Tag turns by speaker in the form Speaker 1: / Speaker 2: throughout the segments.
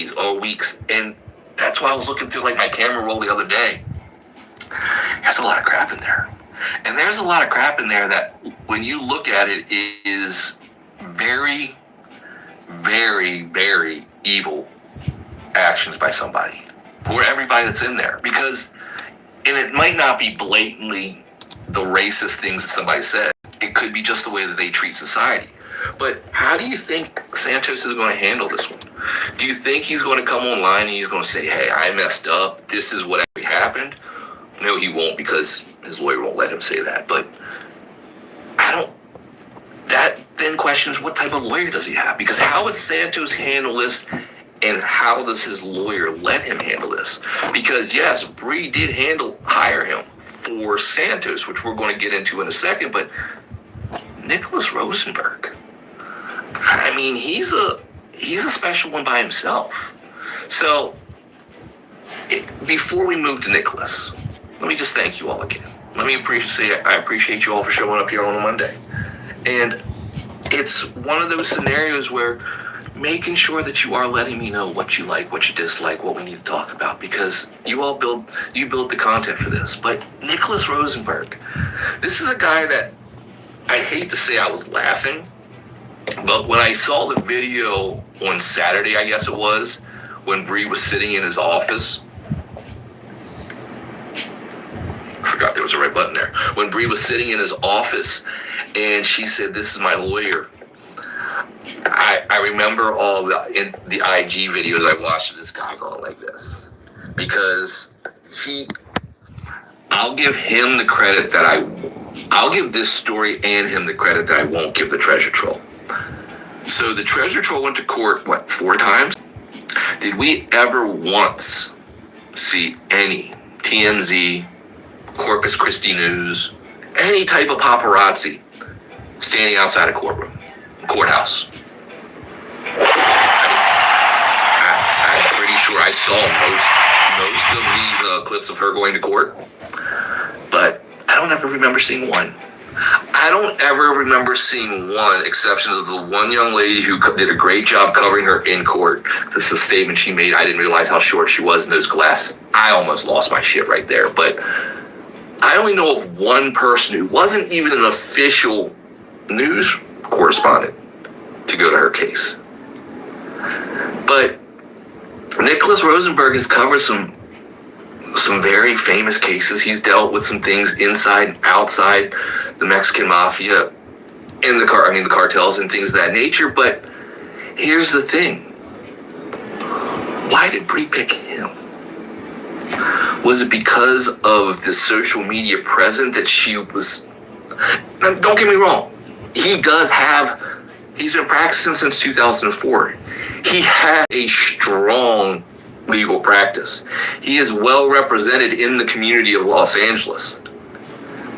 Speaker 1: days or weeks. And that's why I was looking through like my camera roll the other day. There's a lot of crap in there. And there's a lot of crap in there that when you look at it is very, very, very evil actions by somebody for everybody that's in there. Because, and it might not be blatantly the racist things that somebody said. It could be just the way that they treat society. But how do you think Santos is going to handle this one? Do you think he's going to come online and he's going to say, hey, I messed up. This is what actually happened? No, he won't, because his lawyer won't let him say that. But that then questions what type of lawyer does he have? Because how would Santos handle this, and how does his lawyer let him handle this? Because yes, Bree did hire him for Santos, which we're going to get into in a second, but Nicholas Rosenberg, I mean, he's a special one by himself. So before we move to Nicholas, let me just thank you all again. I appreciate you all for showing up here on a Monday. And it's one of those scenarios where making sure that you are letting me know what you like, what you dislike, what we need to talk about, because you built the content for this. But Nicholas Rosenberg, this is a guy that I hate to say I was laughing, but when I saw the video on Saturday, I guess it was, when Bree was sitting in his office, I forgot there was a red button there. When Bree was sitting in his office and she said, this is my lawyer. I remember all the IG videos I watched of this guy going like this, because I'll give him the credit that I'll give this story and him the credit that I won't give the treasure troll. So the treasure troll went to court, 4 times? Did we ever once see any TMZ, Corpus Christi News, any type of paparazzi standing outside a courthouse? I'm pretty sure I saw most of these clips of her going to court, but I don't ever remember seeing one. I don't ever remember seeing one, exceptions of the one young lady who did a great job covering her in court. This is a statement she made. I didn't realize how short she was in those glasses. I almost lost my shit right there. But I only know of one person who wasn't even an official news correspondent to go to her case. But Nicholas Rosenberg has covered some very famous cases. He's dealt with some things inside and outside the Mexican mafia and the cartels and things of that nature. But here's the thing. Why did Bree pick him? Was it because of the social media presence that she was... Now, don't get me wrong. He's been practicing since 2004. He had a strong legal practice. He is well represented in the community of Los Angeles.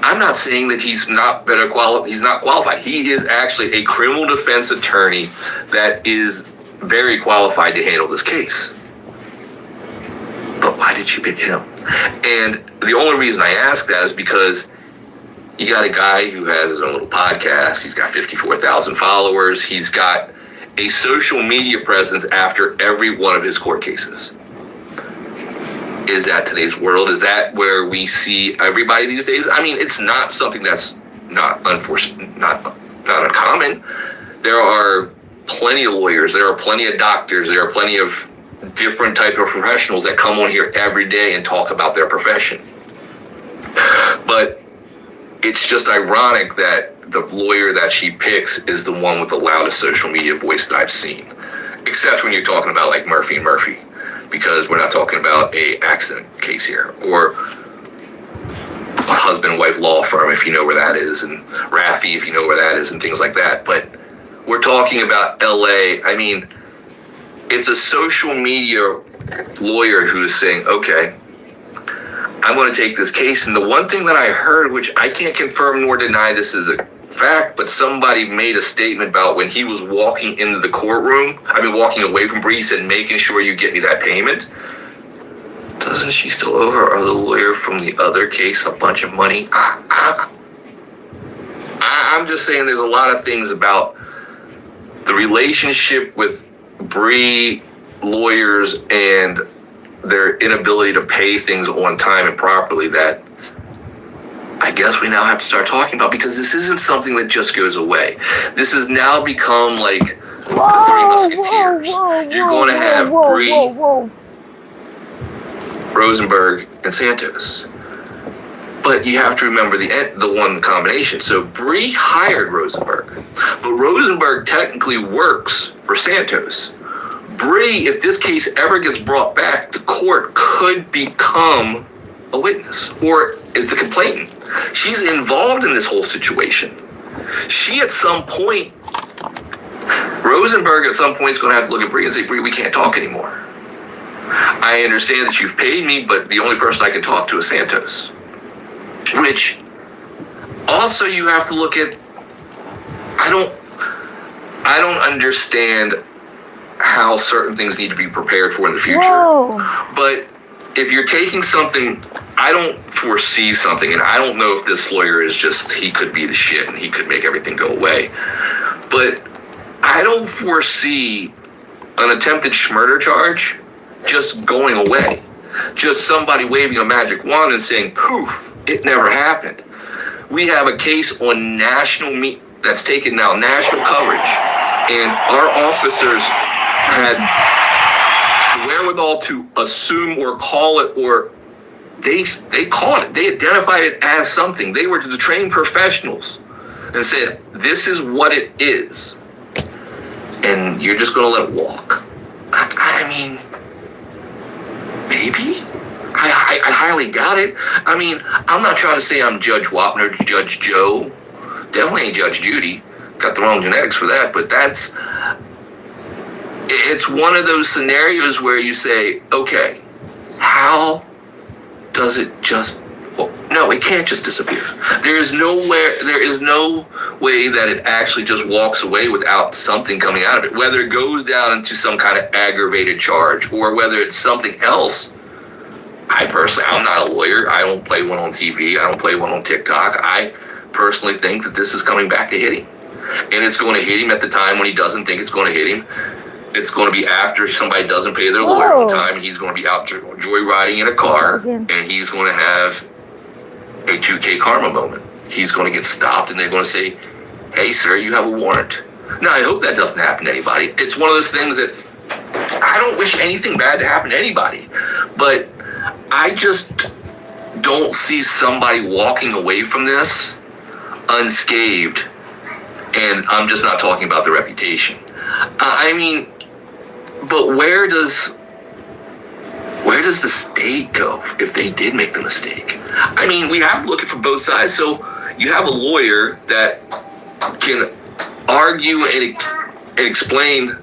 Speaker 1: I'm not saying that he's not qualified. He is actually a criminal defense attorney that is very qualified to handle this case. But why did you pick him? And the only reason I ask that is because you got a guy who has his own little podcast. He's got 54,000 followers. He's got a social media presence after every one of his court cases. Is that today's world? Is that where we see everybody these days? I mean, it's not something that's not uncommon. There are plenty of lawyers. There are plenty of doctors. There are plenty of different type of professionals that come on here every day and talk about their profession. But it's just ironic that the lawyer that she picks is the one with the loudest social media voice that I've seen. Except when you're talking about like Murphy & Murphy, because we're not talking about a accident case here, or a husband and wife law firm, if you know where that is, and Raffi, if you know where that is, and things like that. But we're talking about LA. I mean, it's a social media lawyer who is saying, okay, I'm going to take this case. And the one thing that I heard, which I can't confirm nor deny this is a fact, but somebody made a statement about when he was walking into the courtroom, walking away from Bree, said, making sure you get me that payment. Doesn't she still owe her other lawyer from the other case a bunch of money? I'm just saying there's a lot of things about the relationship with Bree lawyers and their inability to pay things on time and properly that I guess we now have to start talking about, because this isn't something that just goes away. This has now become like the Three Musketeers. You're going to have Bree, Rosenberg, and Santos. But you have to remember the one combination. So Bree hired Rosenberg, but Rosenberg technically works for Santos. Bree, if this case ever gets brought back, the court could become a witness or is the complainant. She's involved in this whole situation. She at some point, Rosenberg at some point is going to have to look at Bree and say, Bree, we can't talk anymore. I understand that you've paid me, but the only person I can talk to is Santos. Which also you have to look at, I don't understand how certain things need to be prepared for in the future. Whoa. But if you're taking something, I don't foresee something, and I don't know if this lawyer is just, he could be the shit and he could make everything go away. But I don't foresee an attempted murder charge just going away. Just somebody waving a magic wand and saying, poof, it never happened. We have a case on national that's taken now national coverage, and our officers had the wherewithal to assume or call it, or they called it. They identified it as something. They were the trained professionals and said, this is what it is. And you're just going to let it walk. I mean, maybe? I highly doubt it. I mean, I'm not trying to say I'm Judge Wapner, Judge Joe. Definitely ain't Judge Judy. Got the wrong genetics for that, but it's one of those scenarios where you say, okay, how does it just, well, no, it can't just disappear. There is no way that it actually just walks away without something coming out of it, whether it goes down into some kind of aggravated charge or whether it's something else. I personally, I'm not a lawyer. I don't play one on TV. I don't play one on TikTok. I personally think that this is coming back to hit him. And it's going to hit him at the time when he doesn't think it's going to hit him. It's going to be after somebody doesn't pay their lawyer on time. He's going to be out joyriding in a car, and he's going to have a 2K karma moment. He's going to get stopped, and they're going to say, hey, sir, you have a warrant. Now, I hope that doesn't happen to anybody. It's one of those things that I don't wish anything bad to happen to anybody, but I just don't see somebody walking away from this unscathed, and I'm just not talking about the reputation. I mean, but where does the state go if they did make the mistake? I mean, we have to look at it from both sides. So you have a lawyer that can argue and explain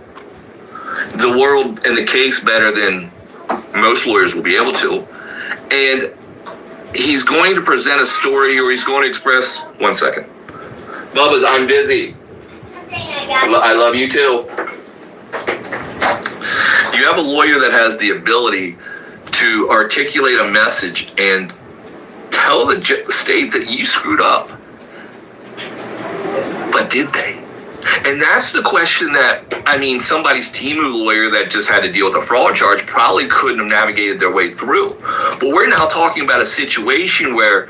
Speaker 1: the world and the case better than most lawyers will be able to. And he's going to present a story, or he's going to express, one second. Bubba's, I'm busy. I love you too. You have a lawyer that has the ability to articulate a message and tell the state that you screwed up. But did they? And that's the question that, I mean, somebody's Temu lawyer that just had to deal with a fraud charge probably couldn't have navigated their way through. But we're now talking about a situation where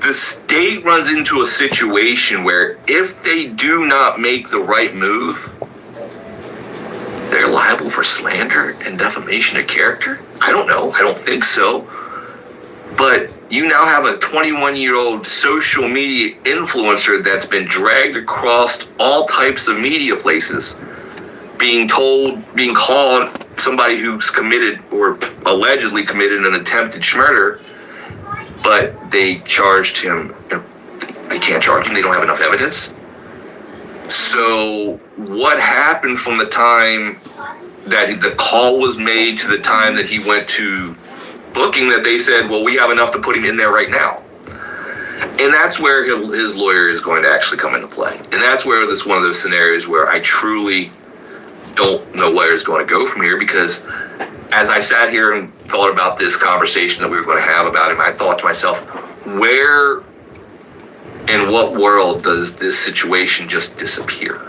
Speaker 1: the state runs into a situation where if they do not make the right move, they're liable for slander and defamation of character? I don't know. I don't think so. But you now have a 21-year-old social media influencer that's been dragged across all types of media places, being called somebody who's committed or allegedly committed an attempted murder, but they charged him. They can't charge him. They don't have enough evidence. So what happened from the time that the call was made to the time that he went to booking, that they said, well, we have enough to put him in there right now? And that's where his lawyer is going to actually come into play. And that's where it's one of those scenarios where I truly don't know where it's going to go from here, because as I sat here and thought about this conversation that we were going to have about him, I thought to myself, where in what world does this situation just disappear?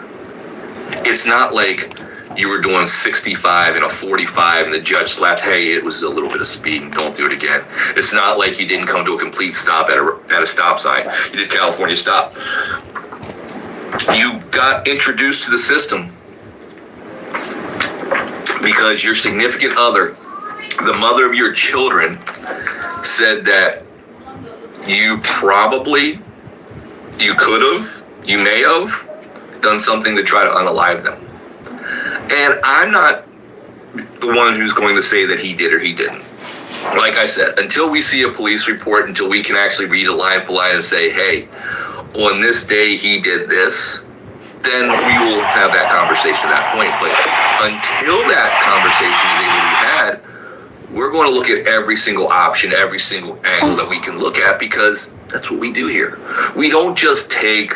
Speaker 1: It's not like you were doing 65 and a 45 and the judge slapped, hey, it was a little bit of speed, don't do it again. It's not like you didn't come to a complete stop at a stop sign. You did California stop. You got introduced to the system because your significant other, the mother of your children, said that you could have, you may have done something to try to unalive them. And I'm not the one who's going to say that he did or he didn't. Like I said, until we see a police report, until we can actually read a line for line and say, hey, on this day he did this, then we will have that conversation at that point. But until that conversation is able to be had, we're going to look at every single option, every single angle that we can look at, because that's what we do here. We don't just take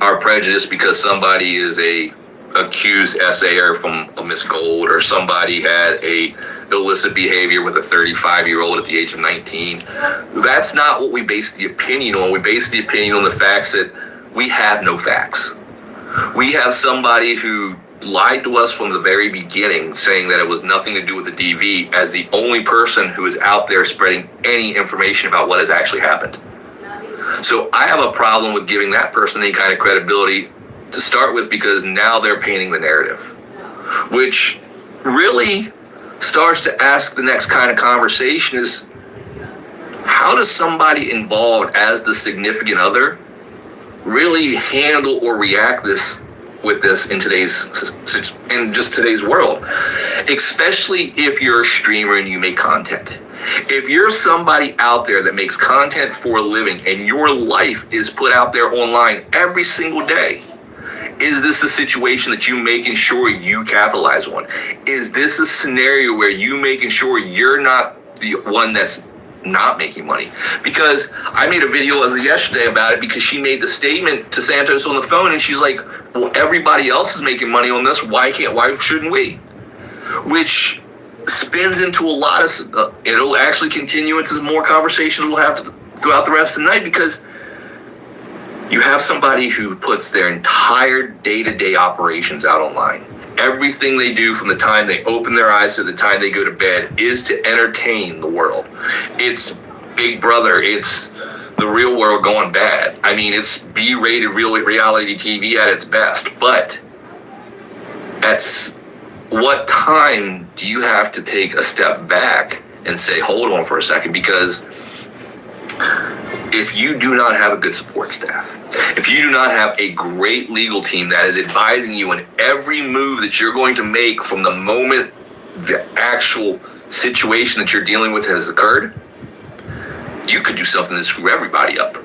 Speaker 1: our prejudice because somebody is a accused SAer from a Miss Gold, or somebody had a illicit behavior with a 35-year-old at the age of 19. That's not what we base the opinion on. We base the opinion on the facts that we have no facts. We have somebody who lied to us from the very beginning, saying that it was nothing to do with the DV, as the only person who is out there spreading any information about what has actually happened. So I have a problem with giving that person any kind of credibility to start with, because now they're painting the narrative, which really starts to ask the next kind of conversation is, how does somebody involved as the significant other really handle or react with this in today's world, especially if you're a streamer and you make content. If you're somebody out there that makes content for a living and your life is put out there online every single day, is this a situation that you making sure you capitalize on? Is this a scenario where you making sure you're not the one that's not making money? Because I made a video as of yesterday about it, because she made the statement to Santos on the phone, and she's like, well, everybody else is making money on this. Why shouldn't we? Which spins into a lot of, it'll actually continue into some more conversations we'll have throughout the rest of the night, because you have somebody who puts their entire day-to-day operations out online. Everything they do from the time they open their eyes to the time they go to bed is to entertain the world. It's Big Brother. It's the real world going bad. I mean, it's B-rated reality TV at its best. But at what time do you have to take a step back and say, hold on for a second? Because if you do not have a good support staff, if you do not have a great legal team that is advising you in every move that you're going to make from the moment the actual situation that you're dealing with has occurred, you could do something to screw everybody up.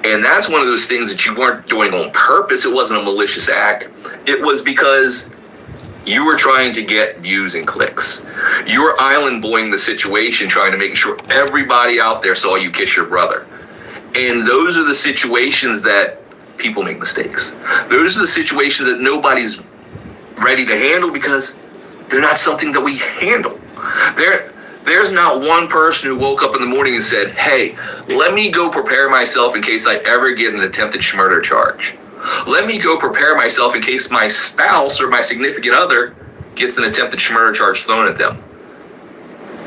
Speaker 1: And that's one of those things that you weren't doing on purpose. It wasn't a malicious act. It was because you were trying to get views and clicks. You were island boying the situation, trying to make sure everybody out there saw you kiss your brother. And those are the situations that people make mistakes. Those are the situations that nobody's ready to handle, because they're not something that we handle. There's not one person who woke up in the morning and said, hey, let me go prepare myself in case I ever get an attempted murder charge. Let me go prepare myself in case my spouse or my significant other gets an attempted murder charge thrown at them.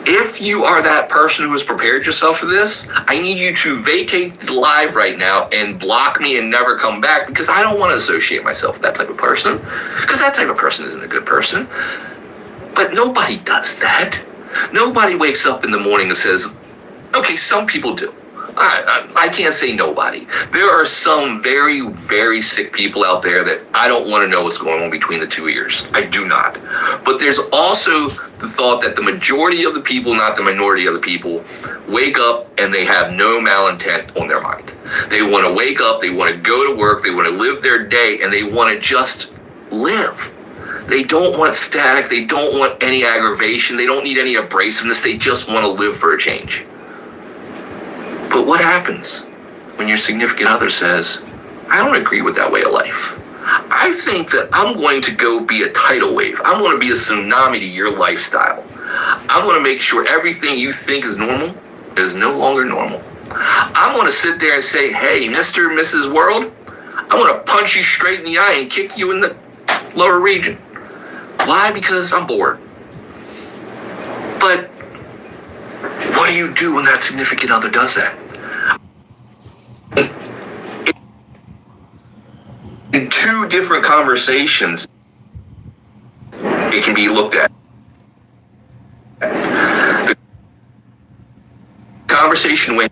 Speaker 1: If you are that person who has prepared yourself for this, I need you to vacate the live right now and block me and never come back, because I don't want to associate myself with that type of person, because that type of person isn't a good person. But nobody does that. Nobody wakes up in the morning and says, okay, some people do. I can't say nobody. There are some very, very sick people out there that I don't want to know what's going on between the two ears. I do not. But there's also the thought that the majority of the people, not the minority of the people, wake up and they have no malintent on their mind. They want to wake up, they want to go to work, they want to live their day, and they want to just live. They don't want static, they don't want any aggravation, they don't need any abrasiveness, they just want to live for a change. But what happens when your significant other says, I don't agree with that way of life. I think that I'm going to go be a tidal wave. I'm going to be a tsunami to your lifestyle. I'm going to make sure everything you think is normal is no longer normal. I'm going to sit there and say, hey, Mr. and Mrs. World, I'm going to punch you straight in the eye and kick you in the lower region. Why? Because I'm bored. But what do you do when that significant other does that? In two different conversations, it can be looked at. The conversation when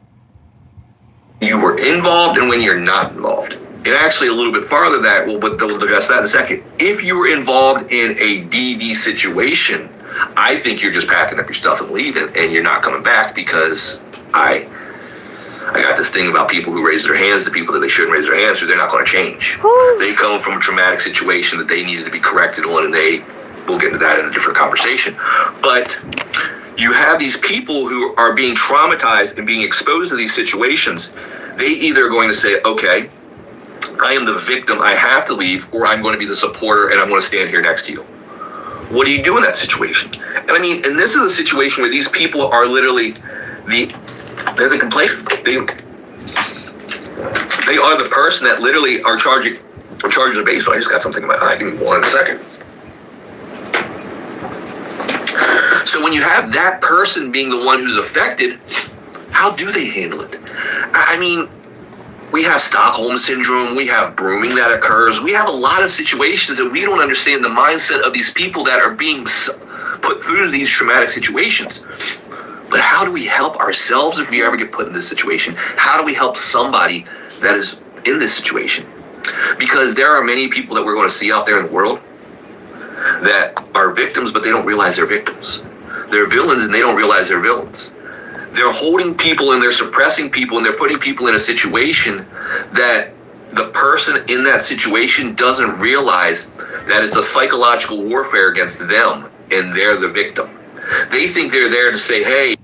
Speaker 1: you were involved and when you're not involved. And actually a little bit farther that, we'll address that in a second. If you were involved in a DV situation, I think you're just packing up your stuff and leaving, and you're not coming back, because I got this thing about people who raise their hands to people that they shouldn't raise their hands to. They're not going to change. They come from a traumatic situation that they needed to be corrected on, and we'll get into that in a different conversation. But you have these people who are being traumatized and being exposed to these situations. They either are going to say, okay, I am the victim, I have to leave, or I'm going to be the supporter and I'm going to stand here next to you. What do you do in that situation? And I mean, and this is a situation where these people are literally they're the complainant. They are the person that literally are charging the base. So I just got something in my eye. Give me 1 second. So when you have that person being the one who's affected, how do they handle it? I mean, we have Stockholm Syndrome, we have grooming that occurs, we have a lot of situations that we don't understand the mindset of these people that are being put through these traumatic situations. But how do we help ourselves if we ever get put in this situation? How do we help somebody that is in this situation? Because there are many people that we're going to see out there in the world that are victims, but they don't realize they're victims. They're villains and they don't realize they're villains. They're holding people and they're suppressing people and they're putting people in a situation that the person in that situation doesn't realize that it's a psychological warfare against them and they're the victim. They think they're there to say, hey,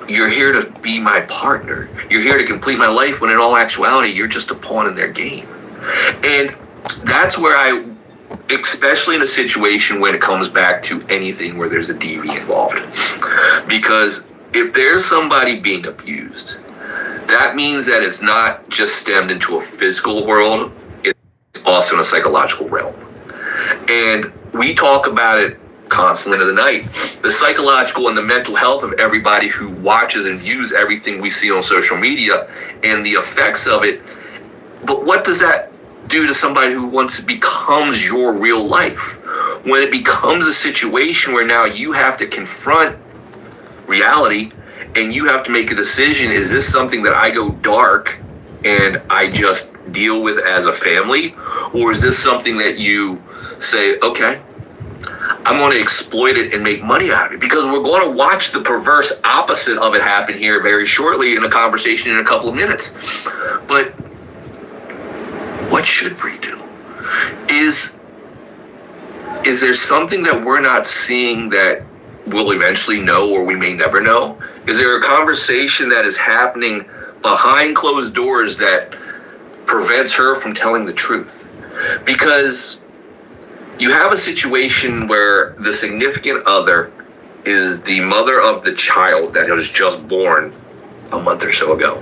Speaker 1: you're here to be my partner. You're here to complete my life, when in all actuality, you're just a pawn in their game. And that's where especially in a situation when it comes back to anything where there's a DV involved. Because if there's somebody being abused, that means that it's not just stemmed into a physical world, it's also in a psychological realm. And we talk about it constantly in the night. The psychological and the mental health of everybody who watches and views everything we see on social media and the effects of it. But what does that do to somebody who once it becomes your real life? When it becomes a situation where now you have to confront reality and you have to make a decision, is this something that I go dark and I just deal with as a family? Or is this something that you say, okay, I'm going to exploit it and make money out of it? Because we're going to watch the perverse opposite of it happen here very shortly in a conversation in a couple of minutes. But what should Bree do? Is there something that we're not seeing that we'll eventually know, or we may never know? Is there a conversation that is happening behind closed doors that prevents her from telling the truth? Because you have a situation where the significant other is the mother of the child that was just born a month or so ago.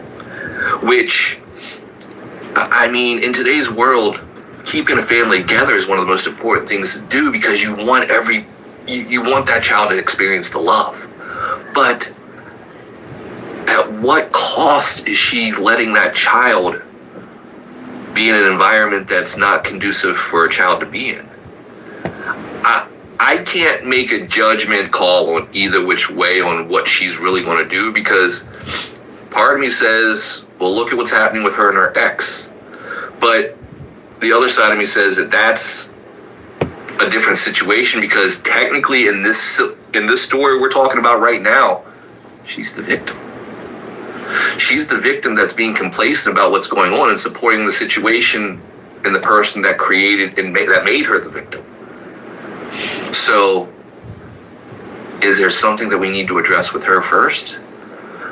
Speaker 1: Which, I mean, in today's world, keeping a family together is one of the most important things to do, because you want you want that child to experience the love. But at what cost is she letting that child be in an environment that's not conducive for a child to be in? I can't make a judgment call on either which way on what she's really going to do, because part of me says, well, look at what's happening with her and her ex. But the other side of me says that that's a different situation, because technically in this story we're talking about right now, she's the victim. She's the victim that's being complacent about what's going on and supporting the situation and the person that created and that made her the victim. So, is there something that we need to address with her first?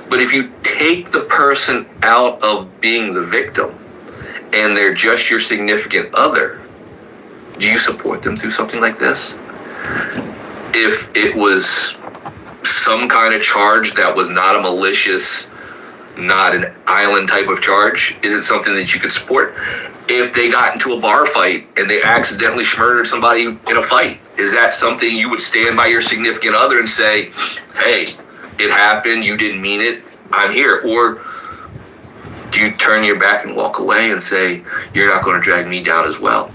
Speaker 1: But if you take the person out of being the victim and they're just your significant other, do you support them through something like this? If it was some kind of charge that was not a malicious not an island type of charge? Is it something that you could support? If they got into a bar fight and they accidentally murdered somebody in a fight, is that something you would stand by your significant other and say, hey, it happened, you didn't mean it, I'm here? Or do you turn your back and walk away and say, you're not going to drag me down as well?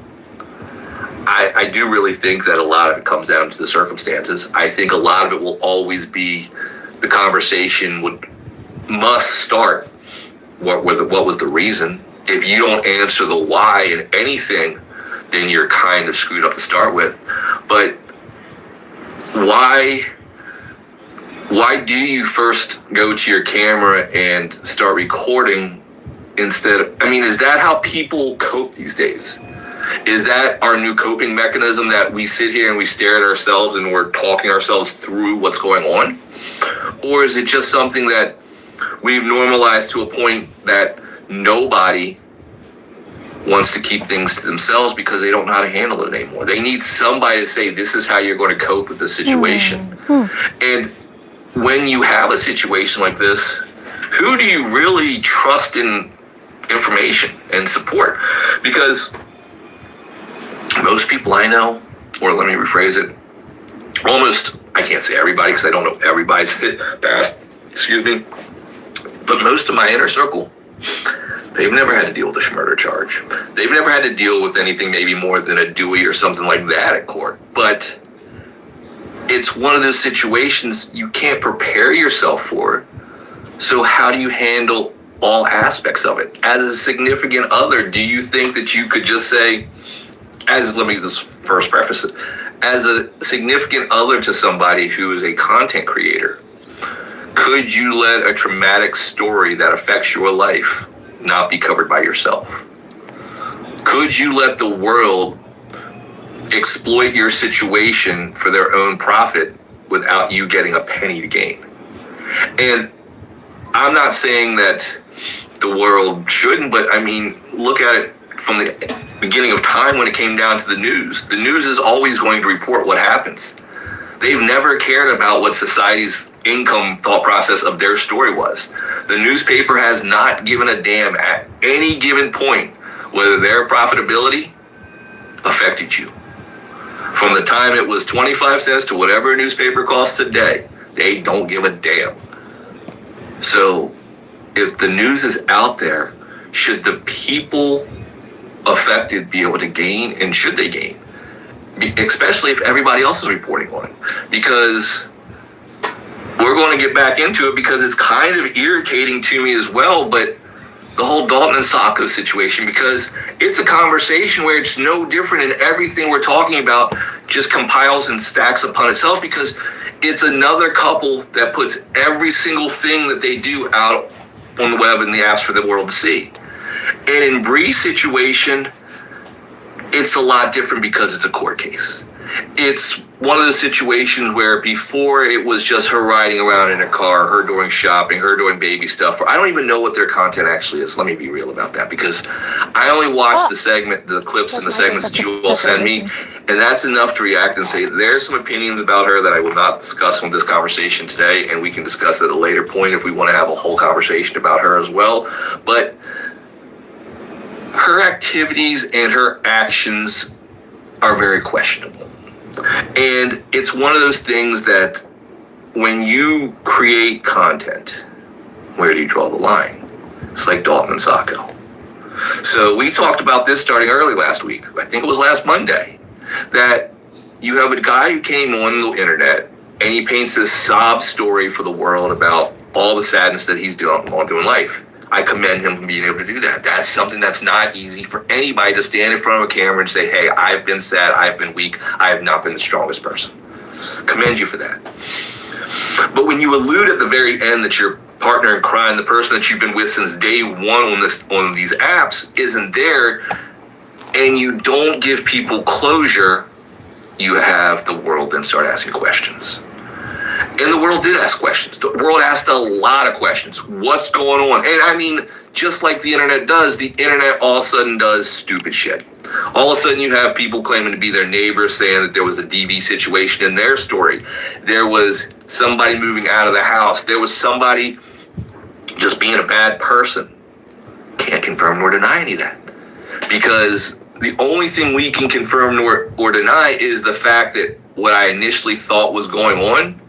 Speaker 1: I do really think that a lot of it comes down to the circumstances. I think a lot of it will always be the conversation must start. What was the reason? If you don't answer the why in anything, then you're kind of screwed up to start with. But why do you first go to your camera and start recording instead of, is that how people cope these days? Is that our new coping mechanism, that we sit here and we stare at ourselves and we're talking ourselves through what's going on? Or is it just something that we've normalized to a point that nobody wants to keep things to themselves because they don't know how to handle it anymore? They need somebody to say, this is how you're going to cope with the situation. And when you have a situation like this, who do you really trust in information and support? Because most people I know, or let me rephrase it, almost, I can't say everybody because I don't know everybody's past, but most of my inner circle, they've never had to deal with a murder charge. They've never had to deal with anything maybe more than a Dewey or something like that at court. But it's one of those situations you can't prepare yourself for. So how do you handle all aspects of it? As a significant other, do you think that you could just say, let me just first preface it, as a significant other to somebody who is a content creator, could you let a traumatic story that affects your life not be covered by yourself? Could you let the world exploit your situation for their own profit without you getting a penny to gain? And I'm not saying that the world shouldn't, but look at it from the beginning of time when it came down to the news. The news is always going to report what happens. They've never cared about what society's income thought process of their story was. The newspaper has not given a damn at any given point whether their profitability affected you. From the time it was 25 cents to whatever a newspaper costs today, they don't give a damn. So if the news is out there, should the people affected be able to gain, and should they gain? Especially if everybody else is reporting on it. Because we're going to get back into it because it's kind of irritating to me as well, but the whole Dalton and Sacco situation, because it's a conversation where it's no different, and everything we're talking about just compiles and stacks upon itself, because it's another couple that puts every single thing that they do out on the web and the apps for the world to see. And in Bree's situation, it's a lot different because it's a court case. It's one of those situations where before it was just her riding around in a car, her doing shopping, her doing baby stuff. I don't even know what their content actually is. Let me be real about that, because I only watch the clips and the segments that you all send me, and that's enough to react and say there's some opinions about her that I will not discuss on this conversation today, and we can discuss at a later point if we want to have a whole conversation about her as well. But her activities and her actions are very questionable. And it's one of those things that when you create content, where do you draw the line? It's like Dalton and Sacco. So we talked about this starting early last week. I think it was last Monday, that you have a guy who came on the internet and he paints this sob story for the world about all the sadness that he's going through in life. I commend him for being able to do that. That's something that's not easy for anybody to stand in front of a camera and say, hey, I've been sad, I've been weak, I have not been the strongest person. Commend you for that. But when you allude at the very end that your partner in crime, the person that you've been with since day one on these apps, isn't there, and you don't give people closure, you have the world then start asking questions. And the world did ask questions. The world asked a lot of questions. What's going on? And just like the internet does, the internet all of a sudden does stupid shit. All of a sudden you have people claiming to be their neighbors saying that there was a DV situation in their story. There was somebody moving out of the house. There was somebody just being a bad person. Can't confirm nor deny any of that. Because the only thing we can confirm or deny is the fact that what I initially thought was going on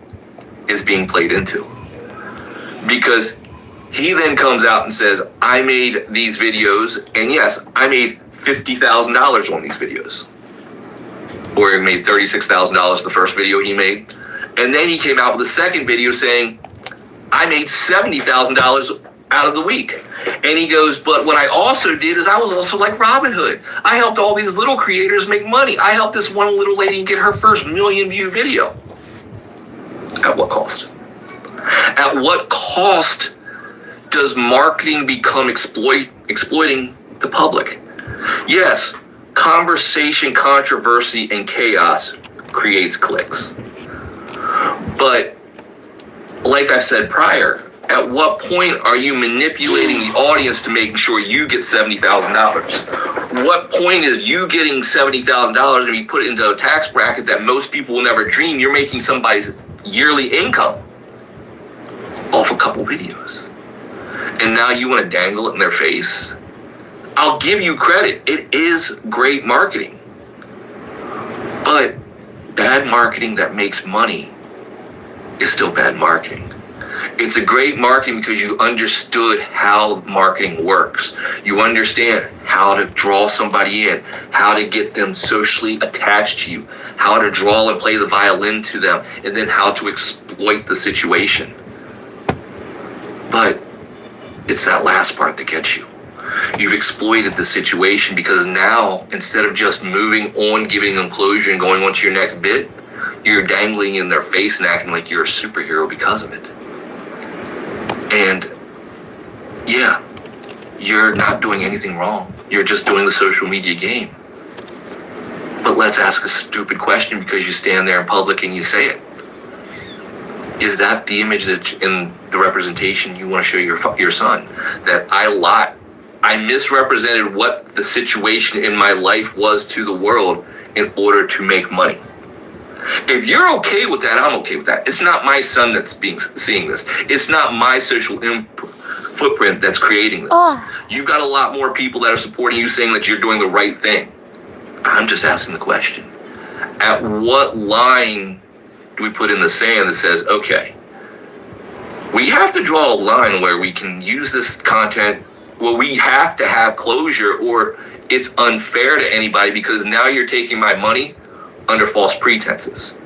Speaker 1: is being played into. Because he then comes out and says, I made these videos, and yes, I made $50,000 on these videos. Or he made $36,000 the first video he made. And then he came out with a second video saying, I made $70,000 out of the week. And he goes, but what I also did is I was also like Robin Hood. I helped all these little creators make money. I helped this one little lady get her first 1 million view video. At what cost? At what cost does marketing become exploiting the public? Yes, conversation, controversy, and chaos creates clicks. But like I said prior, at what point are you manipulating the audience to make sure you get $70,000? What point is you getting $70,000 and you put it into a tax bracket that most people will never dream? You're making somebody's yearly income off a couple videos. And now you want to dangle it in their face? I'll give you credit. It is great marketing. But bad marketing that makes money is still bad marketing. It's a great marketing because you understood how marketing works. You understand how to draw somebody in, how to get them socially attached to you, how to draw and play the violin to them, and then how to exploit the situation. But it's that last part that gets you. You've exploited the situation because now, instead of just moving on, giving them closure and going on to your next bit, you're dangling in their face and acting like you're a superhero because of it. And yeah, you're not doing anything wrong. You're just doing the social media game. But let's ask a stupid question because you stand there in public and you say it. Is that the image that in the representation you want to show your son? That I misrepresented what the situation in my life was to the world in order to make money. If you're okay with that, I'm okay with that. It's not my son that's seeing this. It's not my social footprint that's creating this. You've got a lot more people that are supporting you saying that you're doing the right thing. I'm just asking the question. At what line do we put in the sand that says, okay, we have to draw a line where we can use this content, well, we have to have closure or it's unfair to anybody because now you're taking my money under false pretenses.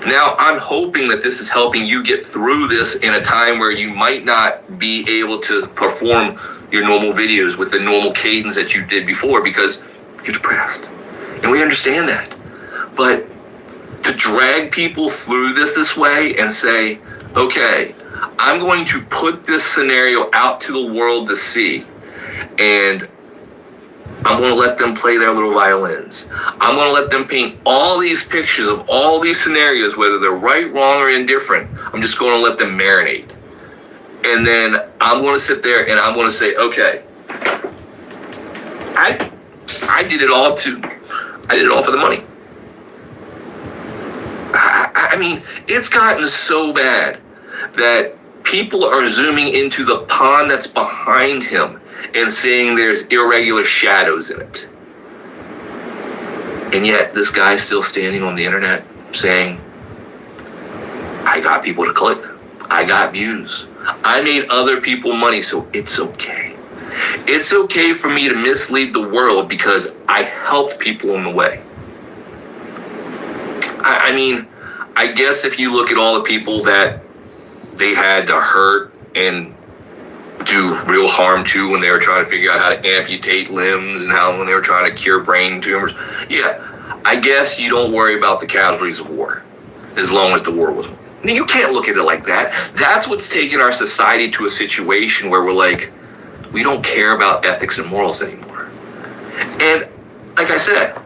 Speaker 1: Now, I'm hoping that this is helping you get through this in a time where you might not be able to perform your normal videos with the normal cadence that you did before because you're depressed. And we understand that. But to drag people through this way and say, okay, I'm going to put this scenario out to the world to see, and I'm going to let them play their little violins. I'm going to let them paint all these pictures of all these scenarios, whether they're right, wrong, or indifferent. I'm just going to let them marinate. And then I'm going to sit there and I'm going to say, okay, I did it all for the money. I mean, it's gotten so bad that people are zooming into the pond that's behind him and saying there's irregular shadows in it. And yet this guy's still standing on the internet saying, I got people to click. I got views. I made other people money, so it's okay. It's okay for me to mislead the world because I helped people on the way. I mean, I guess if you look at all the people that they had to hurt and do real harm to when they were trying to figure out how to amputate limbs and how when they were trying to cure brain tumors. Yeah, I guess you don't worry about the casualties of war as long as the war was won. You can't look at it like that. That's what's taken our society to a situation where we're like, we don't care about ethics and morals anymore. And like I said,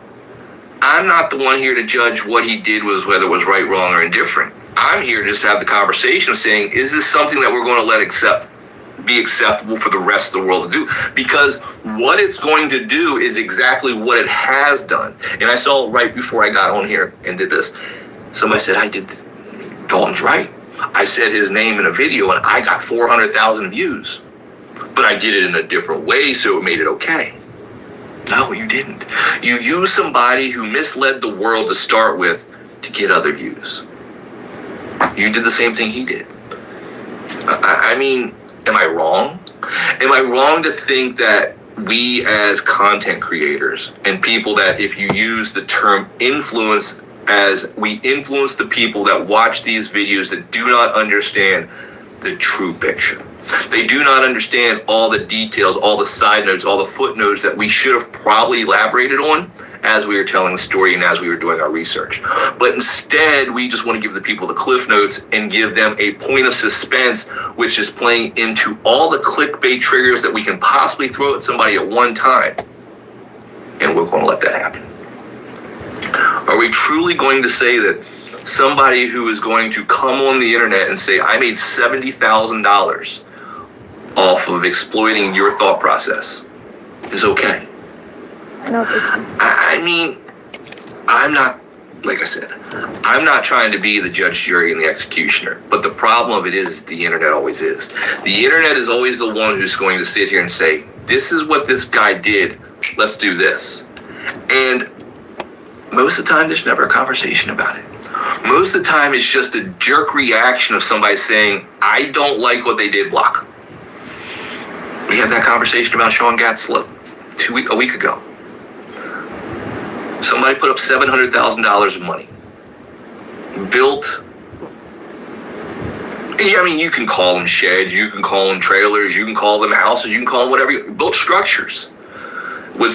Speaker 1: I'm not the one here to judge what he did was whether it was right, wrong, or indifferent. I'm here to just have the conversation of saying, is this something that we're going to let be acceptable for the rest of the world to do? Because what it's going to do is exactly what it has done. And I saw right before I got on here and did this, somebody said, Dalton's right. I said his name in a video and I got 400,000 views. but I did it in a different way, so it made it okay. No, you didn't. You used somebody who misled the world to start with to get other views. You did the same thing he did. I mean, am I wrong? Am I wrong to think that we as content creators and people that, if you use the term influence, as we influence the people that watch these videos that do not understand the true picture? They do not understand all the details, all the side notes, all the footnotes that we should have probably elaborated on as we were telling the story and as we were doing our research. But instead, we just want to give the people the cliff notes and give them a point of suspense, which is playing into all the clickbait triggers that we can possibly throw at somebody at one time. And we're going to let that happen. Are we truly going to say that somebody who is going to come on the internet and say, I made $70,000 off of exploiting your thought process is okay?
Speaker 2: No, it's itchy.
Speaker 1: I mean, I'm not, like I said, I'm not trying to be the judge, jury, and the executioner. But the problem of it is the internet always is. The internet is always the one who's going to sit here and say, this is what this guy did. Let's do this. And most of the time, there's never a conversation about it. Most of the time, it's just a jerk reaction of somebody saying, I don't like what they did, block. We had that conversation about Sean Gatzla a week ago. Somebody put up $700,000 of money. Built, I mean, you can call them sheds, you can call them trailers, you can call them houses, you can call them whatever. Built structures with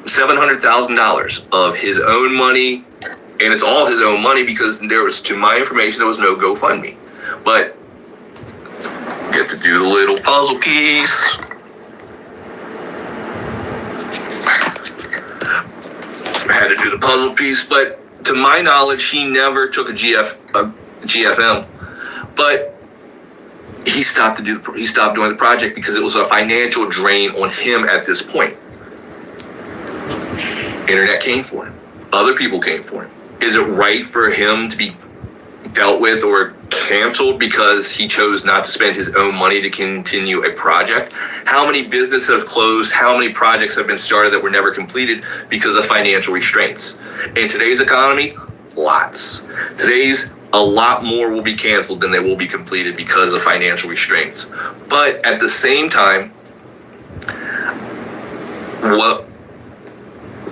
Speaker 1: $700,000 of his own money. And it's all his own money because there was, to my information, there was no GoFundMe. But get to do the little puzzle piece. I had to do the puzzle piece, but to my knowledge, he never took a GFM. But he stopped doing the project because it was a financial drain on him at this point. Internet came for him. Other people came for him. Is it right for him to be dealt with or canceled because he chose not to spend his own money to continue a project? How many businesses have closed? How many projects have been started that were never completed because of financial restraints? In today's economy, lots. Today's a lot more will be canceled than they will be completed because of financial restraints. But at the same time,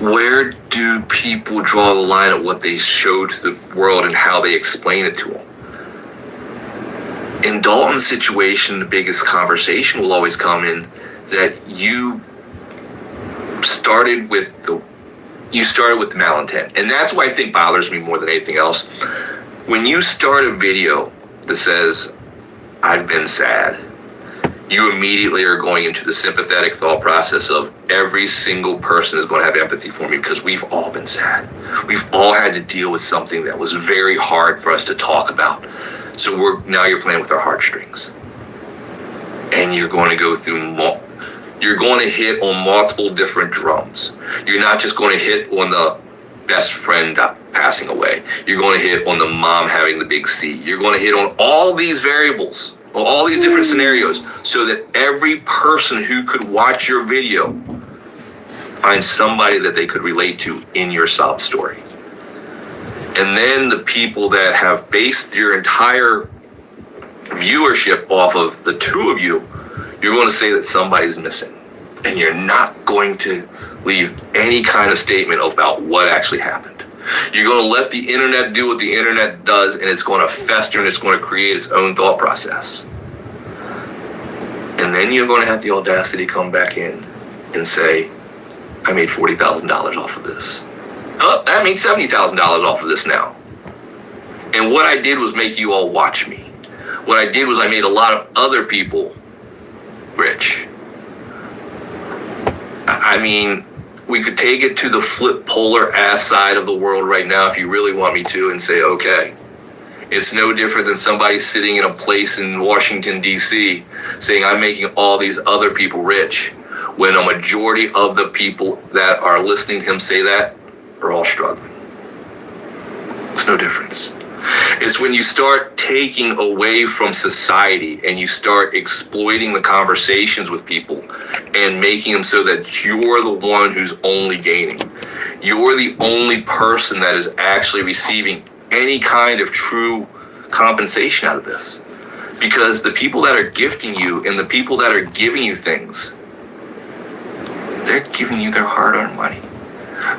Speaker 1: where do people draw the line at what they show to the world and how they explain it to them? In Dalton's situation, the biggest conversation will always come in that you started with the malintent. And that's what I think bothers me more than anything else. When you start a video that says, I've been sad, you immediately are going into the sympathetic thought process of every single person is going to have empathy for me because we've all been sad. We've all had to deal with something that was very hard for us to talk about. So now you're playing with our heartstrings. And you're going to go through, you're going to hit on multiple different drums. You're not just going to hit on the best friend passing away. You're going to hit on the mom having the big C. You're going to hit on all these variables, all these different scenarios, so that every person who could watch your video finds somebody that they could relate to in your sob story. And then the people that have based your entire viewership off of the two of you, you're going to say that somebody's missing. And you're not going to leave any kind of statement about what actually happened. You're going to let the internet do what the internet does, and it's going to fester and it's going to create its own thought process. And then you're going to have the audacity to come back in and say, I made $40,000 off of this. Oh, I made $70,000 off of this now. And what I did was make you all watch me. What I did was I made a lot of other people rich. I mean, we could take it to the flip polar ass side of the world right now if you really want me to and say, okay, it's no different than somebody sitting in a place in Washington, D.C. saying I'm making all these other people rich when a majority of the people that are listening to him say that are all struggling. There's no difference. It's when you start taking away from society and you start exploiting the conversations with people and making them so that you're the one who's only gaining. You're the only person that is actually receiving any kind of true compensation out of this. Because the people that are gifting you and the people that are giving you things, they're giving you their hard-earned money.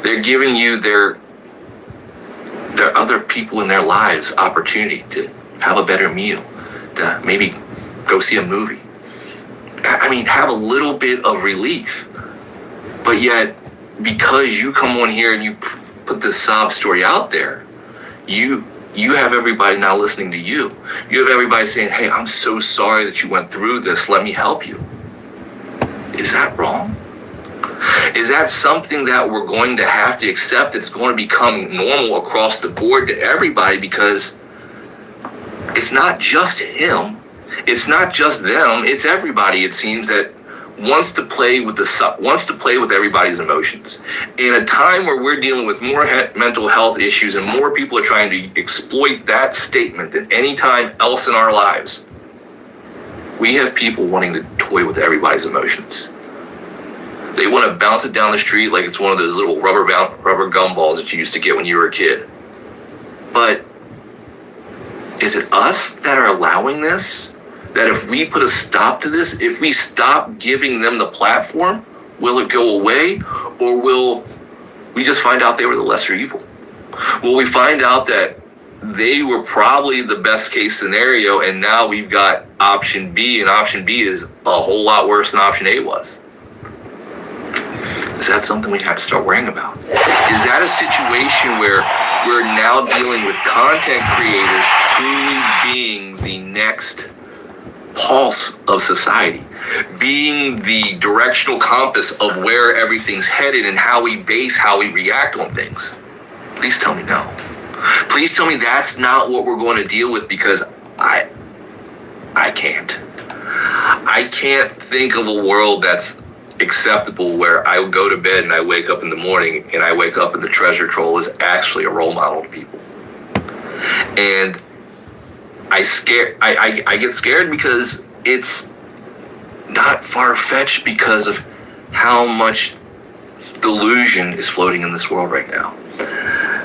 Speaker 1: They're giving you their other people in their lives opportunity to have a better meal, to maybe go see a movie. I mean, have a little bit of relief. But yet, because you come on here and you put this sob story out there, you have everybody now listening to you. You have everybody saying, hey, I'm so sorry that you went through this. Let me help you. Is that wrong? Is that something that we're going to have to accept? It's going to become normal across the board to everybody, because it's not just him. It's not just them. It's everybody, it seems, that wants to play with everybody's emotions. In a time where we're dealing with more mental health issues and more people are trying to exploit that statement than any time else in our lives, we have people wanting to toy with everybody's emotions. They want to bounce it down the street like it's one of those little rubber gumballs that you used to get when you were a kid. But is it us that are allowing this? That if we put a stop to this, if we stop giving them the platform, will it go away? Or will we just find out they were the lesser evil? Will we find out that they were probably the best case scenario and now we've got option B, and option B is a whole lot worse than option A was? Is that something we have to start worrying about? Is that a situation where we're now dealing with content creators truly being the next pulse of society, being the directional compass of where everything's headed and how we react on things? Please tell me no. Please tell me that's not what we're going to deal with, because I can't. I can't think of a world that's acceptable where I go to bed and I wake up in the morning and I wake up and the treasure troll is actually a role model to people. And I get scared because it's not far-fetched because of how much delusion is floating in this world right now.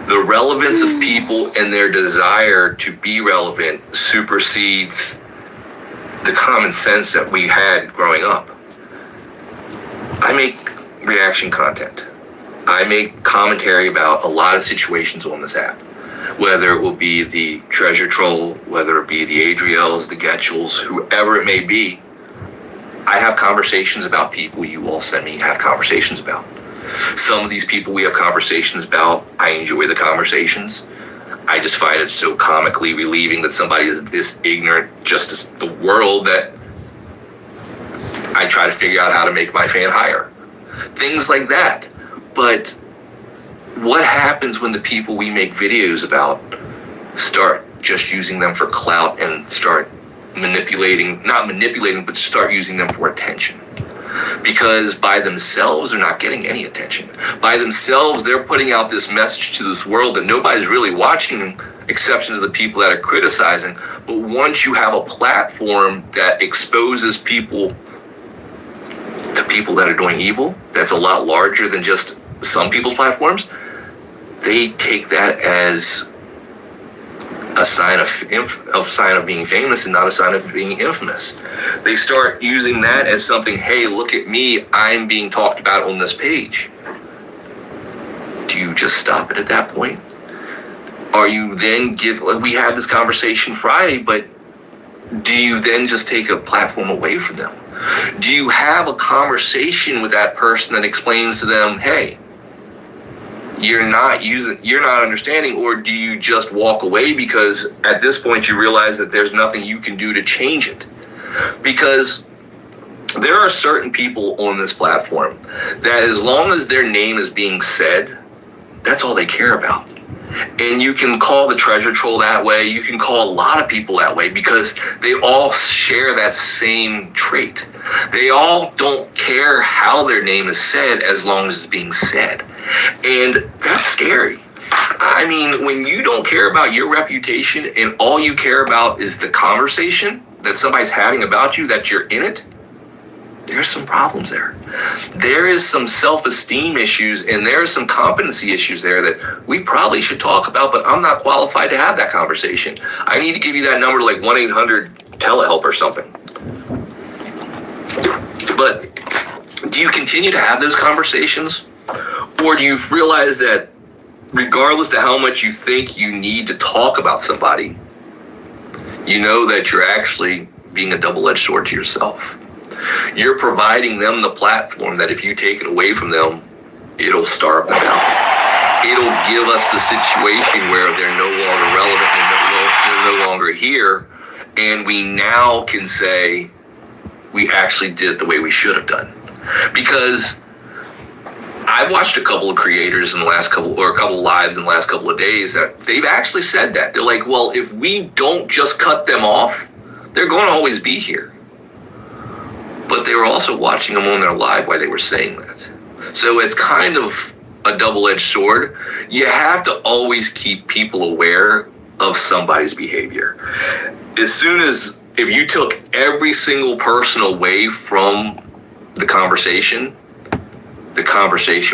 Speaker 1: The relevance of people and their desire to be relevant supersedes the common sense that we had growing up. I make reaction content. I make commentary about a lot of situations on this app, whether it will be the treasure troll, whether it be the Adriels, the Getchels, whoever it may be. I have conversations about people you all send me have conversations about. Some of these people we have conversations about, I enjoy the conversations. I just find it so comically relieving that somebody is this ignorant, just as the world, that I try to figure out how to make my fan higher. Things like that. But what happens when the people we make videos about start just using them for clout and start but start using them for attention? Because by themselves, they're not getting any attention. By themselves, they're putting out this message to this world that nobody's really watching, exceptions of the people that are criticizing. But once you have a platform that exposes people to people that are doing evil, that's a lot larger than just some people's platforms, they take that as a sign of being famous and not a sign of being infamous. They start using that as something, hey, look at me, I'm being talked about on this page. Do you just stop it at that point? Are you then we had this conversation Friday, but do you then just take a platform away from them? Do you have a conversation with that person that explains to them, hey, you're not understanding? Or do you just walk away because at this point you realize that there's nothing you can do to change it? Because there are certain people on this platform that as long as their name is being said, that's all they care about. And you can call the treasure troll that way. You can call a lot of people that way because they all share that same trait. They all don't care how their name is said as long as it's being said. And that's scary. I mean, when you don't care about your reputation and all you care about is the conversation that somebody's having about you, that you're in it, there's some problems there. There is some self-esteem issues and there are some competency issues there that we probably should talk about, but I'm not qualified to have that conversation. I need to give you that number to like 1-800-telehelp or something. But do you continue to have those conversations? Or do you realize that regardless of how much you think you need to talk about somebody, you know that you're actually being a double-edged sword to yourself? You're providing them the platform that if you take it away from them, it'll starve them out. It'll give us the situation where they're no longer relevant and they're no longer here, and we now can say we actually did it the way we should have done. Because I've watched a couple of creators in the last couple of lives in the last couple of days that they've actually said that. They're like, well, if we don't just cut them off, they're going to always be here. But they were also watching them on their live while they were saying that. So it's kind of a double-edged sword. You have to always keep people aware of somebody's behavior. As soon as, if you took every single person away from the conversation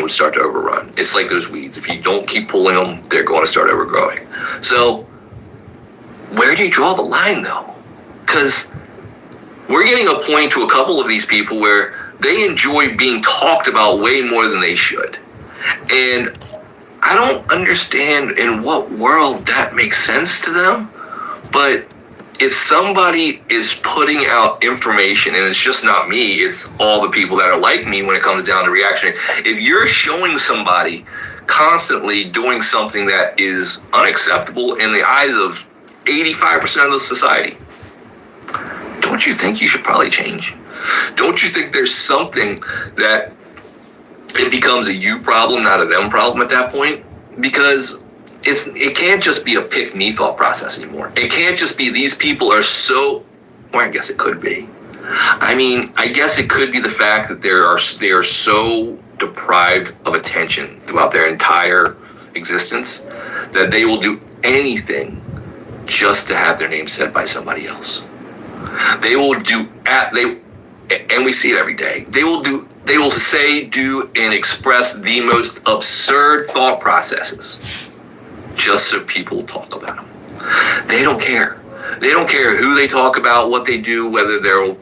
Speaker 1: would start to overrun. It's like those weeds. If you don't keep pulling them, they're going to start overgrowing. So where do you draw the line though? Because we're getting a point to a couple of these people where they enjoy being talked about way more than they should. And I don't understand in what world that makes sense to them, but if somebody is putting out information, and it's just not me, it's all the people that are like me when it comes down to reaction. If you're showing somebody constantly doing something that is unacceptable in the eyes of 85% of the society, don't you think you should probably change? Don't you think there's something that it becomes a you problem, not a them problem at that point? Because it can't just be a pick me thought process anymore. It can't just be these people are so, well, I guess it could be. I mean, I guess it could be the fact that they are so deprived of attention throughout their entire existence that they will do anything just to have their name said by somebody else. They will do, and we see it every day. They will say, do, and express the most absurd thought processes just so people talk about them. They don't care. They don't care who they talk about, what they do, whether they're,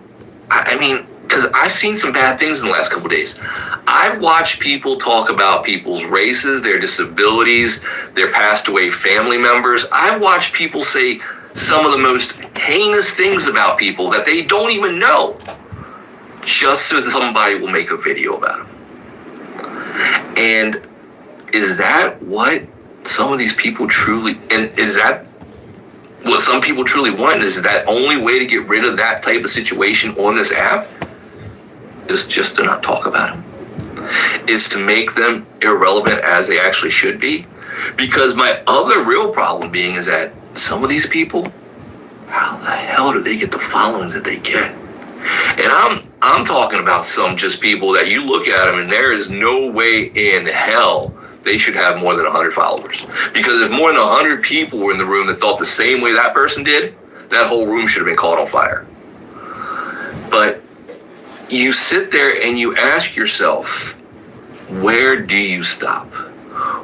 Speaker 1: I mean, because I've seen some bad things in the last couple of days. I've watched people talk about people's races, their disabilities, their passed away family members. I've watched people say some of the most heinous things about people that they don't even know, just so somebody will make a video about them. And is that what some of these people truly, and is that what some people truly want? Is that only way to get rid of that type of situation on this app? Is just to not talk about them? Is to make them irrelevant as they actually should be? Because my other real problem being is that some of these people, how the hell do they get the followings that they get? And I'm talking about some just people that you look at them and there is no way in hell they should have more than 100 followers. Because if more than 100 people were in the room that thought the same way that person did, that whole room should have been caught on fire. But you sit there and you ask yourself, where do you stop?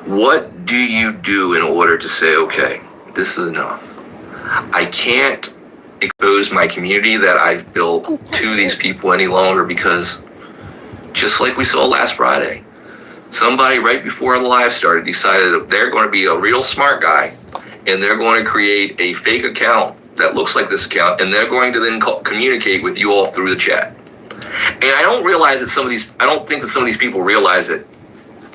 Speaker 1: What do you do in order to say, okay, this is enough? I can't expose my community that I've built to these people any longer, because just like we saw last Friday, somebody right before the live started decided that they're going to be a real smart guy and they're going to create a fake account that looks like this account, and they're going to then communicate with you all through the chat. And I don't think that some of these people realize that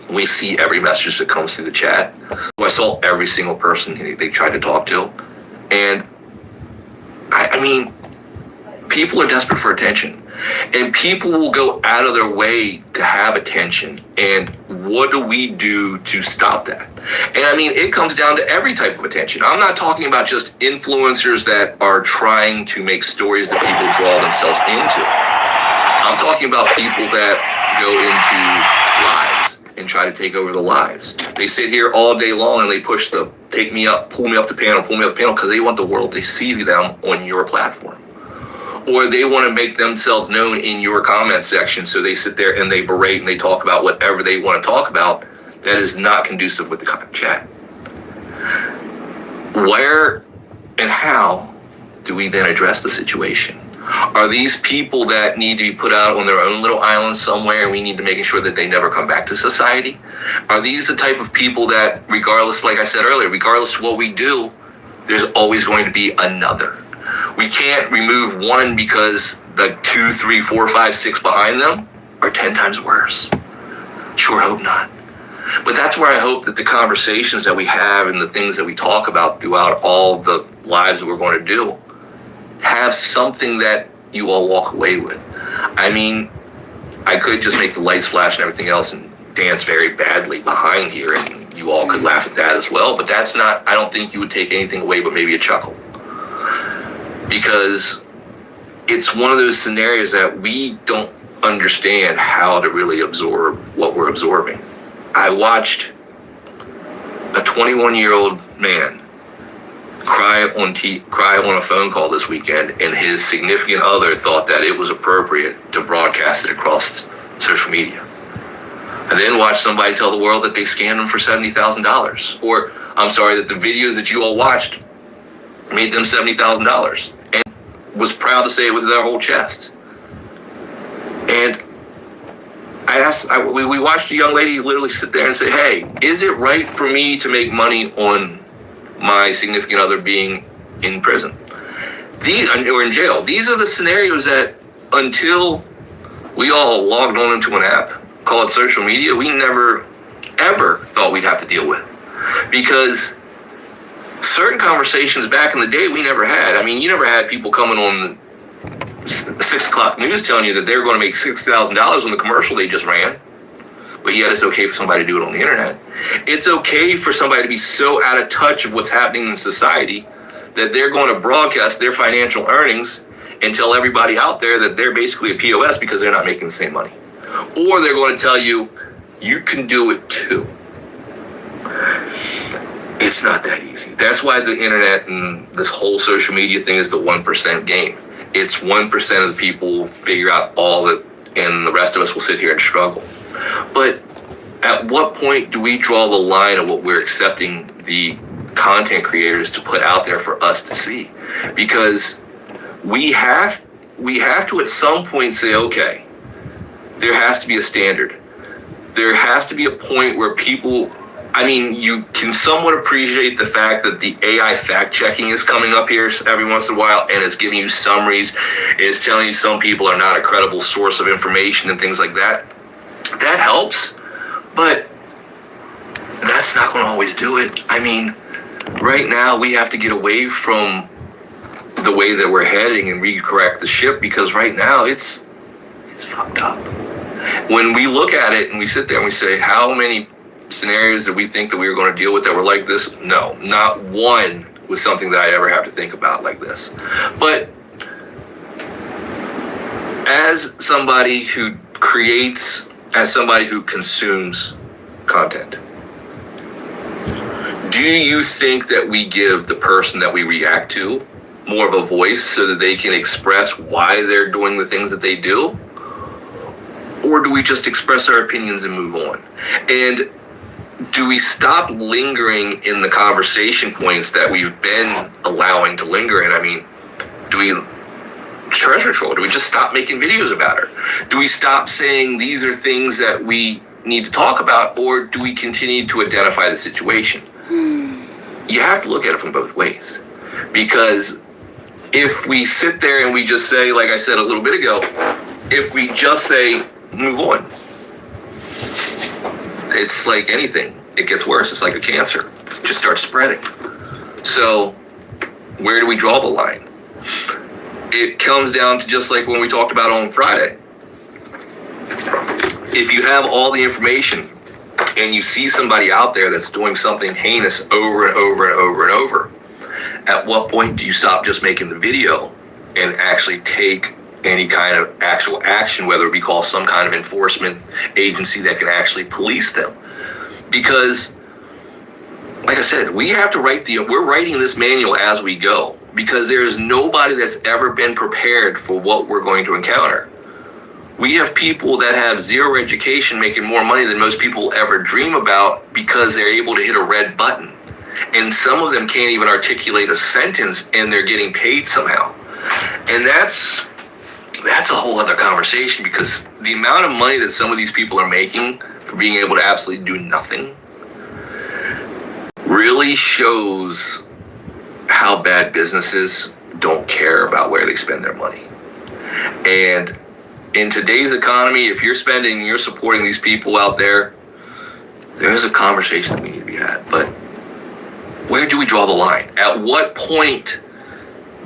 Speaker 1: we see every message that comes through the chat. I saw every single person they tried to talk to. And I mean, people are desperate for attention. And people will go out of their way to have attention. And what do we do to stop that? And I mean, it comes down to every type of attention. I'm not talking about just influencers that are trying to make stories that people draw themselves into. I'm talking about people that go into lives and try to take over the lives. They sit here all day long and they push the take me up, pull me up the panel, because they want the world to see them on your platform. Or they want to make themselves known in your comment section, so they sit there and they berate and they talk about whatever they want to talk about that is not conducive with the chat. Where and how do we then address the situation? Are these people that need to be put out on their own little island somewhere and we need to make sure that they never come back to society? Are these the type of people that, regardless, like I said earlier, regardless of what we do, there's always going to be another? We can't remove one because the 2, 3, 4, 5, 6 behind them are 10 times worse. Sure hope not. But that's where I hope that the conversations that we have and the things that we talk about throughout all the lives that we're going to do have something that you all walk away with. I mean, I could just make the lights flash and everything else and dance very badly behind here, and you all could laugh at that as well, but that's not, I don't think you would take anything away but maybe a chuckle. Because it's one of those scenarios that we don't understand how to really absorb what we're absorbing. I watched a 21-year-old man cry on a phone call this weekend, and his significant other thought that it was appropriate to broadcast it across social media. I then watched somebody tell the world that they scammed him for $70,000. Or, I'm sorry, that the videos that you all watched made them $70,000, and was proud to say it with their whole chest. And we watched a young lady literally sit there and say, hey, is it right for me to make money on my significant other being in prison or in jail? These are the scenarios that until we all logged on into an app called social media, we never, ever thought we'd have to deal with. Because certain conversations back in the day we never had. I mean, you never had people coming on the 6 o'clock news telling you that they were going to make $6,000 on the commercial they just ran. But yet it's okay for somebody to do it on the internet. It's okay for somebody to be so out of touch of what's happening in society that they're going to broadcast their financial earnings and tell everybody out there that they're basically a POS because they're not making the same money. Or they're going to tell you, you can do it too. It's not that easy. That's why the internet and this whole social media thing is the 1% game. It's 1% of the people figure out all that, and the rest of us will sit here and struggle. But at what point do we draw the line of what we're accepting the content creators to put out there for us to see? Because we have to at some point say, okay, there has to be a standard. There has to be a point where people, I mean, you can somewhat appreciate the fact that the AI fact checking is coming up here every once in a while, and it's giving you summaries. It's telling you some people are not a credible source of information and things like that. That helps, but that's not going to always do it. I mean, right now we have to get away from the way that we're heading and recorrect the ship, because right now it's fucked up. When we look at it and we sit there and we say, how many scenarios that we think that we were going to deal with that were like this? No, not one was something that I ever have to think about like this. But as somebody who creates, as somebody who consumes content, do you think that we give the person that we react to more of a voice so that they can express why they're doing the things that they do? Or do we just express our opinions and move on? And do we stop lingering in the conversation points that we've been allowing to linger in? I mean, do we treasure troll? Do we just stop making videos about her? Do we stop saying these are things that we need to talk about? Or do we continue to identify the situation? You have to look at it from both ways. Because if we sit there and we just say, like I said a little bit ago, if we just say, move on, it's like anything. It gets worse. It's like a cancer. It just starts spreading. So where do we draw the line? It comes down to just like when we talked about on Friday. If you have all the information and you see somebody out there that's doing something heinous over and over and over and over, at what point do you stop just making the video and actually take any kind of actual action, whether it be called some kind of enforcement agency that can actually police them. Because, like I said, we're writing this manual as we go, because there is nobody that's ever been prepared for what we're going to encounter. We have people that have zero education making more money than most people ever dream about because they're able to hit a red button. And some of them can't even articulate a sentence and they're getting paid somehow. And that's a whole other conversation, because the amount of money that some of these people are making for being able to absolutely do nothing really shows how bad businesses don't care about where they spend their money. And in today's economy, if you're supporting these people out there, there's a conversation that we need to be had. But where do we draw the line? At what point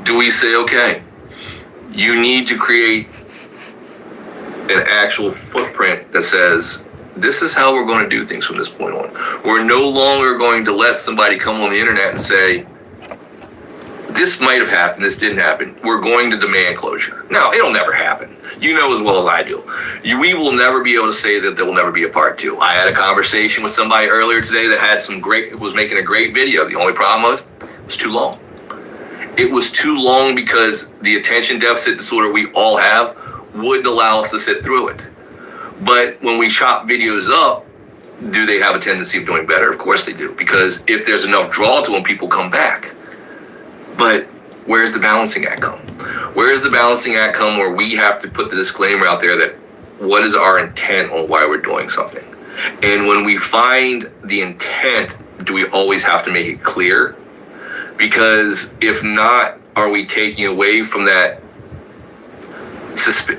Speaker 1: do we say, okay, you need to create an actual footprint that says, this is how we're going to do things from this point on. We're no longer going to let somebody come on the internet and say, this might have happened, this didn't happen. We're going to demand closure. No, it'll never happen. You know as well as I do. We will never be able to say that there will never be a part 2. I had a conversation with somebody earlier today that was making a great video. The only problem was it was too long. It was too long because the attention deficit disorder we all have wouldn't allow us to sit through it. But when we chop videos up, do they have a tendency of doing better? Of course they do, because if there's enough draw to them, people come back. But where's the balancing act come? Where's the balancing act come where we have to put the disclaimer out there that what is our intent on why we're doing something? And when we find the intent, do we always have to make it clear? Because if not, are we taking away from that?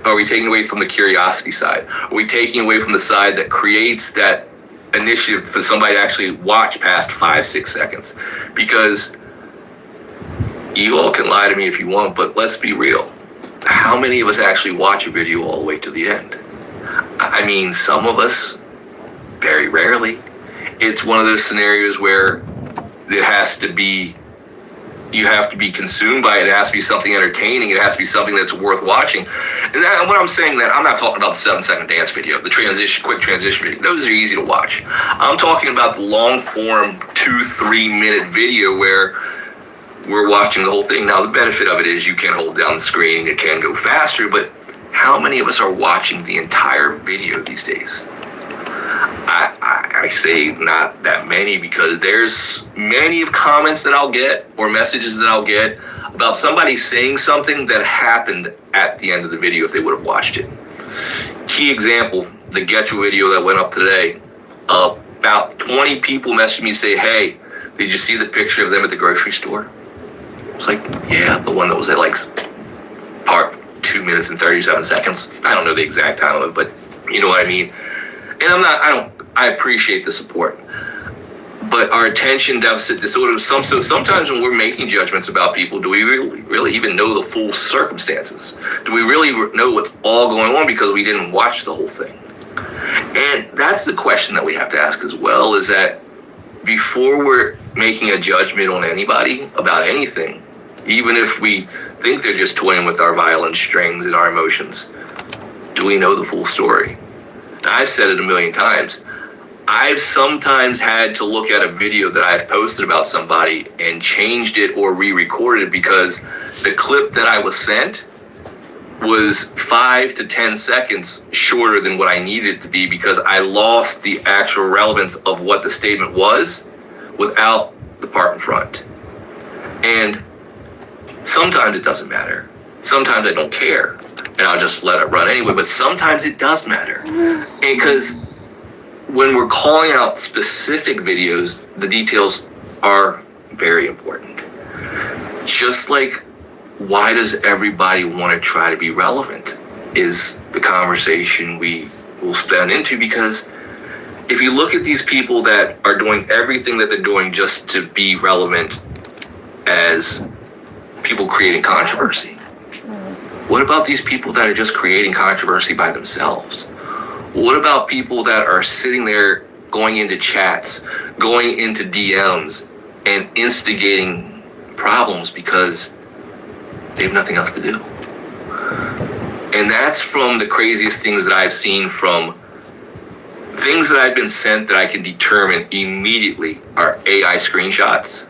Speaker 1: Are we taking away from the curiosity side? Are we taking away from the side that creates that initiative for somebody to actually watch past 5-6 seconds? Because you all can lie to me if you want, but let's be real. How many of us actually watch a video all the way to the end? I mean, some of us, very rarely. It's one of those scenarios where it has to be, you have to be consumed by it. It has to be something entertaining. It has to be something that's worth watching. And when I'm saying that, I'm not talking about the 7-second dance video, the quick transition video. Those are easy to watch. I'm talking about the long form 2-3 minute video where we're watching the whole thing. Now, the benefit of it is you can hold down the screen, it can go faster, but how many of us are watching the entire video these days? I say not that many, because there's many of comments that I'll get or messages that I'll get about somebody saying something that happened at the end of the video if they would have watched it. Key example, the Getcha video that went up today. About 20 people messaged me say, hey, did you see the picture of them at the grocery store? It's like, yeah, the one that was at like part 2 minutes and 37 seconds. I don't know the exact time of it, but you know what I mean. And I appreciate the support, but our attention deficit disorder, so sometimes when we're making judgments about people, do we really even know the full circumstances? Do we really know what's all going on because we didn't watch the whole thing? And that's the question that we have to ask as well, is that before we're making a judgment on anybody about anything, even if we think they're just toying with our violin strings and our emotions, do we know the full story? Now, I've said it a million times. I've sometimes had to look at a video that I've posted about somebody and changed it or re-recorded it because the clip that I was sent was 5 to 10 seconds shorter than what I needed it to be, because I lost the actual relevance of what the statement was without the part in front. And sometimes it doesn't matter. Sometimes I don't care and I'll just let it run anyway, but sometimes it does matter. And because when we're calling out specific videos, the details are very important. Just like, why does everybody want to try to be relevant is the conversation we will spend into, because if you look at these people that are doing everything that they're doing just to be relevant as people creating controversy, what about these people that are just creating controversy by themselves? What about people that are sitting there going into chats, going into DMs, and instigating problems because they have nothing else to do? And that's from the craziest things that I've seen, from things that I've been sent that I can determine immediately are AI screenshots,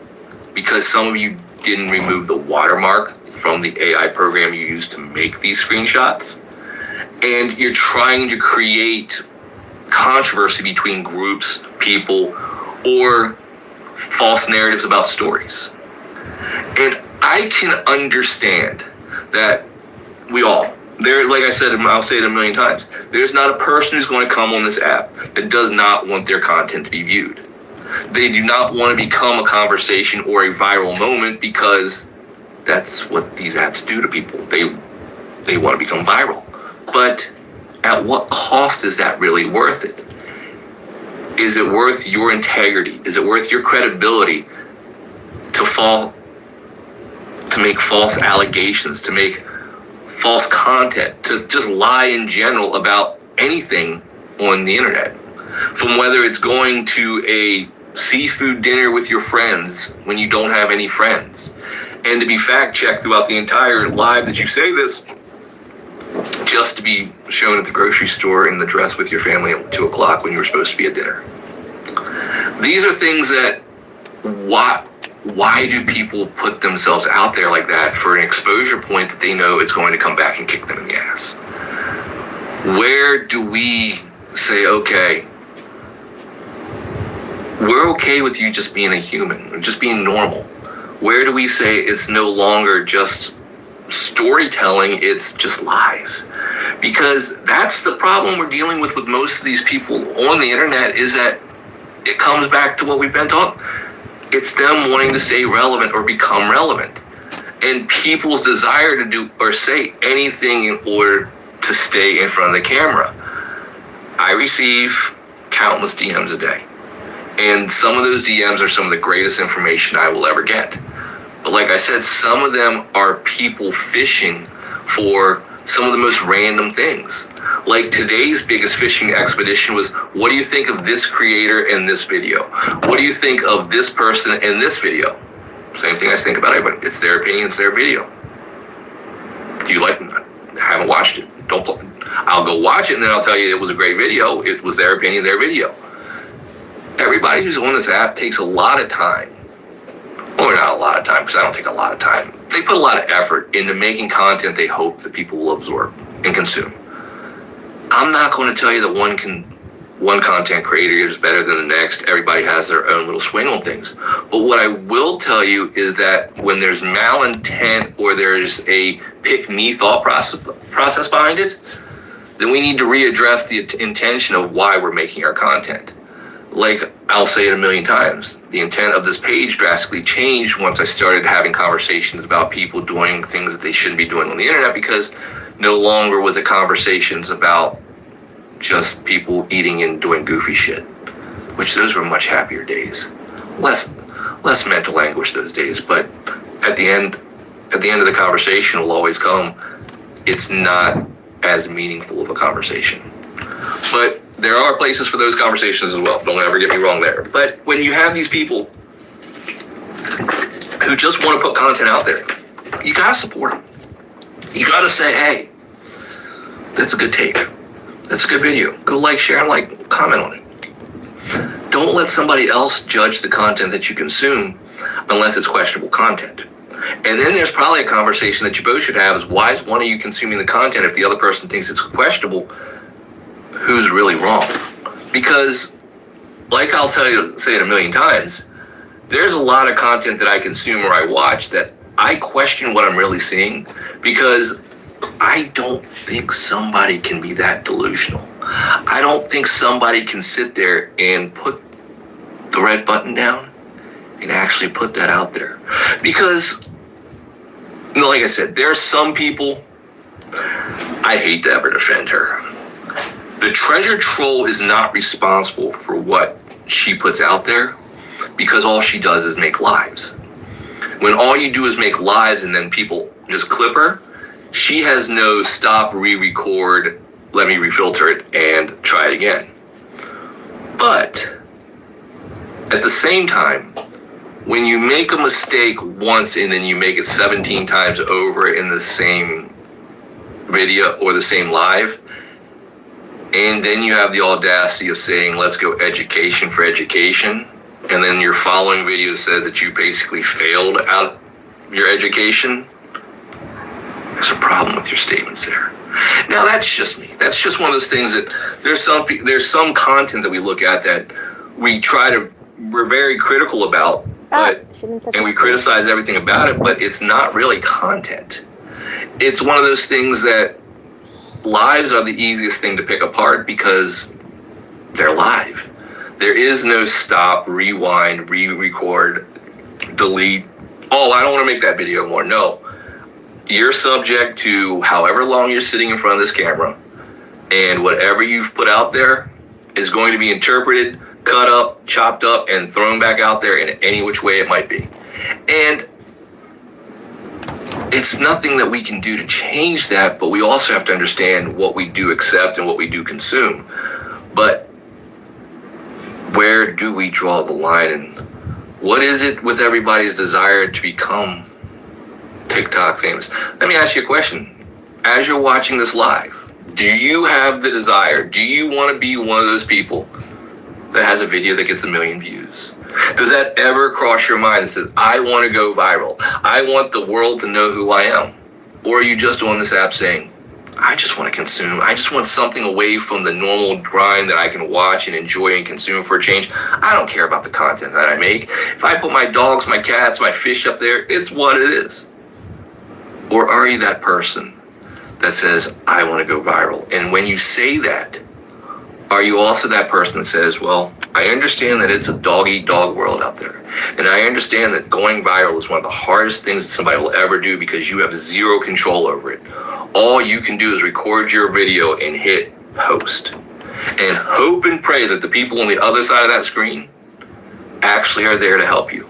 Speaker 1: because some of you didn't remove the watermark from the AI program you used to make these screenshots. And you're trying to create controversy between groups, people, or false narratives about stories. And I can understand that like I said, I'll say it a million times, there's not a person who's going to come on this app that does not want their content to be viewed. They do not want to become a conversation or a viral moment, because that's what these apps do to people. They want to become viral. But at what cost is that really worth it? Is it worth your integrity? Is it worth your credibility to make false allegations, to make false content, to just lie in general about anything on the internet? From whether it's going to a seafood dinner with your friends when you don't have any friends, and to be fact-checked throughout the entire live that you say this, just to be shown at the grocery store in the dress with your family at 2 o'clock when you were supposed to be at dinner. These are things that, why do people put themselves out there like that for an exposure point that they know is going to come back and kick them in the ass? Where do we say, okay, we're okay with you just being a human, or just being normal? Where do we say it's no longer just storytelling, it's just lies? Because that's the problem we're dealing with most of these people on the internet, is that it comes back to what we've been talking. It's them wanting to stay relevant or become relevant, and people's desire to do or say anything in order to stay in front of the camera. I receive countless DMs a day, and some of those DMs are some of the greatest information I will ever get. But like I said, some of them are people fishing for some of the most random things. Like today's biggest fishing expedition was, what do you think of this creator in this video? What do you think of this person in this video? Same thing I think about everybody. It's their opinion, it's their video. Do you like it? I haven't watched it. I'll go watch it, and then I'll tell you it was a great video. It was their opinion, their video. Everybody who's on this app takes a lot of time. Or not a lot of time, because I don't take a lot of time. They put a lot of effort into making content they hope that people will absorb and consume. I'm not going to tell you that one content creator is better than the next. Everybody has their own little swing on things. But what I will tell you is that when there's malintent or there's a pick-me thought process behind it, then we need to readdress the intention of why we're making our content. Like, I'll say it a million times, the intent of this page drastically changed once I started having conversations about people doing things that they shouldn't be doing on the internet, because no longer was it conversations about just people eating and doing goofy shit, which those were much happier days. Less mental anguish those days, but at the end of the conversation will always come, it's not as meaningful of a conversation. But there are places for those conversations as well. Don't ever get me wrong there. But when you have these people who just want to put content out there, you gotta support them. You gotta say, hey, that's a good take. That's a good video. Go like, share, and comment on it. Don't let somebody else judge the content that you consume unless it's questionable content. And then there's probably a conversation that you both should have, is why is one of you consuming the content if the other person thinks it's questionable? Who's really wrong? Because, like I'll say it a million times, there's a lot of content that I consume or I watch that I question what I'm really seeing, because I don't think somebody can be that delusional. I don't think somebody can sit there and put the red button down and actually put that out there. Because, like I said, there's some people, I hate to ever defend her. The treasure troll is not responsible for what she puts out there, because all she does is make lives. When all you do is make lives and then people just clip her, she has no stop, re-record, let me refilter it, and try it again. But at the same time, when you make a mistake once and then you make it 17 times over in the same video or the same live. And then you have the audacity of saying, let's go education for education. And then your following video says that you basically failed out your education. There's a problem with your statements there. Now, that's just me. That's just one of those things that there's some content that we look at that we're very critical about, and we criticize everything about it, but it's not really content. It's one of those things that lives are the easiest thing to pick apart because they're live. There is no stop, rewind, re-record, delete. Oh, I don't want to make that video more. No. You're subject to however long you're sitting in front of this camera, and whatever you've put out there is going to be interpreted, cut up, chopped up, and thrown back out there in any which way it might be. And it's nothing that we can do to change that, but we also have to understand what we do accept and what we do consume. But where do we draw the line, and what is it with everybody's desire to become TikTok famous? Let me ask you a question. As you're watching this live, do you have the desire? Do you want to be one of those people that has a video that gets 1 million views? Does that ever cross your mind that says, I want to go viral? I want the world to know who I am? Or are you just on this app saying, I just want to consume. I just want something away from the normal grind that I can watch and enjoy and consume for a change. I don't care about the content that I make. If I put my dogs, my cats, my fish up there, it's what it is. Or are you that person that says, I want to go viral? And when you say that, are you also that person that says, well, I understand that it's a dog-eat-dog world out there. And I understand that going viral is one of the hardest things that somebody will ever do because you have zero control over it. All you can do is record your video and hit post. And hope and pray that the people on the other side of that screen actually are there to help you.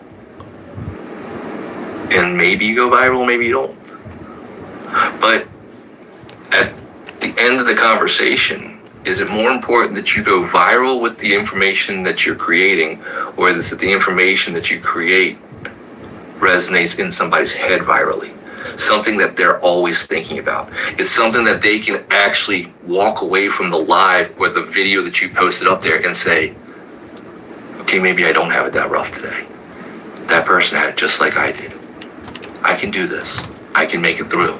Speaker 1: And maybe you go viral, maybe you don't. But at the end of the conversation, is it more important that you go viral with the information that you're creating, or is it the information that you create resonates in somebody's head virally? Something that they're always thinking about. It's something that they can actually walk away from the live or the video that you posted up there and say, okay, maybe I don't have it that rough today. That person had it just like I did. I can do this. I can make it through.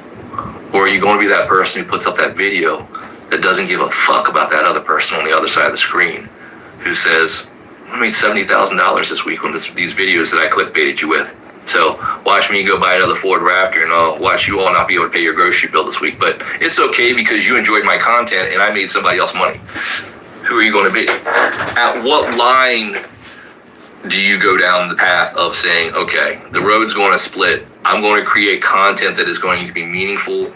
Speaker 1: Or are you going to be that person who puts up that video that doesn't give a fuck about that other person on the other side of the screen who says, I made $70,000 this week on these videos that I clickbaited you with. So watch me go buy another Ford Raptor and I'll watch you all not be able to pay your grocery bill this week. But it's okay because you enjoyed my content and I made somebody else money. Who are you going to be? At what line do you go down the path of saying, okay, the road's going to split. I'm going to create content that is going to be meaningful,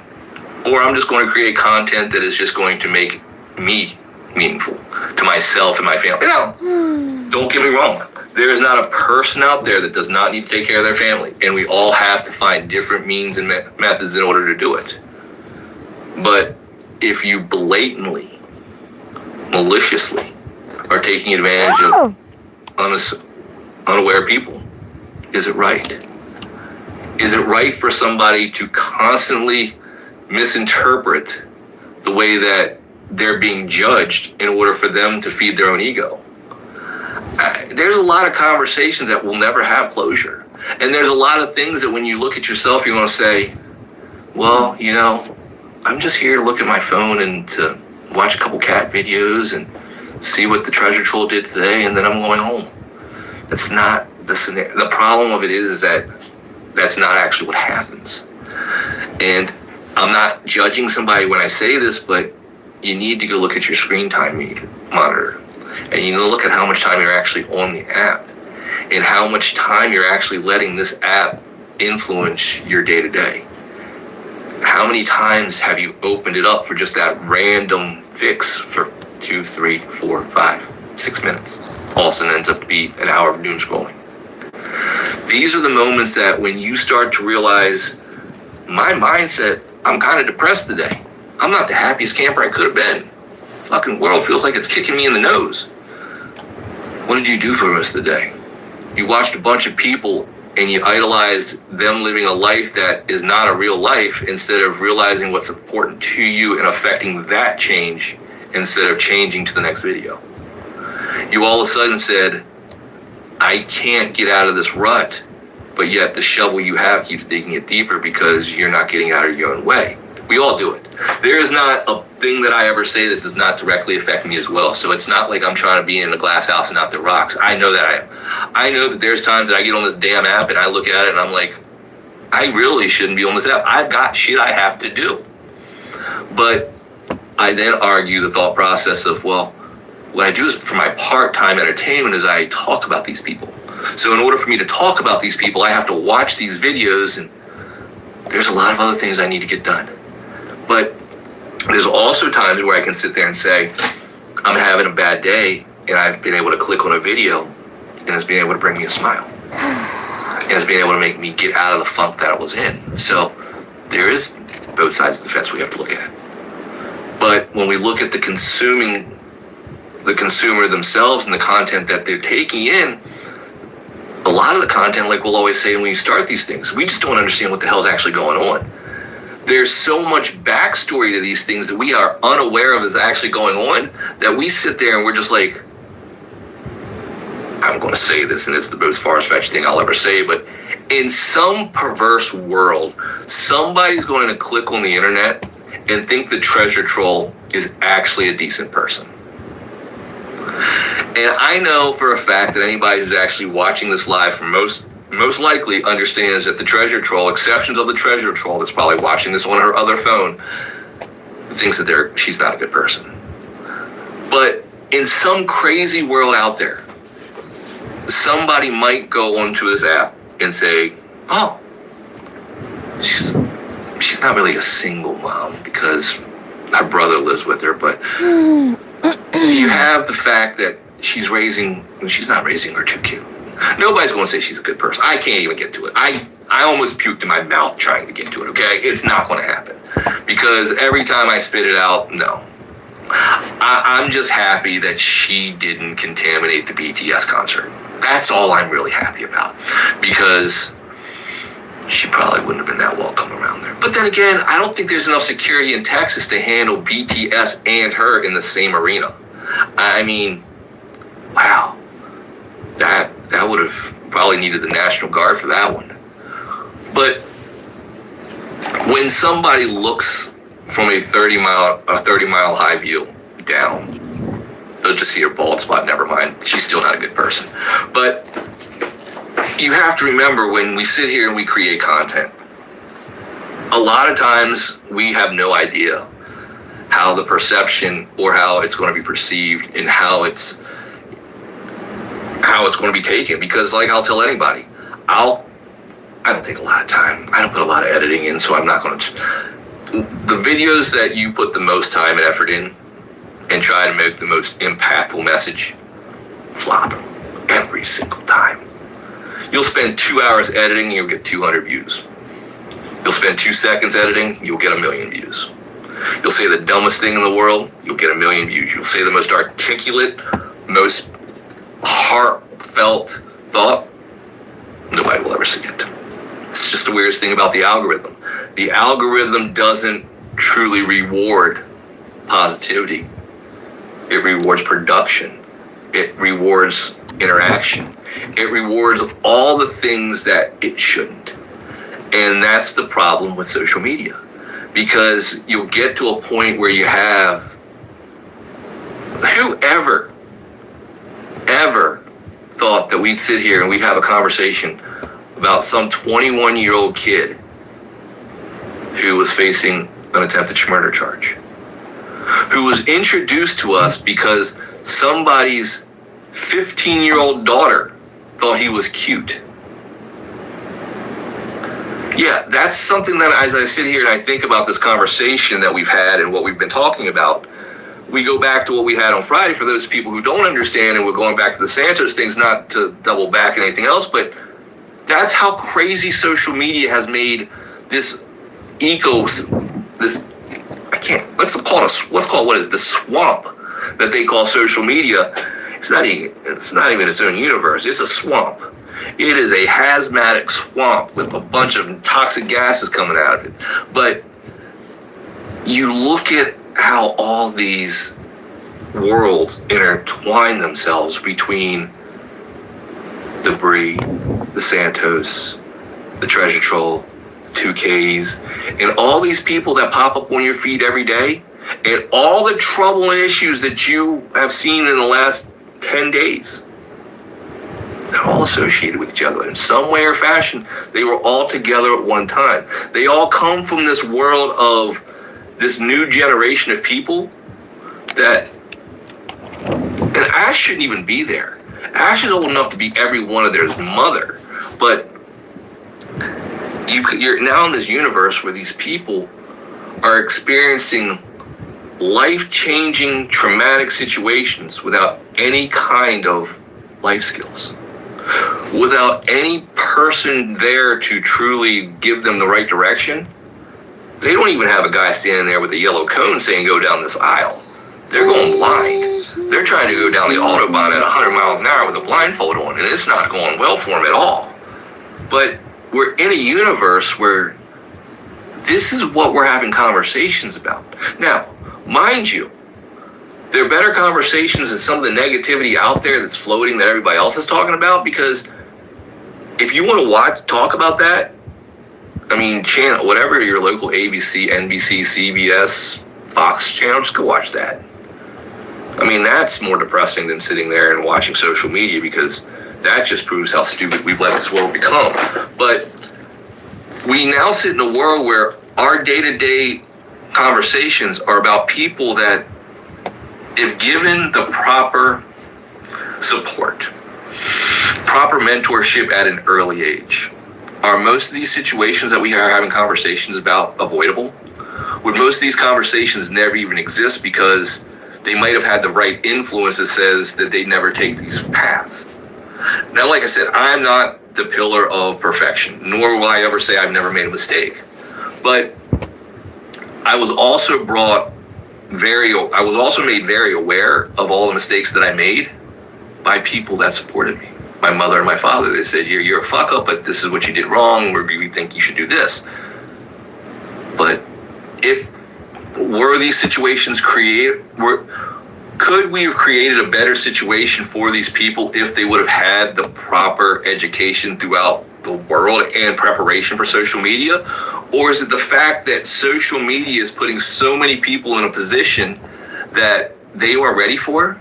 Speaker 1: or I'm just going to create content that is just going to make me meaningful to myself and my family. No, don't get me wrong. There is not a person out there that does not need to take care of their family. And we all have to find different means and methods in order to do it. But if you blatantly, maliciously are taking advantage of unaware people, is it right? Is it right for somebody to constantly misinterpret the way that they're being judged in order for them to feed their own ego? There's a lot of conversations that will never have closure. And there's a lot of things that when you look at yourself, you want to say, well, you know, I'm just here to look at my phone and to watch a couple cat videos and see what the treasure troll did today, and then I'm going home. That's not the scenario. The problem of it is that that's not actually what happens. And I'm not judging somebody when I say this, but you need to go look at your screen time monitor. And you need to look at how much time you're actually on the app and how much time you're actually letting this app influence your day-to-day. How many times have you opened it up for just that random fix for 2, 3, 4, 5, 6 minutes? All of a sudden ends up to be an hour of doom scrolling. These are the moments that when you start to realize, my mindset, I'm kind of depressed today. I'm not the happiest camper I could have been. Fucking world feels like it's kicking me in the nose. What did you do for the rest of the day? You watched a bunch of people and you idolize them living a life that is not a real life instead of realizing what's important to you and affecting that change instead of changing to the next video. You all of a sudden said, I can't get out of this rut, but yet the shovel you have keeps digging it deeper because you're not getting out of your own way. We all do it. There is not a thing that I ever say that does not directly affect me as well. So it's not like I'm trying to be in a glass house and out there rocks. I know that I am. I know that there's times that I get on this damn app and I look at it and I'm like, I really shouldn't be on this app. I've got shit I have to do. But I then argue the thought process of, well, what I do is for my part-time entertainment is I talk about these people. So in order for me to talk about these people, I have to watch these videos, and there's a lot of other things I need to get done. But there's also times where I can sit there and say, I'm having a bad day, and I've been able to click on a video, and it's been able to bring me a smile. And it's been able to make me get out of the funk that I was in. So there is both sides of the fence we have to look at. But when we look at the consumer themselves and the content that they're taking in, a lot of the content, like we'll always say when we start these things, we just don't understand what the hell's actually going on. There's so much backstory to these things that we are unaware of is actually going on that we sit there and we're just like, I'm going to say this and it's the most far-fetched thing I'll ever say, but in some perverse world, somebody's going to click on the internet and think the treasure troll is actually a decent person. And I know for a fact that anybody who's actually watching this live for most likely understands that the treasure troll, exceptions of the treasure troll that's probably watching this on her other phone, thinks that she's not a good person. But in some crazy world out there, somebody might go onto this app and say, oh, she's not really a single mom because her brother lives with her, but you have the fact that she's not raising her too cute. Nobody's going to say she's a good person. I can't even get to it. I almost puked in my mouth trying to get to it, okay? It's not going to happen. Because every time I spit it out, no. I'm just happy that she didn't contaminate the BTS concert. That's all I'm really happy about. Because she probably wouldn't have been that welcome around there. But then again, I don't think there's enough security in Texas to handle BTS and her in the same arena. I mean, wow. That would have probably needed the National Guard for that one. But when somebody looks from a 30 mile high view down, they'll just see her bald spot. Never mind. She's still not a good person. But you have to remember when we sit here and we create content, a lot of times we have no idea how the perception or how it's going to be perceived and how it's going to be taken. Because like I'll tell anybody, I don't take a lot of time. I don't put a lot of editing in, so I'm not going to. The videos that you put the most time and effort in and try to make the most impactful message flop every single time. You'll spend 2 hours editing and you'll get 200 views. You'll spend 2 seconds editing, you'll get 1 million views. You'll say the dumbest thing in the world, you'll get 1 million views. You'll say the most articulate, most heartfelt thought, nobody will ever see it. It's just the weirdest thing about the algorithm. The algorithm doesn't truly reward positivity. It rewards production. It rewards interaction. It rewards all the things that it shouldn't. And that's the problem with social media. Because you'll get to a point where you have whoever ever thought that we'd sit here and we'd have a conversation about some 21-year-old kid who was facing an attempted murder charge, who was introduced to us because somebody's 15-year-old daughter thought he was cute. Yeah, that's something that as I sit here and I think about this conversation that we've had and what we've been talking about, we go back to what we had on Friday for those people who don't understand, and we're going back to the Santos things, not to double back and anything else, but that's how crazy social media has made this let's call it what is the swamp that they call social media. It's not even its own universe. It's a swamp. It is a hazmatic swamp with a bunch of toxic gases coming out of it. But you look at how all these worlds intertwine themselves between the Bree, the Santos, the Treasure Troll, the 2Ks, and all these people that pop up on your feed every day, and all the trouble and issues that you have seen in the last 10 days. They're all associated with each other in some way or fashion. They were all together at one time. They all come from this world of this new generation of people that, and Ash shouldn't even be there. Ash is old enough to be every one of their mother, but you're now in this universe where these people are experiencing life-changing traumatic situations without any kind of life skills, without any person there to truly give them the right direction. They don't even have a guy standing there with a yellow cone saying go down this aisle. They're going blind. They're trying to go down the Autobahn at 100 miles an hour with a blindfold on, and it's not going well for them at all. But we're in a universe where this is what we're having conversations about. Now, mind you, there are better conversations than some of the negativity out there that's floating that everybody else is talking about, because if you want to talk about that, I mean, channel, whatever your local ABC, NBC, CBS, Fox channel, just go watch that. I mean, that's more depressing than sitting there and watching social media, because that just proves how stupid we've let this world become. But we now sit in a world where our day-to-day conversations are about people that, if given the proper support, proper mentorship at an early age, are most of these situations that we are having conversations about avoidable? Would most of these conversations never even exist because they might have had the right influence that says that they never take these paths? Now, like I said, I'm not the pillar of perfection, nor will I ever say I've never made a mistake. But I was also made very aware of all the mistakes that I made by people that supported me. My mother and my father, they said, you're a fuck up, but this is what you did wrong, or we think you should do this. But were these situations could we have created a better situation for these people if they would have had the proper education throughout the world and preparation for social media? Or is it the fact that social media is putting so many people in a position that they are ready for,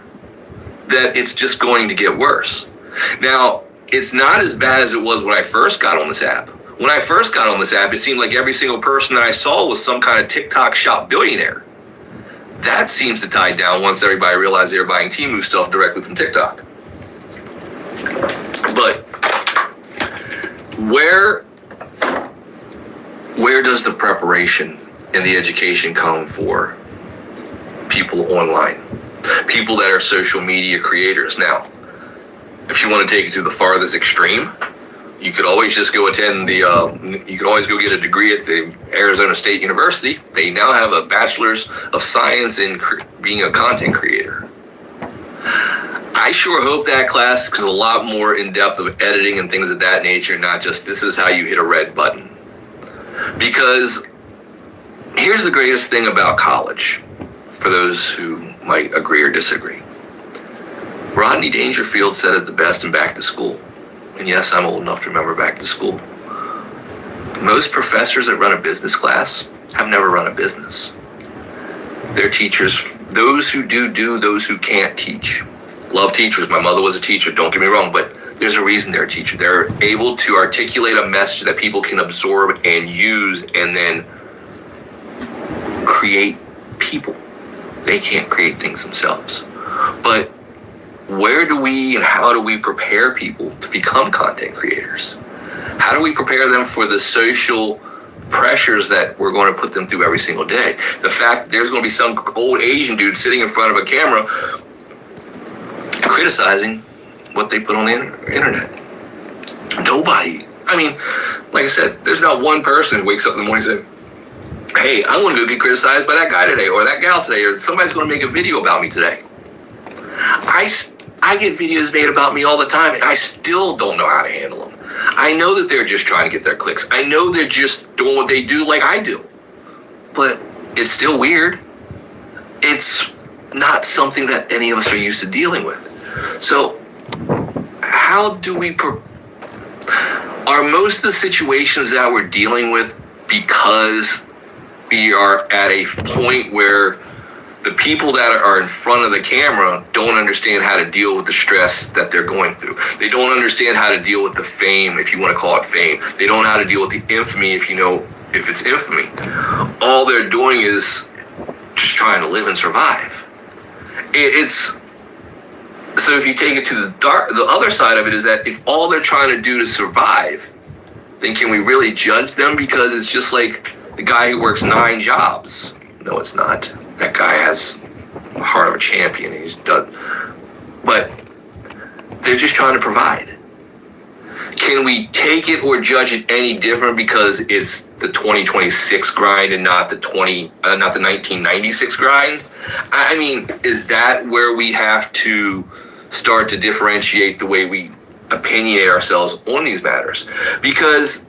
Speaker 1: that it's just going to get worse? Now, it's not as bad as it was when I first got on this app. When I first got on this app, it seemed like every single person that I saw was some kind of TikTok shop billionaire. That seems to die down once everybody realized they were buying Temu stuff directly from TikTok. But where does the preparation and the education come for people online? People that are social media creators. Now, if you want to take it to the farthest extreme, you could always just go attend you could always go get a degree at the Arizona State University. They now have a bachelor's of science in being a content creator. I sure hope that class is a lot more in depth of editing and things of that nature, not just this is how you hit a red button. Because here's the greatest thing about college, for those who might agree or disagree. Rodney Dangerfield said it the best in Back to School. And yes, I'm old enough to remember Back to School. Most professors that run a business class have never run a business. They're teachers. Those who do, those who can't teach. Love teachers. My mother was a teacher, don't get me wrong, but there's a reason they're a teacher. They're able to articulate a message that people can absorb and use and then create people. They can't create things themselves. But where do we and how do we prepare people to become content creators? How do we prepare them for the social pressures that we're going to put them through every single day? The fact that there's going to be some old Asian dude sitting in front of a camera criticizing what they put on the internet. Nobody. I mean, like I said, there's not one person who wakes up in the morning and says, hey, I want to go get criticized by that guy today or that gal today, or somebody's going to make a video about me today. I get videos made about me all the time, and I still don't know how to handle them. I know that they're just trying to get their clicks. I know they're just doing what they do like I do. But it's still weird. It's not something that any of us are used to dealing with. So how do we... Are most of the situations that we're dealing with because we are at a point where the people that are in front of the camera don't understand how to deal with the stress that they're going through? They don't understand how to deal with the fame, if you want to call it fame. They don't know how to deal with the infamy, if it's infamy. All they're doing is just trying to live and survive. So if you take it to the other side of it is that if all they're trying to do to survive, then can we really judge them? Because it's just like the guy who works 9 jobs. No, it's not. That guy has the heart of a champion. He's done. But they're just trying to provide. Can we take it or judge it any different because it's the 2026 grind and not the 1996 grind? I mean, is that where we have to start to differentiate the way we opinionate ourselves on these matters? Because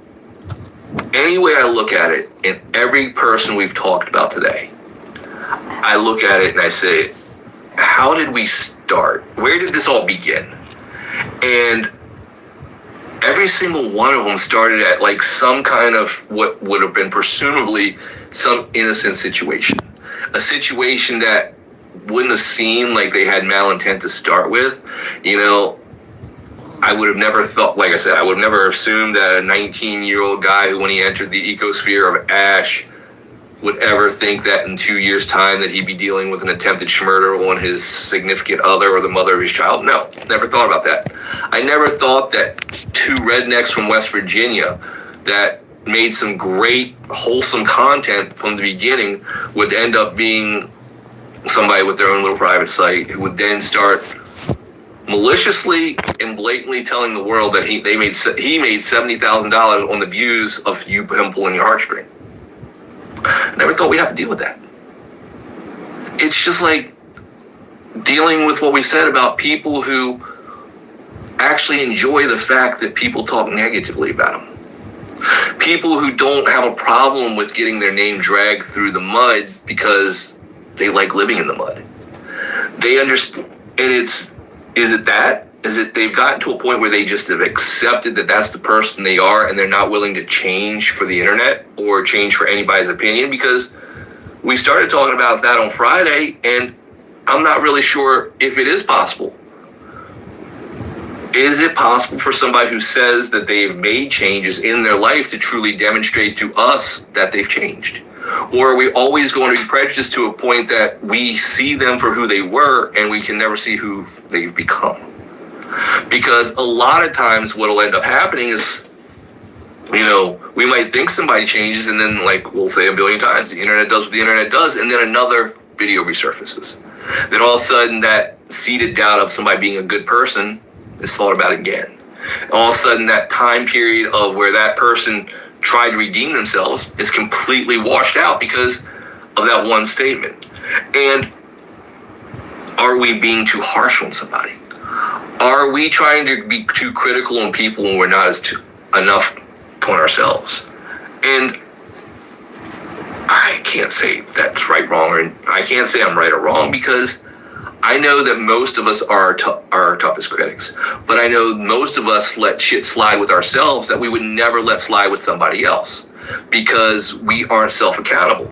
Speaker 1: any way I look at it, and every person we've talked about today, I look at it and I say, how did we start? Where did this all begin? And every single one of them started at like some kind of what would have been presumably some innocent situation. A situation that wouldn't have seemed like they had malintent to start with. I would have never thought, like I said, I would have never assumed that a 19-year-old guy who, when he entered the ecosphere of Ash, would ever think that in 2 years' time that he'd be dealing with an attempted murder on his significant other or the mother of his child. No, never thought about that. I never thought that 2 rednecks from West Virginia that made some great, wholesome content from the beginning would end up being somebody with their own little private site who would then start maliciously and blatantly telling the world that he made $70,000 on the views of him pulling your heartstring. Never thought we'd have to deal with that. It's just like dealing with what we said about people who actually enjoy the fact that people talk negatively about them. People who don't have a problem with getting their name dragged through the mud because they like living in the mud. They understand, and is it that? Is it they've gotten to a point where they just have accepted that that's the person they are and they're not willing to change for the internet or change for anybody's opinion? Because we started talking about that on Friday, and I'm not really sure if it is possible. Is it possible for somebody who says that they've made changes in their life to truly demonstrate to us that they've changed? Or are we always going to be prejudiced to a point that we see them for who they were and we can never see who they've become? Because a lot of times what will end up happening is, we might think somebody changes, and then, like we'll say a billion times, the internet does what the internet does, and then another video resurfaces. Then all of a sudden that seated doubt of somebody being a good person is thought about again. All of a sudden that time period of where that person tried to redeem themselves is completely washed out because of that one statement. And are we being too harsh on somebody? Are we trying to be too critical on people when we're not enough on ourselves? And I can't say that's right, wrong, or I can't say I'm right or wrong, because I know that most of us are our toughest critics, but I know most of us let shit slide with ourselves that we would never let slide with somebody else because we aren't self-accountable.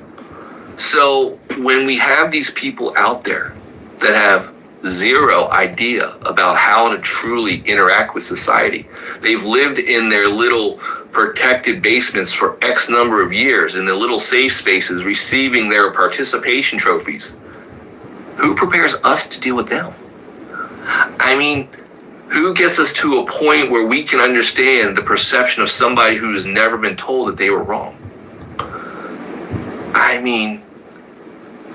Speaker 1: So when we have these people out there that have zero idea about how to truly interact with society, they've lived in their little protected basements for X number of years in their little safe spaces receiving their participation trophies. Who prepares us to deal with them? I mean, who gets us to a point where we can understand the perception of somebody who has never been told that they were wrong? I mean,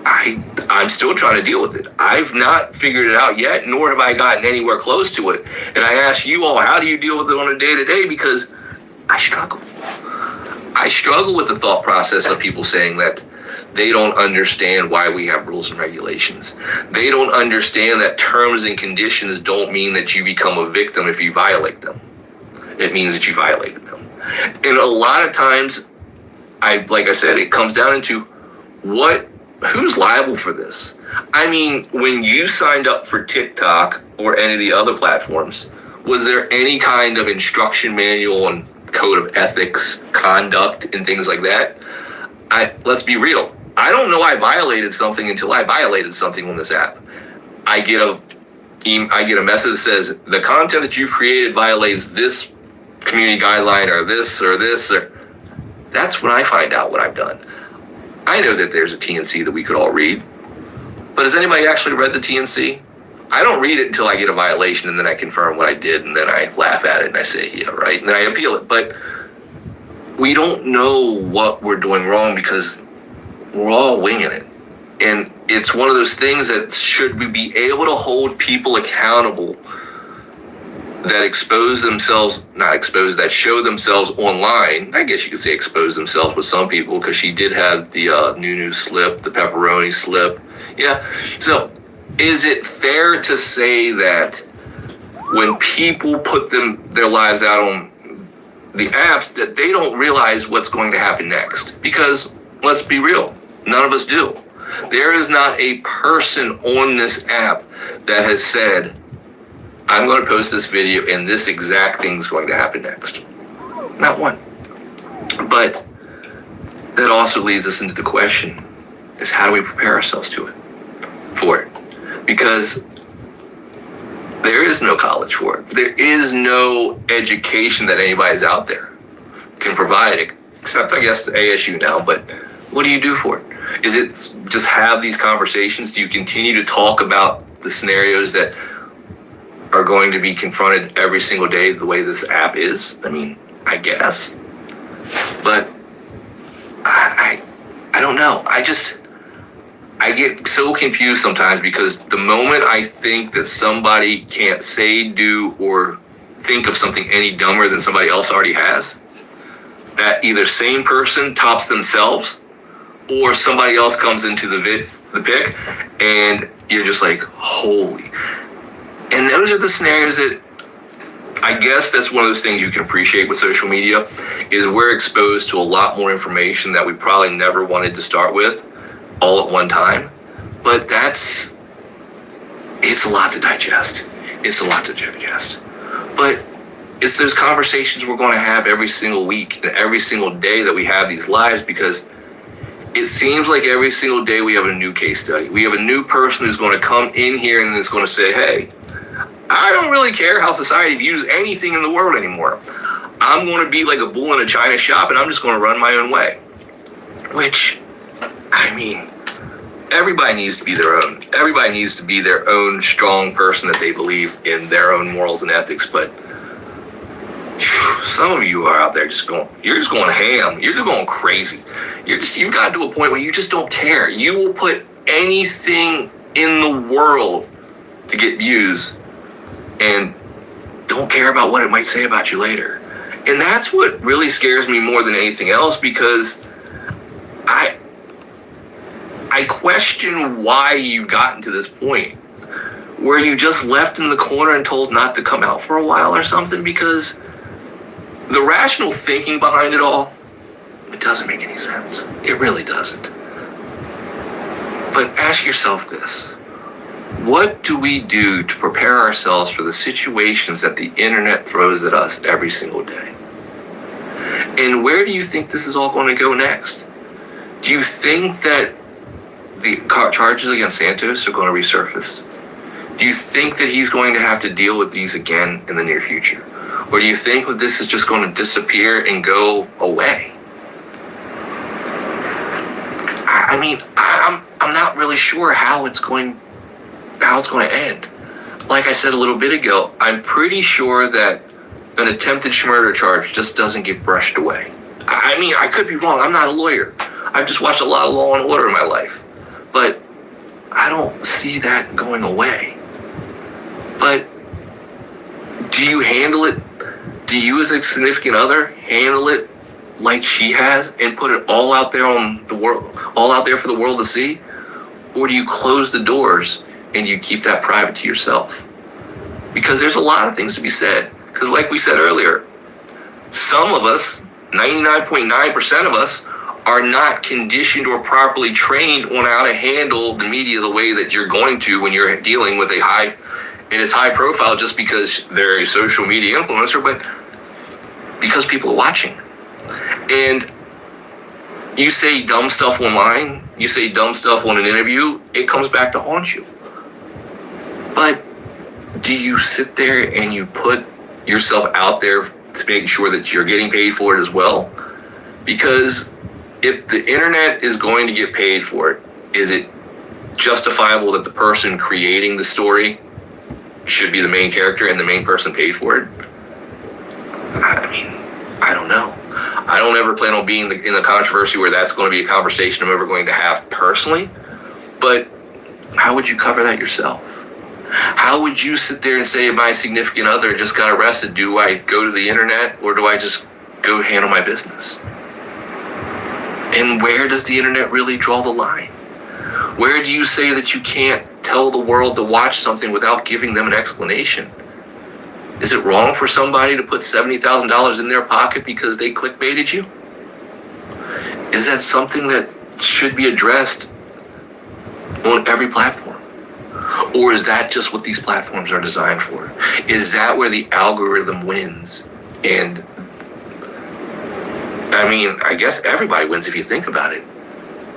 Speaker 1: I'm still trying to deal with it. I've not figured it out yet, nor have I gotten anywhere close to it. And I ask you all, how do you deal with it on a day-to-day? Because I struggle. I struggle with the thought process of people saying that they don't understand why we have rules and regulations. They don't understand that terms and conditions don't mean that you become a victim if you violate them. it means that you violated them. And a lot of times, like I said, it comes down into who's liable for this? I mean, when you signed up for TikTok or any of the other platforms, was there any kind of instruction manual and code of ethics, conduct, and things like that? Let's be real. I don't know I violated something until I violated something on this app. I get a message that says the content that you've created violates this community guideline or this. That's when I find out what I've done. I know that there's a TNC that we could all read, but has anybody actually read the TNC? I don't read it until I get a violation, and then I confirm what I did, and then I laugh at it and I say, yeah, right, and then I appeal it. But we don't know what we're doing wrong because we're all winging it. And it's one of those things that should we be able to hold people accountable that that show themselves online. I guess you could say expose themselves with some people, because she did have the Nunu slip, the pepperoni slip. Yeah. So is it fair to say that when people put their lives out on the apps, that they don't realize what's going to happen next? Because let's be real, none of us do. There is not a person on this app that has said, I'm going to post this video and this exact thing is going to happen next. Not one. But that also leads us into the question, is how do we prepare ourselves for it? Because there is no college for it. There is no education that anybody's out there can provide, except I guess the ASU now. But what do you do for it? Is it just have these conversations? Do you continue to talk about the scenarios that are going to be confronted every single day the way this app is? I mean, I guess. But I don't know. I get so confused sometimes, because the moment I think that somebody can't say, do, or think of something any dumber than somebody else already has, that either same person tops themselves or somebody else comes into the pic, and you're just like, holy. And those are the scenarios that, I guess that's one of those things you can appreciate with social media, is we're exposed to a lot more information that we probably never wanted to start with all at one time. But it's a lot to digest. But it's those conversations we're going to have every single week and every single day that we have these lives, because it seems like every single day we have a new case study. We have a new person who's going to come in here and is going to say, hey, I don't really care how society views anything in the world anymore. I'm going to be like a bull in a china shop, and I'm just going to run my own way. Which, I mean, everybody needs to be their own. Everybody needs to be their own strong person that they believe in their own morals and ethics. But some of you are out there you're just going ham. You're just going crazy. You've got to a point where you just don't care. You will put anything in the world to get views and don't care about what it might say about you later. And that's what really scares me more than anything else, because I question why you've gotten to this point where you just left in the corner and told not to come out for a while or something, because the rational thinking behind it all, it doesn't make any sense. It really doesn't. But ask yourself this. What do we do to prepare ourselves for the situations that the internet throws at us every single day? And where do you think this is all going to go next? Do you think that the charges against Santos are going to resurface? Do you think that he's going to have to deal with these again in the near future? Or do you think that this is just going to disappear and go away? I mean, I'm not really sure how it's going to end. Like I said a little bit ago, I'm pretty sure that an attempted murder charge just doesn't get brushed away. I mean, I could be wrong. I'm not a lawyer. I've just watched a lot of Law and Order in my life. But I don't see that going away. But do you handle it? Do you as a significant other handle it like she has and put it all out there on the world, all out there for the world to see? Or do you close the doors and you keep that private to yourself? Because there's a lot of things to be said. Because like we said earlier, some of us, 99.9% of us, are not conditioned or properly trained on how to handle the media the way that you're going to when you're dealing with and it's high profile just because they're a social media influencer, but because people are watching. And you say dumb stuff online, you say dumb stuff on an interview, it comes back to haunt you. But do you sit there and you put yourself out there to make sure that you're getting paid for it as well? Because if the internet is going to get paid for it, is it justifiable that the person creating the story should be the main character and the main person paid for it? I mean, I don't know. I don't ever plan on being in the controversy where that's going to be a conversation I'm ever going to have personally. But how would you cover that yourself? How would you sit there and say, my significant other just got arrested? Do I go to the internet or do I just go handle my business? And where does the internet really draw the line? Where do you say that you can't tell the world to watch something without giving them an explanation? Is it wrong for somebody to put $70,000 in their pocket because they clickbaited you? Is that something that should be addressed on every platform? Or is that just what these platforms are designed for? Is that where the algorithm wins? And I mean, I guess everybody wins if you think about it.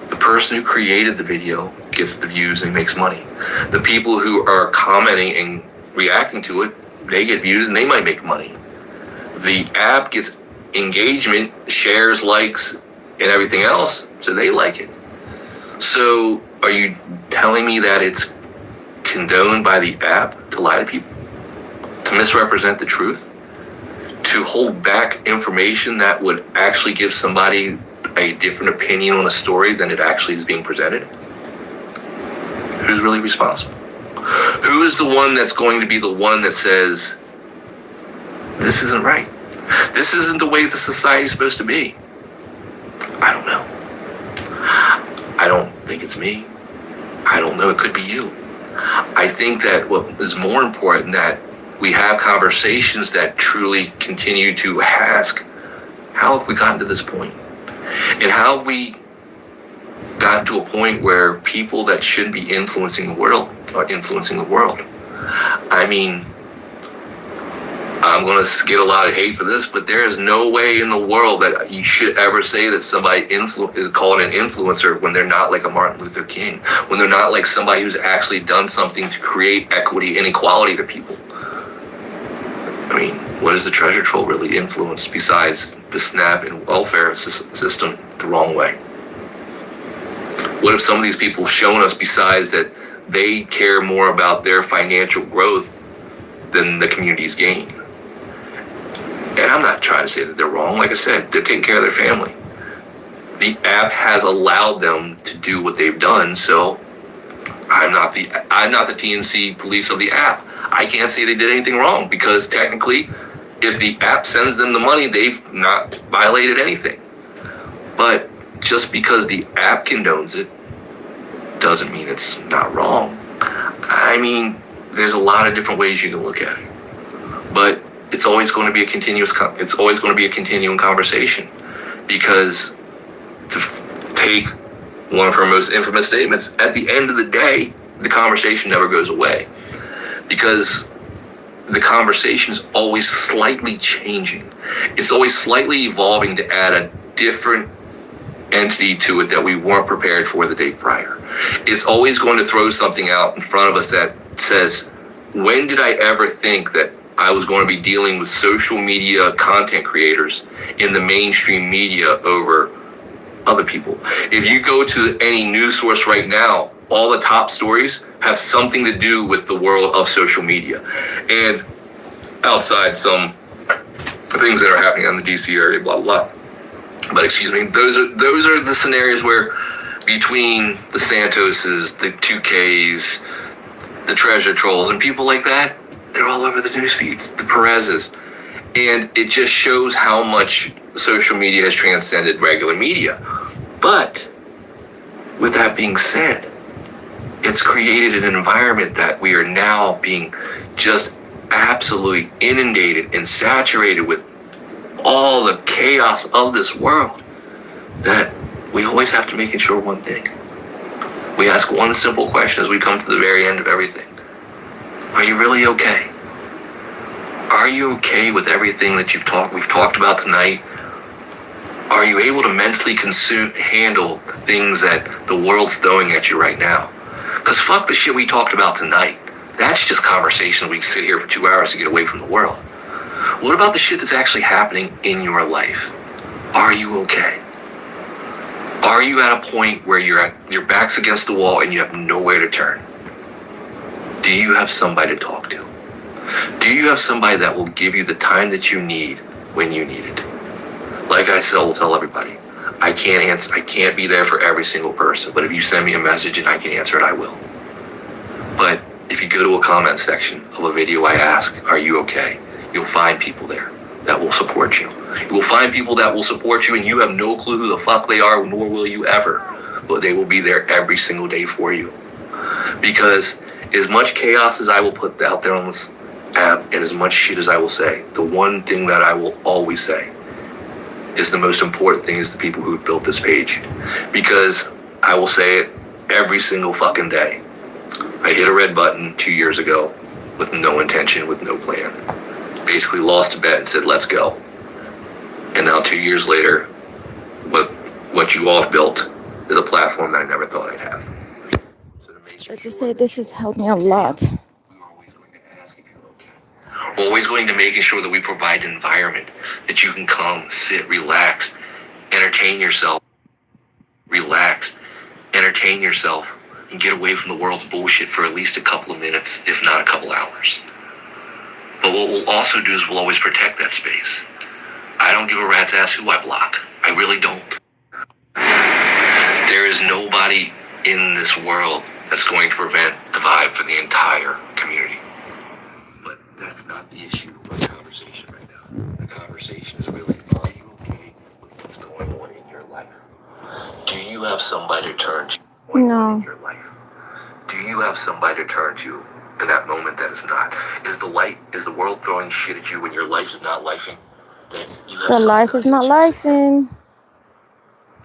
Speaker 1: The person who created the video gets the views and makes money. The people who are commenting and reacting to it, they get views and they might make money. The app gets engagement, shares, likes, and everything else, so they like it. So are you telling me that it's condoned by the app to lie to people, to misrepresent the truth, to hold back information that would actually give somebody a different opinion on a story than it actually is being presented? Who's really responsible? Who is the one that's going to be the one that says, this isn't right? This isn't the way the society is supposed to be. I don't know. I don't think it's me. I don't know. It could be you. I think that what is more important, that we have conversations that truly continue to ask, how have we gotten to this point? And how have we gotten to a point where people that shouldn't be influencing the world are influencing the world? I mean, I'm going to get a lot of hate for this, but there is no way in the world that you should ever say that somebody is called an influencer when they're not like a Martin Luther King, when they're not like somebody who's actually done something to create equity and equality to people. I mean, what is the treasure troll really influenced besides the SNAP and welfare system the wrong way? What have some of these people shown us besides that they care more about their financial growth than the community's gain? And I'm not trying to say that they're wrong. Like I said, they're taking care of their family. The app has allowed them to do what they've done, so I'm not the TNC police of the app. I can't say they did anything wrong, because technically, if the app sends them the money, they've not violated anything. But just because the app condones it doesn't mean it's not wrong. I mean, there's a lot of different ways you can look at it. But it's always going to be a continuing conversation, because to take one of her most infamous statements, at the end of the day, the conversation never goes away, because the conversation is always slightly changing. It's always slightly evolving to add a different entity to it that we weren't prepared for the day prior. It's always going to throw something out in front of us that says, when did I ever think that I was going to be dealing with social media content creators in the mainstream media over other people? If you go to any news source right now, all the top stories have something to do with the world of social media. And outside some things that are happening in the DC area, blah, blah, blah. But excuse me, those are the scenarios where between the Santoses, the 2Ks, the treasure trolls, and people like that, they're all over the news feeds, the Perez's. And it just shows how much social media has transcended regular media. But with that being said, it's created an environment that we are now being just absolutely inundated and saturated with all the chaos of this world, that we always have to make sure one thing. We ask one simple question as we come to the very end of everything. Are you really okay? Are you okay with everything that we've talked about tonight? Are you able to mentally handle the things that the world's throwing at you right now? Because fuck the shit we talked about tonight. That's just conversation we sit here for 2 hours to get away from the world. What about the shit that's actually happening in your life? Are you okay? Are you at a point where your back's against the wall and you have nowhere to turn? Do you have somebody to talk to? Do you have somebody that will give you the time that you need when you need it? Like I said, I'll tell everybody, I can't be there for every single person, but if you send me a message and I can answer it, I will. But if you go to a comment section of a video I ask, are you okay? You'll find people there that will support you. You will find people that will support you and you have no clue who the fuck they are, nor will you ever. But they will be there every single day for you. Because as much chaos as I will put out there on this app and as much shit as I will say, the one thing that I will always say is the most important thing is the people who built this page. Because I will say it every single fucking day. I hit a red button 2 years ago with no intention, with no plan. Basically lost a bet and said, let's go. And now 2 years later, what you all have built is a platform that I never thought I'd have. So
Speaker 2: Try to say this has helped me a lot.
Speaker 1: we're always going to ask if you're okay. We're always going to making sure that we provide an environment that you can come, sit, relax, entertain yourself, and get away from the world's bullshit for at least a couple of minutes, if not a couple hours. But what we'll also do is we'll always protect that space. I don't give a rat's ass who I block. I really don't. There is nobody in this world that's going to prevent the vibe for the entire community. But that's not the issue of the conversation right now. The conversation is really, are you okay with what's going on in your life? Do you have somebody to turn to
Speaker 2: No.
Speaker 1: in your life? Do you have somebody to turn to in that moment that is not? Is the world throwing shit at you when your life is not lifing?
Speaker 2: The life is not lifing.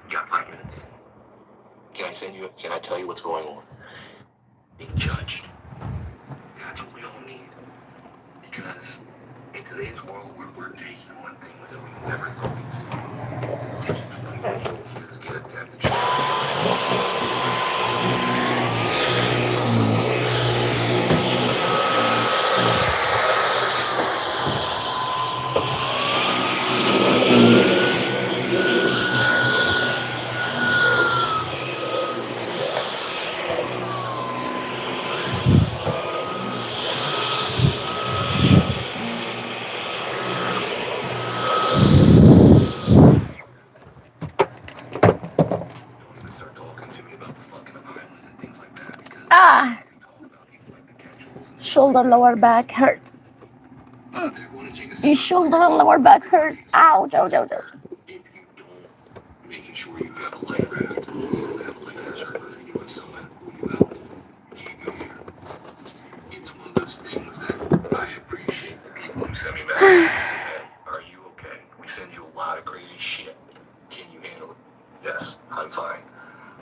Speaker 1: You got 5 minutes. Can I tell you what's going on? Being judged. That's what we all need. Because in today's world, we're taking on things that we never thought we'd see. 20-year-old kids get a temperature.
Speaker 2: Shoulder, lower back hurts. Your shoulder and lower back hurts. Ouch, ouch, ouch, ouch.
Speaker 1: If you don't, making sure you have a life raft, you have a life preserver, you have someone who you help, you can't go here. It's one of those things that I appreciate the people who send me messages and say, hey, are you okay? We send you a lot of crazy shit. Can you handle it? Yes, I'm fine.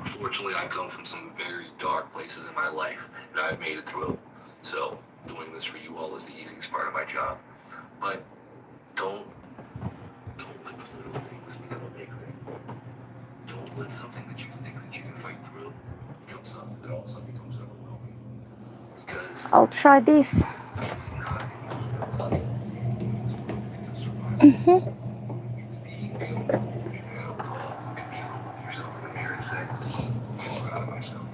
Speaker 1: Unfortunately, I come from some very dark places in my life, and I've made it through. So, doing this for you all is the easiest part of my job. But don't let the little things become a big thing. Don't let something that you think that you can fight through become something that all of a sudden becomes overwhelming. Because
Speaker 2: I'll try this.
Speaker 1: it's not it's a survival. It's being able to hold your head up tall. You can be able to look yourself in the mirror and say, I'm proud of myself.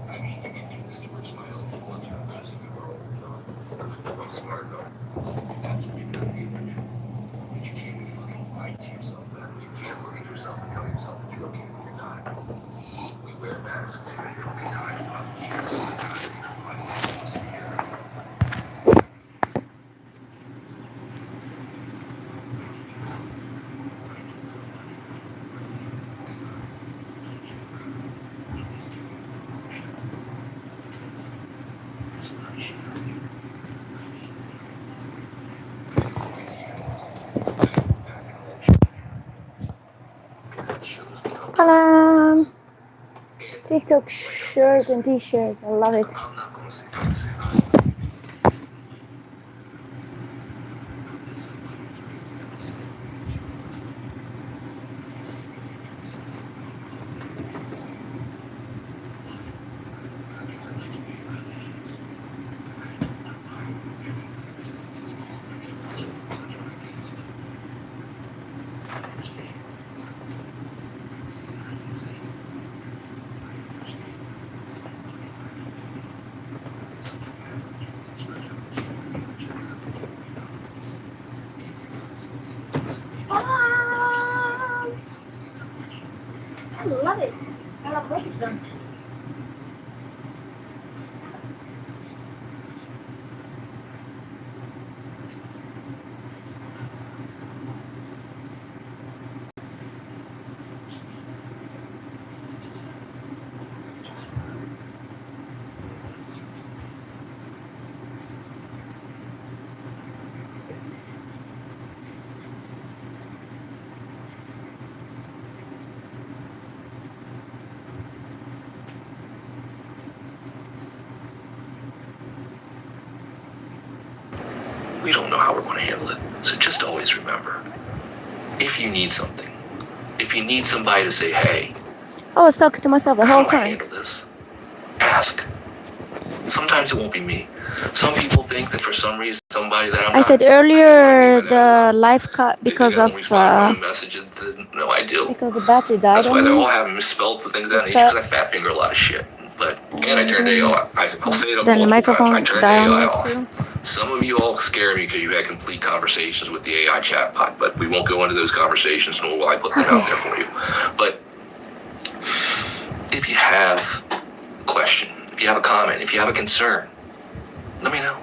Speaker 1: I mean, you can do this towards my own people if you're losing the world. I'm smart enough. That's what you gotta be able to do. But you can't be fucking lying to yourself, man. You can't look at yourself and tell yourself that you're okay if you're not. We wear masks too many fucking times throughout the year. God sakes, we're like once a year.
Speaker 2: TikTok shirt and t-shirt. I love it.
Speaker 1: I'm not going to say
Speaker 2: I love it. I love Robinson.
Speaker 1: we don't know how we're going to handle it. So just always remember, if you need something, if you need somebody to say, hey,
Speaker 2: I was talking to myself the
Speaker 1: how
Speaker 2: whole
Speaker 1: do I
Speaker 2: time.
Speaker 1: handle this? Ask. Sometimes it won't be me. Some people think that for some reason, somebody that I'm
Speaker 2: I
Speaker 1: not,
Speaker 2: said earlier the live cut
Speaker 1: they
Speaker 2: because
Speaker 1: think I
Speaker 2: of
Speaker 1: don't respond to my messages. No, I do.
Speaker 2: because the battery died
Speaker 1: That's why
Speaker 2: on
Speaker 1: they're all
Speaker 2: me.
Speaker 1: having misspelled things of that
Speaker 2: Just
Speaker 1: nature because
Speaker 2: cut.
Speaker 1: I fat finger a lot of shit. But and I turned AI. I'll say it
Speaker 2: Then the
Speaker 1: multiple times. I
Speaker 2: microphone
Speaker 1: turned
Speaker 2: died
Speaker 1: AI
Speaker 2: on me
Speaker 1: off.
Speaker 2: too.
Speaker 1: Some of you all scare me because you had complete conversations with the AI chatbot, but we won't go into those conversations, nor will I put them out there for you. But if you have a question, if you have a comment, if you have a concern, let me know.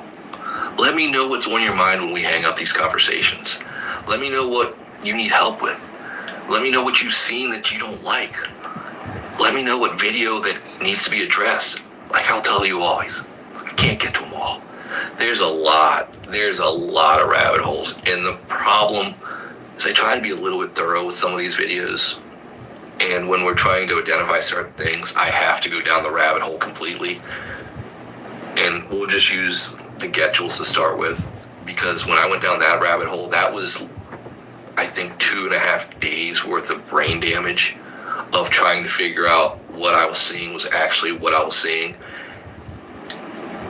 Speaker 1: Let me know what's on your mind when we hang up these conversations. Let me know what you need help with. Let me know what you've seen that you don't like. Let me know what video that needs to be addressed. Like I'll tell you always, I can't get to them all. There's a lot of rabbit holes. And the problem is I try to be a little bit thorough with some of these videos. And when we're trying to identify certain things, I have to go down the rabbit hole completely. And we'll just use the Getchels to start with, because when I went down that rabbit hole, that was, I think, 2.5 days worth of brain damage of trying to figure out what I was seeing was actually what I was seeing.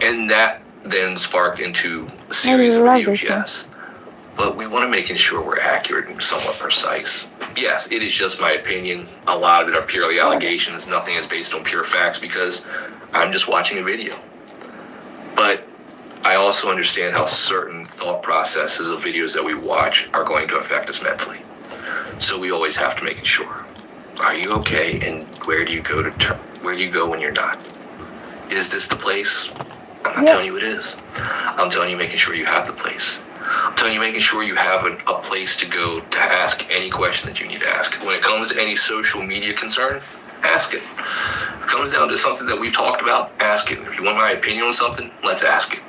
Speaker 1: And that then sparked into a series of videos, yes. But we want to make sure we're accurate and somewhat precise. Yes, it is just my opinion. A lot of it are purely allegations. Nothing is based on pure facts because I'm just watching a video. But I also understand how certain thought processes of videos that we watch are going to affect us mentally. So we always have to make sure. Are you okay? And where do you go where do you go when you're not? Is this the place? I'm not telling you it is. I'm telling you making sure you have the place. I'm telling you making sure you have a place to go to ask any question that you need to ask. When it comes to any social media concern, ask it. If it comes down to something that we've talked about, ask it. If you want my opinion on something, let's ask it.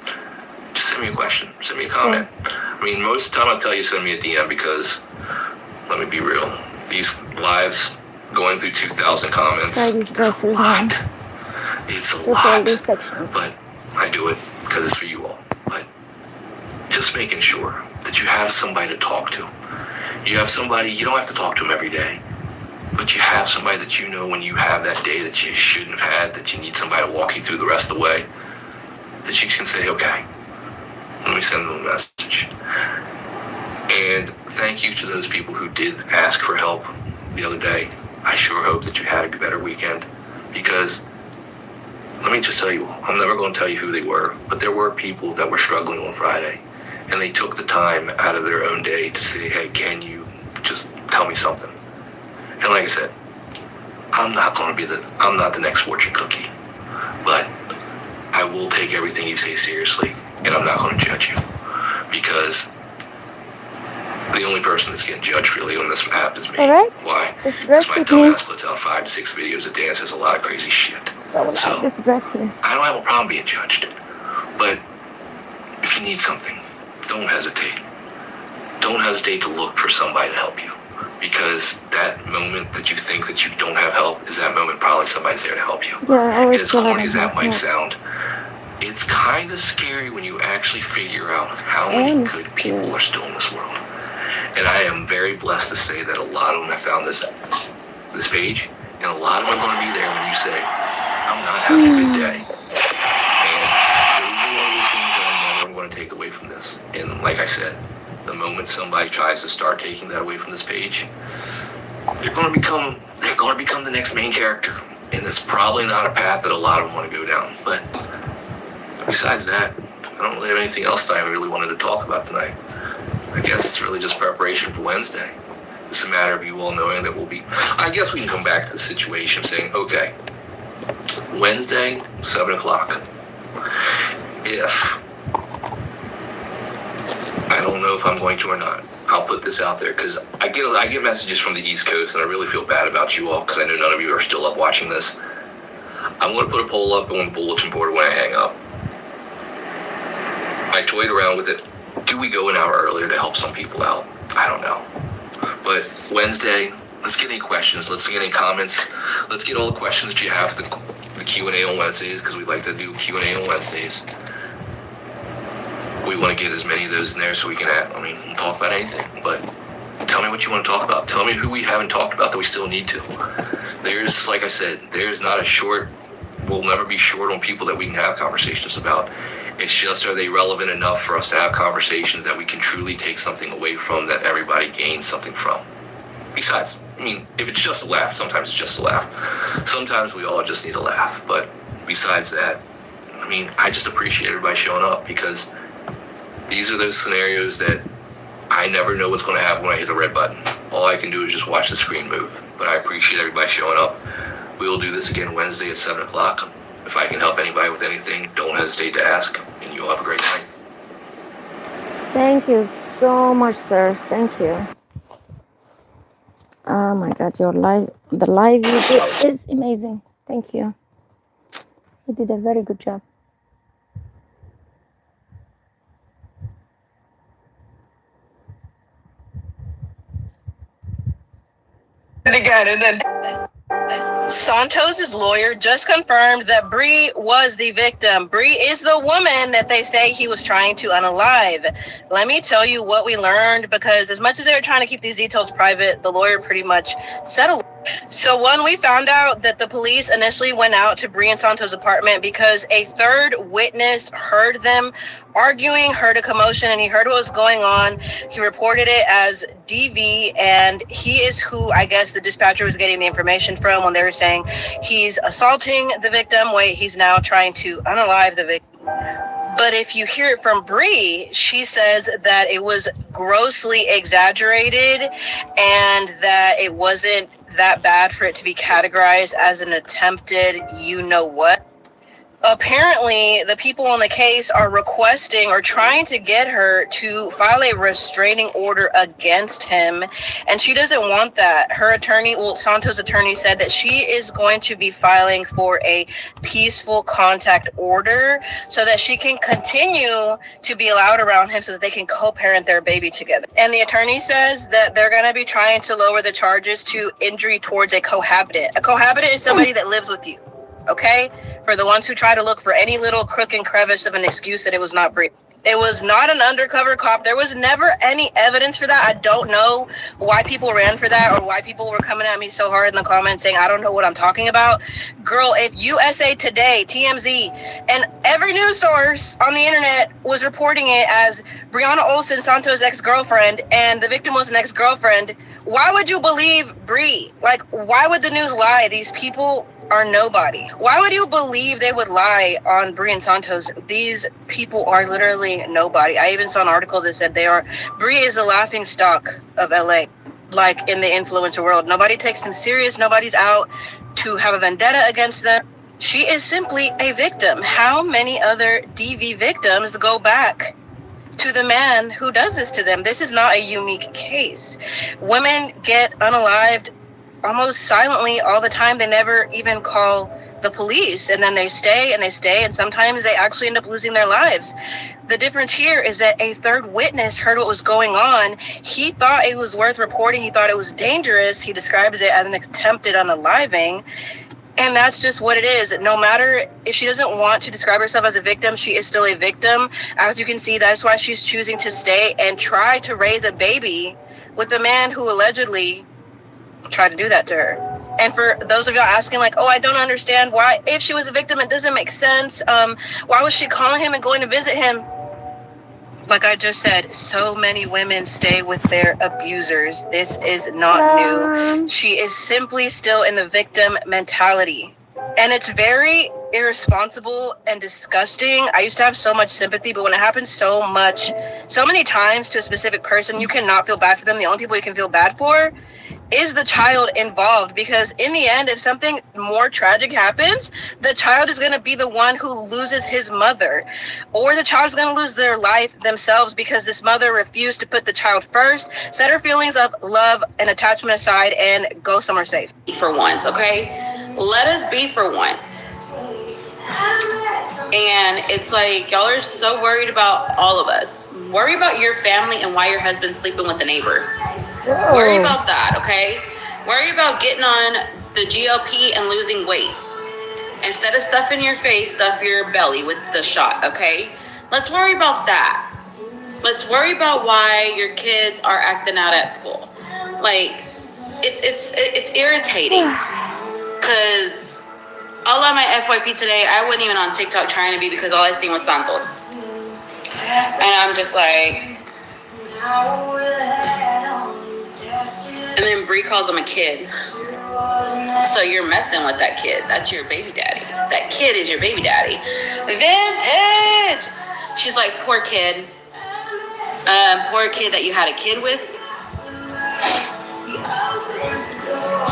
Speaker 1: Just send me a question. Send me a comment. I mean, most of the time I'll tell you send me a DM because, let me be real, these lives going through 2,000 comments,
Speaker 2: Try these dresses
Speaker 1: now.
Speaker 2: now.
Speaker 1: It's a
Speaker 2: With all
Speaker 1: lot.
Speaker 2: these sections.
Speaker 1: But I do it because it's for you all. But just making sure that you have somebody to talk to. You have somebody, you don't have to talk to them every day, but you have somebody that you know when you have that day that you shouldn't have had, that you need somebody to walk you through the rest of the way, that you can say, okay, let me send them a message. And thank you to those people who did ask for help the other day. I sure hope that you had a better weekend, because let me just tell you, I'm never going to tell you who they were, but there were people that were struggling on Friday, and they took the time out of their own day to say, hey, can you just tell me something? And like I said, I'm not the next fortune cookie, but I will take everything you say seriously, and I'm not going to judge you, because the only person that's getting judged really on this app is me.
Speaker 2: All right.
Speaker 1: Why?
Speaker 2: This dress
Speaker 1: Because my
Speaker 2: fit me.
Speaker 1: dumbass puts out 5 to 6 videos a day and says a lot of crazy shit.
Speaker 2: So like this dress here.
Speaker 1: I don't have a problem being judged. But if you need something, don't hesitate. Don't hesitate to look for somebody to help you. Because that moment that you think that you don't have help is that moment probably somebody's there to help you.
Speaker 2: Yeah, I
Speaker 1: And
Speaker 2: always
Speaker 1: as
Speaker 2: feel
Speaker 1: corny
Speaker 2: like
Speaker 1: as that might sound, it's kind of scary when you actually figure out how many good people are still in this world. And I am very blessed to say that a lot of them have found this page, and a lot of them are going to be there when you say, I'm not having a good day. And those are one of those things that I never want to take away from this. And like I said, the moment somebody tries to start taking that away from this page, they're going to become the next main character. And it's probably not a path that a lot of them want to go down. But besides that, I don't really have anything else that I really wanted to talk about tonight. I guess it's really just preparation for Wednesday. It's a matter of you all knowing that I guess we can come back to the situation of saying, okay, Wednesday, 7 o'clock. If I don't know if I'm going to or not, I'll put this out there because I get messages from the East Coast and I really feel bad about you all because I know none of you are still up watching this. I'm going to put a poll up on the bulletin board when I hang up. I toyed around with it. Do we go an hour earlier to help some people out? I don't know. But Wednesday, let's get any questions. Let's get any comments. Let's get all the questions that you have for the Q&A on Wednesdays because we like to do Q&A on Wednesdays. We want to get as many of those in there so we can we'll talk about anything. But tell me what you want to talk about. Tell me who we haven't talked about that we still need to. There's, like I said, there's not a short, we'll never be short on people that we can have conversations about. It's just, are they relevant enough for us to have conversations that we can truly take something away from that everybody gains something from? Besides, if it's just a laugh, sometimes it's just a laugh. Sometimes we all just need a laugh. But besides that, I just appreciate everybody showing up because these are those scenarios that I never know what's going to happen when I hit a red button. All I can do is just watch the screen move. But I appreciate everybody showing up. We will do this again Wednesday at 7 o'clock. If I can help anybody with anything, don't hesitate to ask. And you all have a great night.
Speaker 2: Thank you so much, sir. Thank you. Oh my God, the live you did is amazing. Thank you. You did a very good job.
Speaker 3: Again, and then Santos' lawyer just confirmed that Bree was the victim. Bree is the woman that they say he was trying to unalive. Let me tell you what we learned, because as much as they were trying to keep these details private, the lawyer pretty much settled. So one, we found out that the police initially went out to Bree and Santos' apartment because a third witness heard them arguing, heard a commotion, and he heard what was going on. He reported it as DV, and he is who I guess the dispatcher was getting the information from when they were saying he's assaulting the victim. Wait, he's now trying to unalive the victim. But if you hear it from Bree, she says that it was grossly exaggerated and that it wasn't that bad for it to be categorized as an attempted you-know-what. Apparently, the people on the case are requesting or trying to get her to file a restraining order against him, and she doesn't want that. Her attorney, Santos' attorney, said that she is going to be filing for a peaceful contact order so that she can continue to be allowed around him so that they can co-parent their baby together. And the attorney says that they're going to be trying to lower the charges to injury towards a cohabitant. A cohabitant is somebody that lives with you. Okay, for the ones who try to look for any little crook and crevice of an excuse that it was not Bree. It was not an undercover cop. There was never any evidence for that. I don't know why people ran for that or why people were coming at me so hard in the comments saying, I don't know what I'm talking about. Girl, if USA Today, TMZ, and every news source on the internet was reporting it as Brianna Olsen, Santos' ex-girlfriend, and the victim was an ex-girlfriend, why would you believe Bree? Like, why would the news lie? These people are nobody. Why would you believe they would lie on Bree and Santos? These people are literally nobody. I even saw an article that said Bree is the laughing stock of LA, like in the influencer world. Nobody takes them serious. Nobody's out to have a vendetta against them. She is simply a victim. How many other DV victims go back to the man who does this to them? This is not a unique case. Women get unalived almost silently all the time. They never even call the police, and then they stay and they stay, and sometimes they actually end up losing their lives. The difference here is that a third witness heard what was going on. He thought it was worth reporting. He thought it was dangerous. He describes it as an attempted unaliving. And that's just what it is. No matter if she doesn't want to describe herself as a victim, she is still a victim. As you can see, that's why she's choosing to stay and try to raise a baby with the man who allegedly tried to do that to her. And for those of y'all asking, like, oh, I don't understand why, if she was a victim, it doesn't make sense. Why was she calling him and going to visit him? Like I just said, so many women stay with their abusers. This is not new. She is simply still in the victim mentality. And it's very irresponsible and disgusting. I used to have so much sympathy, but when it happens so many times to a specific person, you cannot feel bad for them. The only people you can feel bad for is the child involved, because in the end, if something more tragic happens, the child is going to be the one who loses his mother, or the child is going to lose their life themselves because this mother refused to put the child first, set her feelings of love and attachment aside, and go somewhere safe.
Speaker 4: For once, okay? Let us be for once. And it's like, y'all are so worried about all of us. Worry about your family and why your husband's sleeping with the neighbor.
Speaker 2: Whoa.
Speaker 4: Worry about that, okay? Worry about getting on the GLP and losing weight. Instead of stuffing your face, stuff your belly with the shot, okay? Let's worry about that. Let's worry about why your kids are acting out at school. Like, it's irritating. Because all of my FYP today, I wasn't even on TikTok trying to be, because all I seen was Santos. And I'm just like... And then Bree calls him a kid. So you're messing with that kid. That's your baby daddy. That kid is your baby daddy. Vintage! She's like, poor kid. Poor kid that you had a kid with.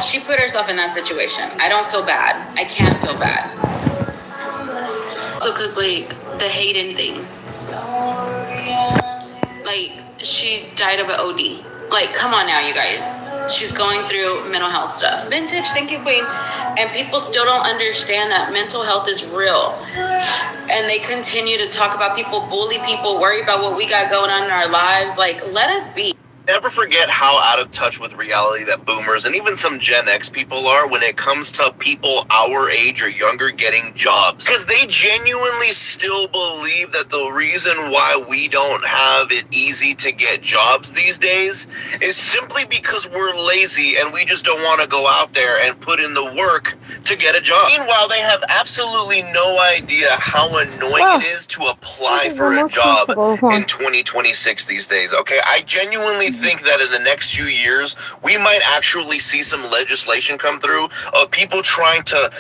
Speaker 4: She put herself in that situation. I don't feel bad. I can't feel bad. So, because, like, the Hayden thing. Like, she died of an OD. Like, come on now, you guys. She's going through mental health stuff. Vintage, thank you, Queen. And people still don't understand that mental health is real. And they continue to talk about people, bully people, worry about what we got going on in our lives. Like, let us be.
Speaker 5: Never forget how out of touch with reality that boomers and even some Gen X people are when it comes to people our age or younger getting jobs. Because they genuinely still believe that the reason why we don't have it easy to get jobs these days is simply because we're lazy and we just don't want to go out there and put in the work to get a job. Meanwhile, they have absolutely no idea how annoying it is to apply for a job in 2026 these days. Okay, I genuinely think that in the next few years we might actually see some legislation come through of people trying to,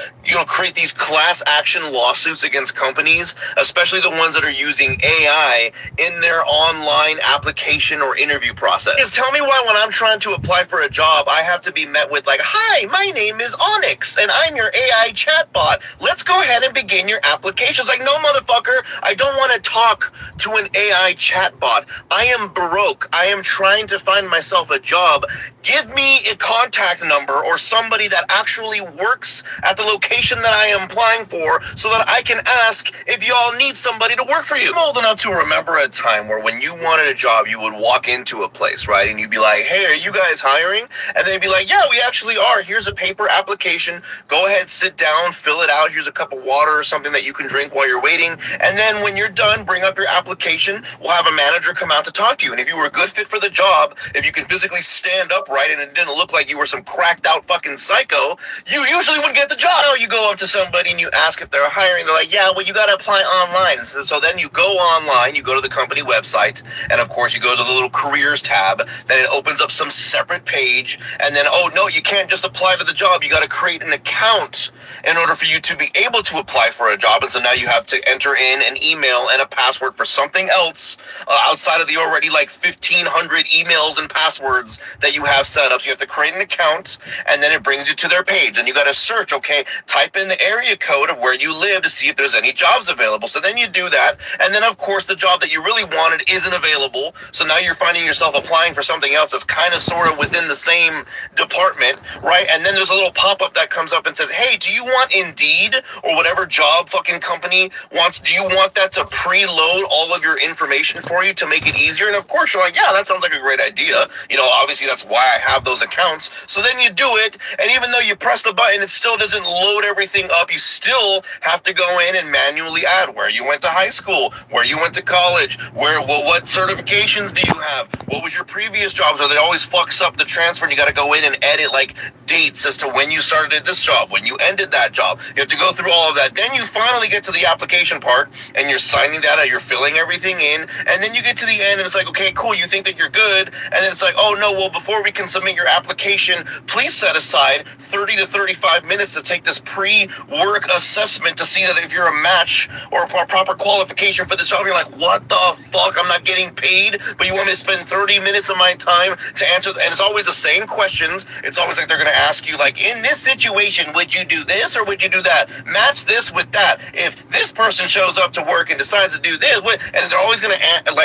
Speaker 5: create these class action lawsuits against companies, especially the ones that are using AI in their online application or interview process. Just tell me why when I'm trying to apply for a job, I have to be met with like, "Hi, my name is Onyx and I'm your AI chatbot. Let's go ahead and begin your application." It's like, no, motherfucker, I don't want to talk to an AI chatbot. I am broke. I am trying to find myself a job. Give me a contact number or somebody that actually works at the location that I am applying for so that I can ask if y'all need somebody to work for you. I'm old enough to remember a time where when you wanted a job, you would walk into a place, right? And you'd be like, "Hey, are you guys hiring?" And they'd be like, "Yeah, we actually are. Here's a paper application. Go ahead, sit down, fill it out. Here's a cup of water or something that you can drink while you're waiting. And then when you're done, bring up your application. We'll have a manager come out to talk to you. And if you were a good fit for the job, if you can physically stand upright and it didn't look like you were some cracked out fucking psycho, you usually would get the job." Now you go up to somebody and you ask if they're hiring. They're like, "Yeah, well, you got to apply online." So then you go online, you go to the company website, and of course you go to the little careers tab. Then it opens up some separate page. And then, oh no, you can't just apply to the job. You got to create an account in order for you to be able to apply for a job. And so now you have to enter in an email and a password for something else outside of the already like 1,500 emails and passwords that you have set up. So you have to create an account, and then it brings you to their page. And you got to search, okay, type in the area code of where you live to see if there's any jobs available. So then you do that. And then, of course, the job that you really wanted isn't available. So now you're finding yourself applying for something else that's kind of sort of within the same department, right? And then there's a little pop-up that comes up and says, hey, do you want Indeed or whatever job fucking company wants? Do you want that to preload all of your information for you to make it easier? And of course, you're like, yeah, that sounds like a great idea. You know, obviously that's why I have those accounts. So then you do it, and even though you press the button, it still doesn't load everything up. You still have to go in and manually add where you went to high school, where you went to college, what certifications do you have, what was your previous jobs, or that always fucks up the transfer, and you got to go in and edit like dates as to when you started at this job, when you ended that job. You have to go through all of that. Then you finally get to the application part, and you're signing that out, you're filling everything in, and then you get to the end, and it's like, okay, cool, you think that you're good, and then it's like, oh no, well, before we can submit your application, please set aside 30 to 35 minutes to take this pre-work assessment to see that if you're a match or a proper qualification for this job. You're like, what the fuck? I'm not getting paid, but you want me to spend 30 minutes of my time to answer, and it's always the same questions. It's always like they're going to ask you, like, in this situation, would you do this or would you do that? Match this with that. If this person shows up to work and decides to do this, and they're always going to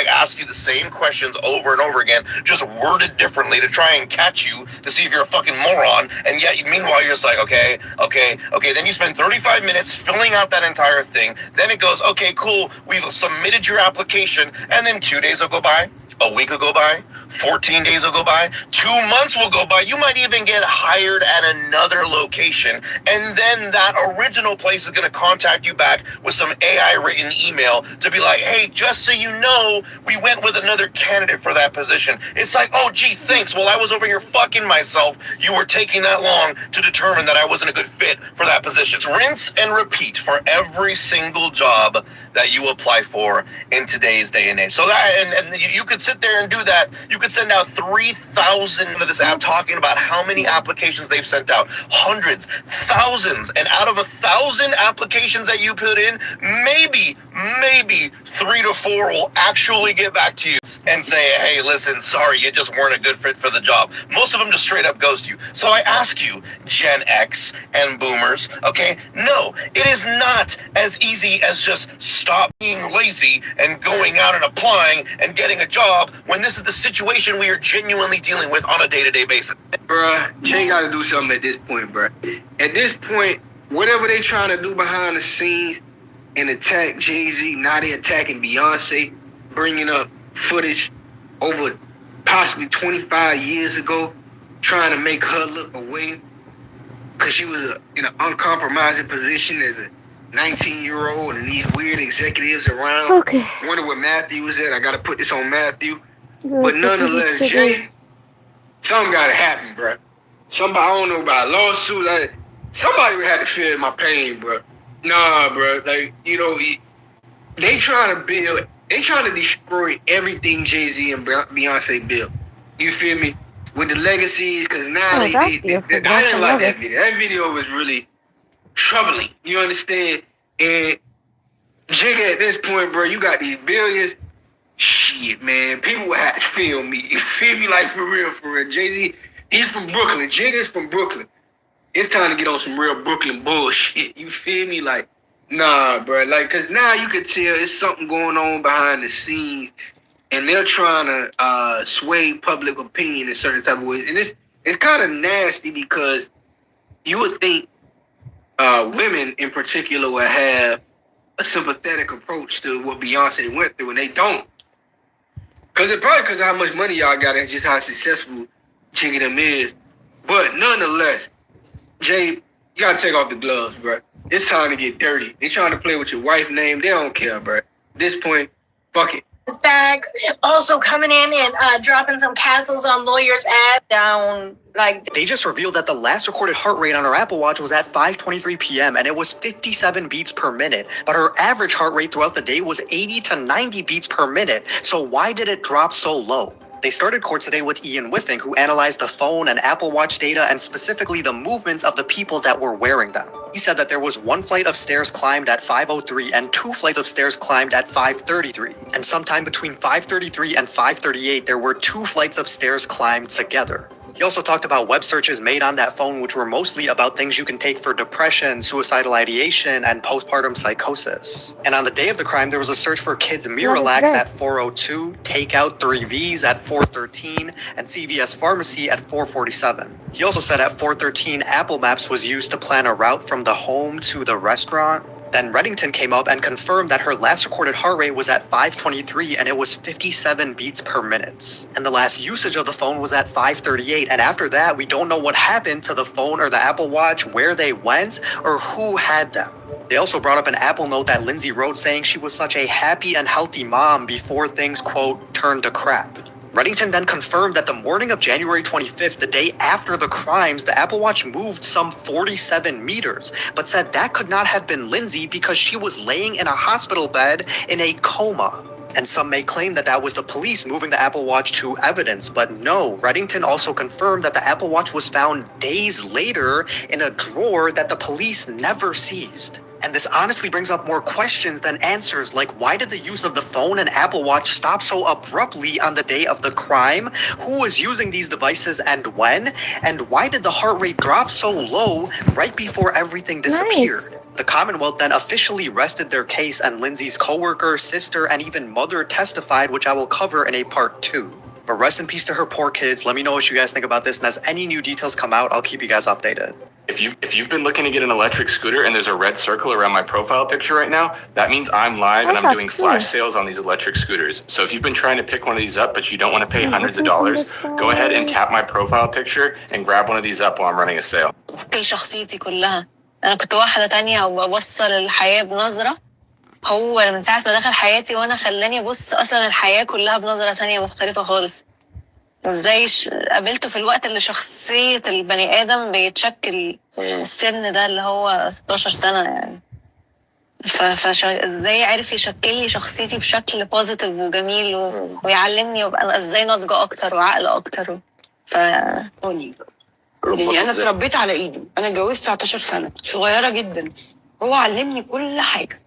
Speaker 5: ask you the same questions over and over again, just worded differently to try and catch you to see if you're a fucking moron. And yet, meanwhile, you're just like, okay. Then you spend 35 minutes filling out that entire thing. Then it goes, okay, cool, we've submitted your application, and then 2 days will go by. A week will go by, 14 days will go by, 2 months will go by. You might even get hired at another location. And then that original place is going to contact you back with some AI written email to be like, hey, just so you know, we went with another candidate for that position. It's like, oh, gee, thanks. Well, I was over here fucking myself. You were taking that long to determine that I wasn't a good fit for that position. It's rinse and repeat for every single job that you apply for in today's day and age. So that, and you could sit there and do that. You could send out 3,000 to this app talking about how many applications they've sent out. Hundreds, thousands. And out of 1,000 applications that you put in, maybe 3 to 4 will actually get back to you and say, hey, listen, sorry, you just weren't a good fit for the job. Most of them just straight up ghost you. So I ask you, Gen X and boomers, okay, no, it is not as easy as just stop being lazy and going out and applying and getting a job when this is the situation we are genuinely dealing with on a day-to-day basis.
Speaker 6: Bruh, Jay got to do something at this point, bruh. At this point, whatever they trying to do behind the scenes and attack Jay-Z, now they attacking Beyonce, bringing up footage over possibly 25 years ago, trying to make her look away because she was in an uncompromising position as a 19-year-old and these weird executives around.
Speaker 2: Okay.
Speaker 6: Wonder where Matthew was at. I got to put this on Matthew.
Speaker 2: Good.
Speaker 6: But nonetheless, Jay, something got to happen, bro. Somebody, I don't know about lawsuits. Somebody would have to feel my pain, bro. Nah, bro. Like, you know, they trying to destroy everything Jay-Z and Beyonce built. You feel me? With the legacies, because now
Speaker 2: that's beautiful.
Speaker 6: I didn't like that video. That video was really troubling. You understand? And Jigga, at this point, bro, you got these billions. Shit, man. People would have to feel me. You feel me? Like, for real. Jay-Z, he's from Brooklyn. Jigga's from Brooklyn. It's time to get on some real Brooklyn bullshit. You feel me? Like, nah, bro. Like, because now you could tell it's something going on behind the scenes, and they're trying to sway public opinion in certain type of ways. And it's kind of nasty because you would think women in particular would have a sympathetic approach to what Beyonce went through, and they don't. Because it probably because of how much money y'all got and just how successful Jigga them is. But nonetheless, Jay, you got to take off the gloves, bro. It's time to get dirty. They trying to play with your wife's name. They don't care, bro. At this point, fuck it.
Speaker 7: Facts. Also coming in and dropping some castles on lawyers' ass down. Like,
Speaker 8: they just revealed that the last recorded heart rate on her Apple Watch was at 5:23 p.m. and it was 57 beats per minute. But her average heart rate throughout the day was 80 to 90 beats per minute. So why did it drop so low? They started court today with Ian Whiffing, who analyzed the phone and Apple Watch data and specifically the movements of the people that were wearing them. He said that there was 1 flight of stairs climbed at 5:03 and 2 flights of stairs climbed at 5:33. And sometime between 5:33 and 5:38, there were 2 flights of stairs climbed together. He also talked about web searches made on that phone, which were mostly about things you can take for depression, suicidal ideation, and postpartum psychosis. And on the day of the crime, there was a search for Kids Miralax
Speaker 2: this?
Speaker 8: at 4:02, Takeout 3Vs at 4:13, and CVS Pharmacy at 4:47. He also said at 4:13, Apple Maps was used to plan a route from the home to the restaurant. Then Reddington came up and confirmed that her last recorded heart rate was at 523 and it was 57 beats per minute. And the last usage of the phone was at 5:38. And after that, we don't know what happened to the phone or the Apple Watch, where they went, or who had them. They also brought up an Apple note that Lindsay wrote saying she was such a happy and healthy mom before things, quote, turned to crap. Reddington then confirmed that the morning of January 25th, the day after the crimes, the Apple Watch moved some 47 meters, but said that could not have been Lindsay because she was laying in a hospital bed in a coma. And some may claim that that was the police moving the Apple Watch to evidence, but no, Reddington also confirmed that the Apple Watch was found days later in a drawer that the police never seized. And this honestly brings up more questions than answers, like why did the use of the phone and Apple Watch stop so abruptly on the day of the crime? Who was using these devices and when? And why did the heart rate drop so low right before everything disappeared?
Speaker 2: Nice.
Speaker 8: The Commonwealth then officially rested their case, and Lindsay's coworker, sister, and even mother testified, which I will cover in a part 2. But rest in peace to her poor kids. Let me know what you guys think about this, and as any new details come out, I'll keep you guys updated.
Speaker 9: If you've been looking to get an electric scooter and there's a red circle around my profile picture right now, that means I'm live and I'm doing flash sales on these electric scooters. So if you've been trying to pick one of these up, but you don't want to pay hundreds of dollars, go ahead and tap my profile picture and grab one of these up while I'm running a sale.
Speaker 4: كل شخصيتي كلها انا كنت واحده تانية وبوصل الحياه بنظره. هو من ساعه ما دخل حياتي وانا خلاني ابص اصلا الحياه كلها بنظره تانية مختلفه خالص. ازاي قابلته في الوقت اللي شخصيه البني ادم بيتشكل السن ده اللي هو 16 سنه يعني. ازاي عرف يشكل لي شخصيتي بشكل بوزيتيف وجميل ويعلمني ابقى ازاي ناضجه اكتر وعقل اكتر.
Speaker 10: يعني انا اتربيت على ايده. انا اتجوزت 19 سنه صغيره جدا. هو علمني كل حاجه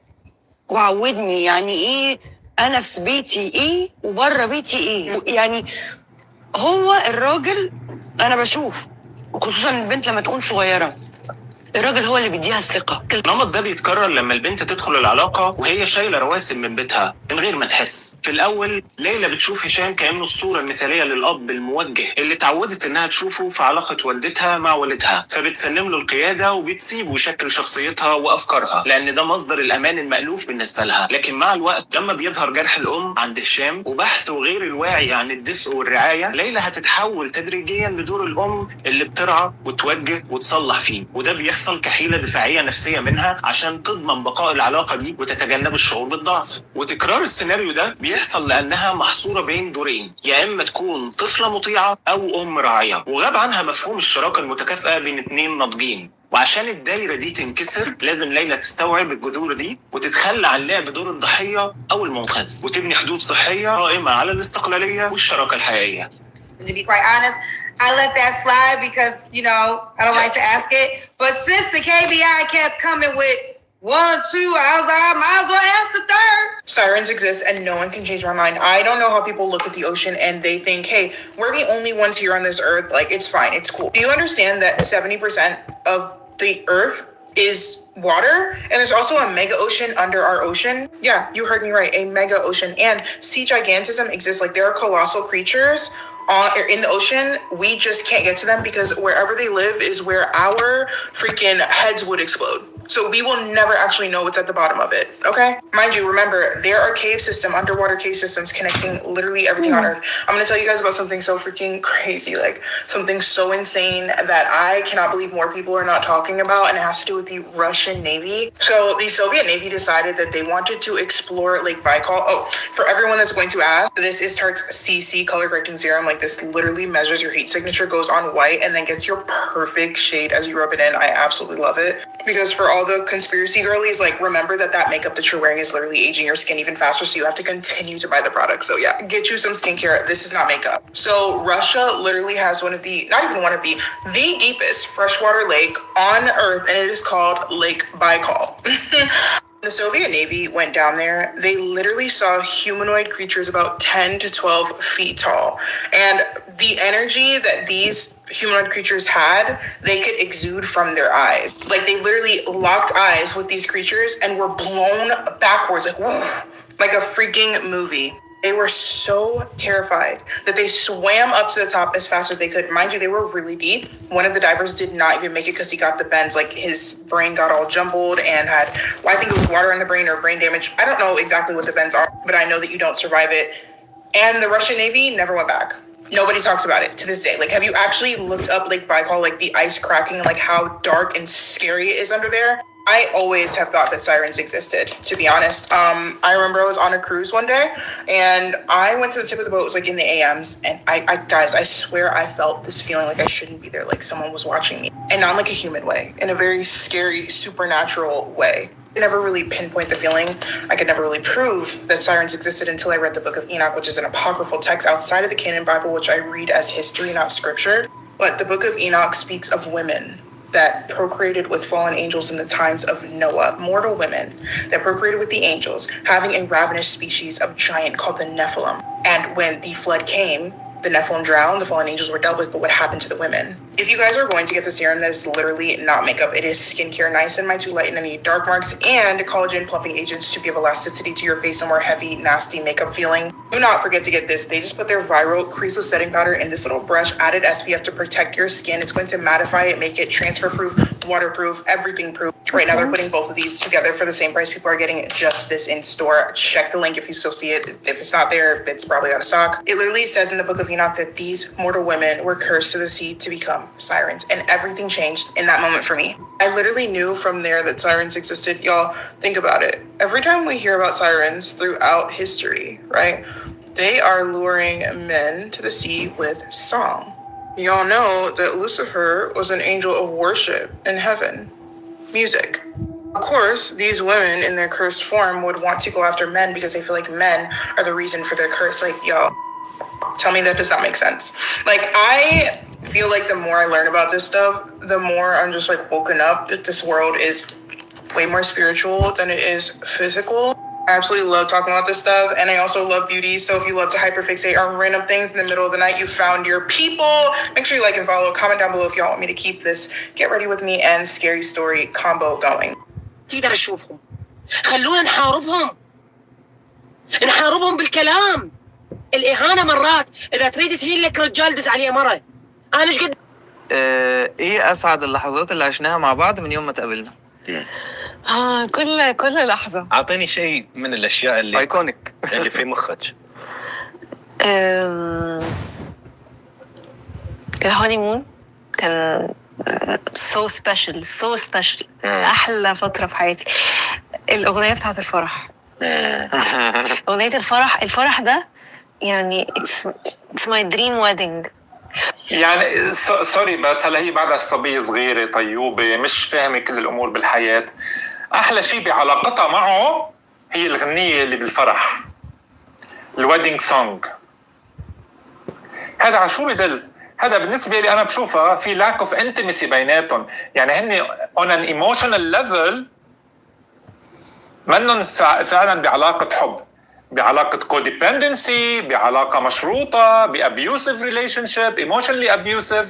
Speaker 10: وعودني يعني ايه انا في بيتي ايه وبره بيتي ايه. يعني هو الراجل انا بشوف، وخصوصا البنت لما تكون صغيره الراجل هو اللي بيديها الثقه.
Speaker 11: النمط ده بيتكرر لما البنت تدخل العلاقه وهي شايله رواسب من بيتها من غير ما تحس. في الاول ليلى بتشوف هشام كانه الصوره المثاليه للاب الموجه اللي اتعودت انها تشوفه في علاقه والدتها مع والدها، فبتسلم له القياده وبتسيبه يشكل شخصيتها وافكارها لان ده مصدر الامان المألوف بالنسبه لها. لكن مع الوقت لما بيظهر جرح الام عند هشام وبحثه غير الواعي عن الدفء والرعايه، ليلى هتتحول تدريجيا لدور الام اللي بترعى وتوجه وتصلح فيه، وده بيحصل كحيلة دفاعية نفسية منها عشان تضمن بقاء العلاقة دي وتتجنب الشعور بالضعف. وتكرار السيناريو ده بيحصل لأنها محصورة بين دورين، يا إما تكون طفلة مطيعة أو أم راعية، وغاب عنها مفهوم الشراكة المتكافئة بين اتنين ناضجين. وعشان الدايرة دي تنكسر لازم ليلى تستوعب الجذور دي وتتخلى عن لعب دور الضحية أو المنقذ، وتبني حدود صحية قائمة على الاستقلالية والشراكة الحقيقية.
Speaker 12: To be quite honest, I let that slide because, you know, I don't like to ask it. But since the KBI kept coming with 1, 2, I was like, I might as well ask the third.
Speaker 10: Sirens exist and no one can change my mind. I don't know how people look at the ocean and they think, hey, we're the only ones here on this earth. Like, it's fine. It's cool. Do you understand that 70% of the earth is water? And there's also a mega ocean under our ocean. Yeah, you heard me right. A mega ocean. And sea gigantism exists. Like, there are colossal creatures in the ocean. We just can't get to them because wherever they live is where our freaking heads would explode. So we will never actually know what's at the bottom of it, okay? Mind you, remember, there are underwater cave systems connecting literally everything on Earth. I'm gonna tell you guys about something so freaking crazy, like something so insane that I cannot believe more people are not talking about, and it has to do with the Russian Navy. So the Soviet Navy decided that they wanted to explore Lake Baikal. Oh, for everyone that's going to ask, this is Tark's CC color correcting serum. Like, this literally measures your heat signature, goes on white, and then gets your perfect shade as you rub it in. I absolutely love it. Because for all the conspiracy girlies, like, remember that makeup that you're wearing is literally aging your skin even faster, so you have to continue to buy the product. So yeah, get you some skincare. This is not makeup. So Russia literally has one of the, not even one of the deepest freshwater lake on Earth, and it is called Lake Baikal. The Soviet Navy went down there. They literally saw humanoid creatures about 10 to 12 feet tall. And the energy that these humanoid creatures had, they could exude from their eyes. Like, they literally locked eyes with these creatures and were blown backwards, like, whoa, like a freaking movie. They were so terrified that they swam up to the top as fast as they could. Mind you, they were really deep. One of the divers did not even make it because he got the bends. Like, his brain got all jumbled and had, well, I think it was water in the brain or brain damage. I don't know exactly what the bends are, but I know that you don't survive it. And the Russian Navy never went back. Nobody talks about it to this day. Like, have you actually looked up Lake Baikal, like the ice cracking, like how dark and scary it is under there? I always have thought that sirens existed, to be honest. I remember I was on a cruise one day and I went to the tip of the boat. It was like in the AMs, and I guys, I swear I felt this feeling like I shouldn't be there, like someone was watching me, and not like a human way, in a very scary, supernatural way. I never really pinpoint the feeling. I could never really prove that sirens existed until I read the Book of Enoch, which is an apocryphal text outside of the canon Bible, which I read as history, not scripture. But the Book of Enoch speaks of women that procreated with fallen angels in the times of Noah, mortal women that procreated with the angels, having a ravenous species of giant called the Nephilim. And when the flood came, the Nephilim drowned, the fallen angels were dealt with, but what happened to the women? If you guys are going to get the serum, that is literally not makeup. It is skincare, niacinamide to lighten any dark marks, and collagen plumping agents to give elasticity to your face, no more heavy, nasty makeup feeling. Do not forget to get this. They just put their viral creaseless setting powder in this little brush, added SPF to protect your skin. It's going to mattify it, make it transfer proof, waterproof, everything proof. Right now they're putting both of these together for the same price. People are getting just this in store. Check the link if you still see it. If it's not there, it's probably out of stock. It literally says in the Book of Enoch that these mortal women were cursed to the sea to become sirens, and everything changed in that moment for me. I literally knew from there that sirens existed. Y'all, think about it. Every time we hear about sirens throughout history, right, they are luring men to the sea with song. Y'all know that Lucifer was an angel of worship in heaven. Music. Of course, these women in their cursed form would want to go after men because they feel like men are the reason for their curse. Like, y'all, tell me that does not make sense. Like, I feel like the more I learn about this stuff, the more I'm just like woken up that this world is way more spiritual than it is physical. I absolutely love talking about this stuff, and I also love beauty. So if you love to hyperfixate on random things in the middle of the night, you found your people. Make sure you like and follow. Comment down below if y'all want me to keep this Get Ready With Me and Scary Story combo going.
Speaker 13: تقدر اشوفهم. خلونا نحاربهم بالكلام. الإهانة مرات إذا تريد تهين لك رجال دز عليه مرة. أنا إيش قد
Speaker 14: إيه أسعد اللحظات اللي عشناها مع بعض من يوم ما تقابلنا؟
Speaker 15: كل لحظة.
Speaker 16: أعطيني شيء من الأشياء اللي
Speaker 14: ايكونيك
Speaker 16: اللي في مخك.
Speaker 15: الهونيمون كان so special أحلى فترة في حياتي. الأغنية بتاعت الفرح. أغنية الفرح ده يعني it's my dream wedding.
Speaker 17: يعني سوري، بس هلا هي بعدها صبية صغيرة طيوبة مش فاهمة كل الأمور بالحياة. أحلى شيء بعلاقتها معه هي الغنية اللي بالفرح، الويدنج سونج. هذا على شو بدل؟ هذا بالنسبة لي أنا بشوفها في lack of intimacy بيناتهم. يعني هن on an emotional level منهم فعلا بعلاقة حب، بعلاقة codependency، بعلاقة مشروطة، بabusive relationship، emotionally abusive،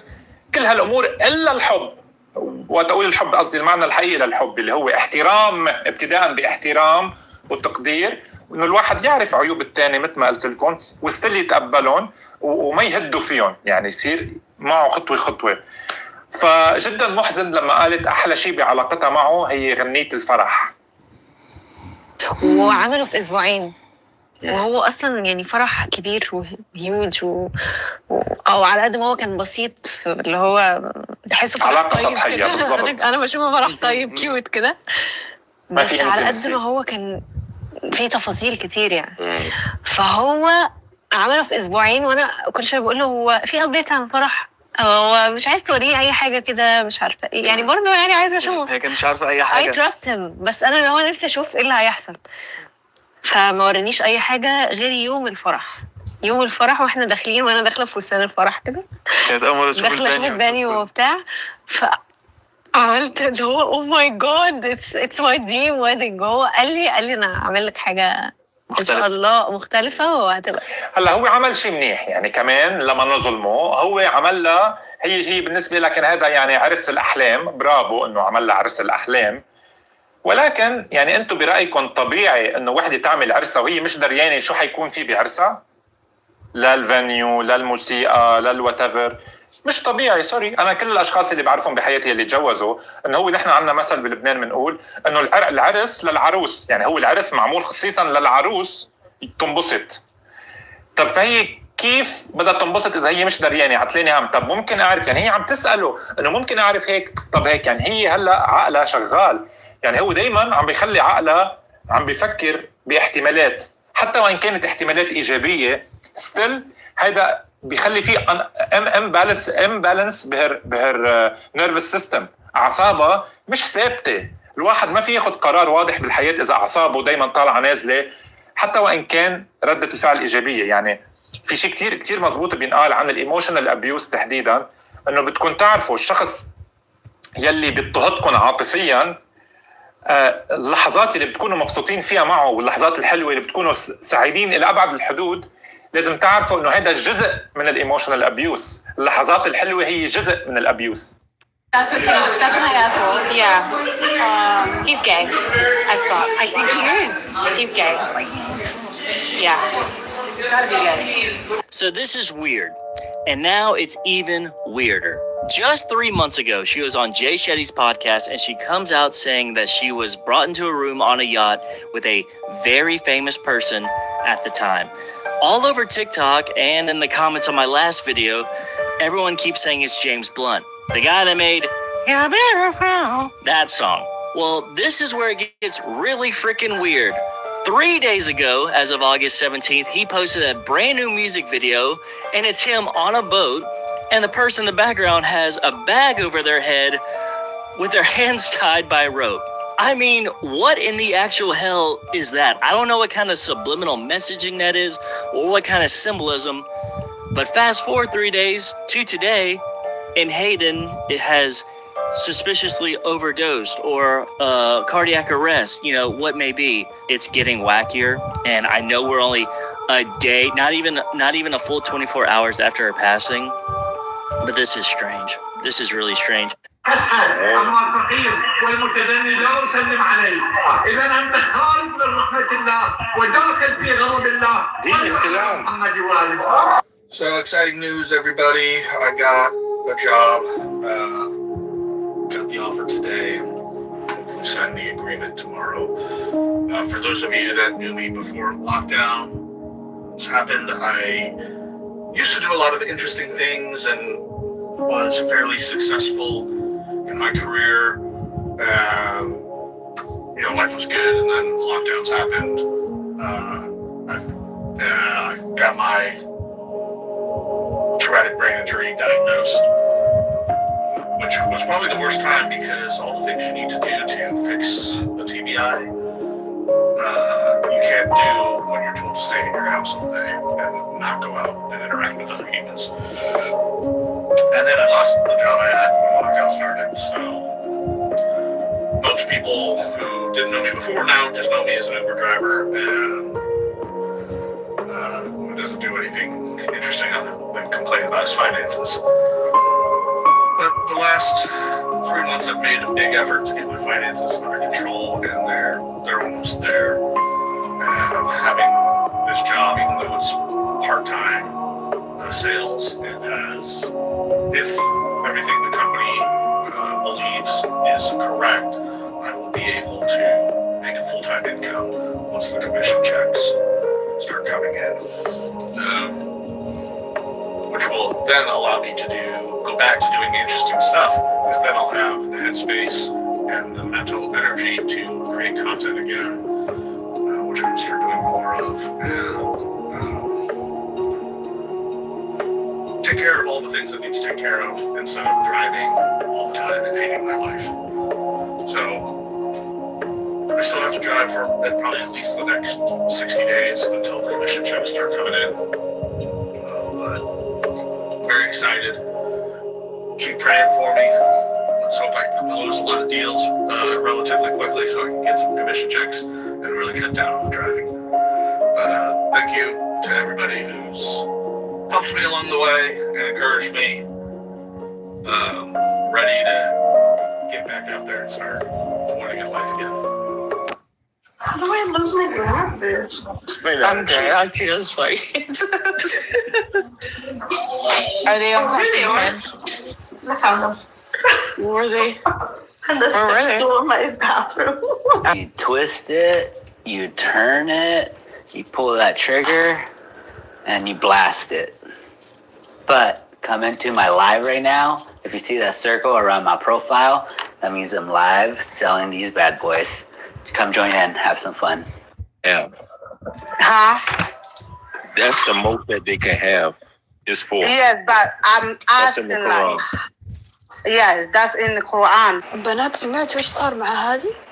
Speaker 17: كل هالأمور إلا الحب. وتقول الحب قصدي المعنى الحقيقي للحب اللي هو احترام، ابتداء باحترام والتقدير، وإنه الواحد يعرف عيوب التاني مثل ما قلت لكم ويستل يتقبلهم وما يهدوا فيهم، يعني يصير معه خطوة خطوة. فجدا محزن لما قالت أحلى شيء بعلاقتها معه هي غنية الفرح.
Speaker 15: وعملوا في أسبوعين، وهو أصلا يعني فرح كبير وهيوج أو على قد ما هو كان بسيط، في اللي هو تحسه فرح
Speaker 17: علاقة
Speaker 15: طيب
Speaker 17: سطحية بالضبط.
Speaker 15: أنا بشوفه فرح طيب كيوت كده، بس على قد ما هو كان في تفاصيل كتير يعني. فهو عمله في أسبوعين، وأنا كل شوية بقول له هو في أبديت عن فرح؟ هو مش عايز توريه اي حاجه كده، مش عارفه ايه يعني، برضه يعني عايزه اشوف.
Speaker 14: هي كانت مش عارفه اي
Speaker 15: I
Speaker 14: حاجه.
Speaker 15: trust him، بس انا اللي هو نفسي اشوف ايه اللي هيحصل. فما ورينيش اي حاجه غير يوم الفرح. يوم الفرح واحنا داخلين، وانا داخله في فستان الفرح كده،
Speaker 14: كانت اول مره اشوف
Speaker 15: داخله اشوف البانيو وبتاع. فعملت اللي هو او ماي جاد اتس ماي دريم ويدنج. هو قال لي انا هعمل لك حاجه ان شاء الله مختلفه وهتبقى.
Speaker 17: هلا هو عمل شيء منيح يعني، كمان لما نظلمه هو عمل لها، هي بالنسبه لها كان هذا يعني عرس الاحلام. برافو انه عمل لها عرس الاحلام. ولكن يعني انتم برايكم طبيعي انه وحده تعمل عرسها وهي مش دريانه شو حيكون في بعرسها؟ لا الفانيو، لا الموسيقى، لا الواتيفر. مش طبيعي. سوري، انا كل الاشخاص اللي بعرفهم بحياتي اللي تجوزوا، انه هو نحن عندنا مثل بلبنان بنقول انه العرس للعروس، يعني هو العرس معمول خصيصا للعروس تنبسط. طب فهي كيف بدها تنبسط اذا هي مش دريانه؟ عتلاني هم. طب ممكن اعرف، يعني هي عم تساله انه ممكن اعرف هيك. طب هيك يعني هي هلا عقلها شغال، يعني هو دائما عم بيخلي عقلها عم بيفكر باحتمالات، حتى وان كانت احتمالات ايجابيه ستيل هيدا بيخلي فيه امبالانس بهر نيرفس سيستم. اعصابها مش ثابته. الواحد ما في ياخذ قرار واضح بالحياه اذا اعصابه دائما طالعه نازله، حتى وان كان رده الفعل ايجابيه. يعني في شيء كتير كتير مزبوط بينقال عن الايموشنال ابيوز تحديدا، انه بدكم تعرفوا الشخص يلي بيضطهدكم عاطفيا، اللحظات اللي بتكونوا مبسوطين فيها معه واللحظات الحلوه اللي بتكونوا سعيدين الى ابعد الحدود، لازم تعرفوا انه هذا جزء من الايموشنال ابيوز. اللحظات الحلوه هي جزء من الابيوز.
Speaker 18: That's my asshole. Yeah. He's gay as fuck. I think he is. He's gay. Yeah. He's gotta be gay.
Speaker 19: So this is weird. And now it's even weirder. Just 3 months ago, she was on Jay Shetty's podcast and she comes out saying that she was brought into a room on a yacht with a very famous person at the time. All over TikTok and in the comments on my last video, everyone keeps saying it's James Blunt, the guy that made that song. Well, this is where it gets really freaking weird. 3 days ago, as of August 17th, he posted a brand new music video, and it's him on a boat, and the person in the background has a bag over their head with their hands tied by a rope. I mean, what in the actual hell is that? I don't know what kind of subliminal messaging that is or what kind of symbolism, but fast forward 3 days to today, in Hayden, it has suspiciously overdosed or cardiac arrest, you know, what may be. It's getting wackier, and I know we're only a day, not even a full 24 hours after her passing, but this is strange. This is really strange.
Speaker 20: والمتدين لا أسلم عليه. إذا أنت خارج من رحمة الله وداخل في غضب الله. دين السلام. محمد والد.
Speaker 21: So exciting news, everybody! I got a job. Got the offer today. Hopefully sign the agreement tomorrow. For those of you that knew me before lockdown happened, I used to do a lot of interesting things and was fairly successful in my career. You know, life was good, and then lockdowns happened. I got my traumatic brain injury diagnosed, which was probably the worst time because all the things you need to do to fix the TBI, you can't do when you're told to stay in your house all day and not go out and interact with other humans. And then I lost the job I had when lockdown started. So most people who didn't know me before now just know me as an Uber driver and who doesn't do anything interesting other than complain about his finances. But the last 3 months I've made a big effort to get my finances under control, and they're almost there. Having this job, even though it's part-time sales, it has, if everything the company believes is correct, I will be able to make a full-time income once the commission checks start coming in, which will then allow me to go back to doing interesting stuff, because then I'll have the headspace and the mental energy to create content again, which I'm going to start doing more of, and take care of all the things I need to take care of instead of driving all the time and hating my life. So I still have to drive for probably at least the next 60 days until the commission checks start coming in. But very excited. Keep praying for me. Let's hope I close a lot of deals relatively quickly so I can get some commission checks and really cut down on the driving. But thank you to everybody who's helped me along the way and encouraged me. Ready to get back out there and start wanting a life again.
Speaker 12: How do I lose my glasses?
Speaker 18: I'm dead. I'm just like. Are they on top of your head?
Speaker 12: I found them.
Speaker 18: Where were they?
Speaker 12: On the step stool in my bathroom.
Speaker 1: You twist it, you turn it, you pull that trigger, and you blast it. But come into my live right now. If you see that circle around my profile, that means I'm live selling these bad boys. Come join in, have some fun.
Speaker 22: Yeah.
Speaker 12: Huh?
Speaker 22: That's the most that they can have. Is for.
Speaker 12: Yes, but I'm
Speaker 22: That's in
Speaker 12: asking
Speaker 22: the Quran.
Speaker 12: yes, that's in the Quran.
Speaker 23: بنات سمعتوا ايش صار مع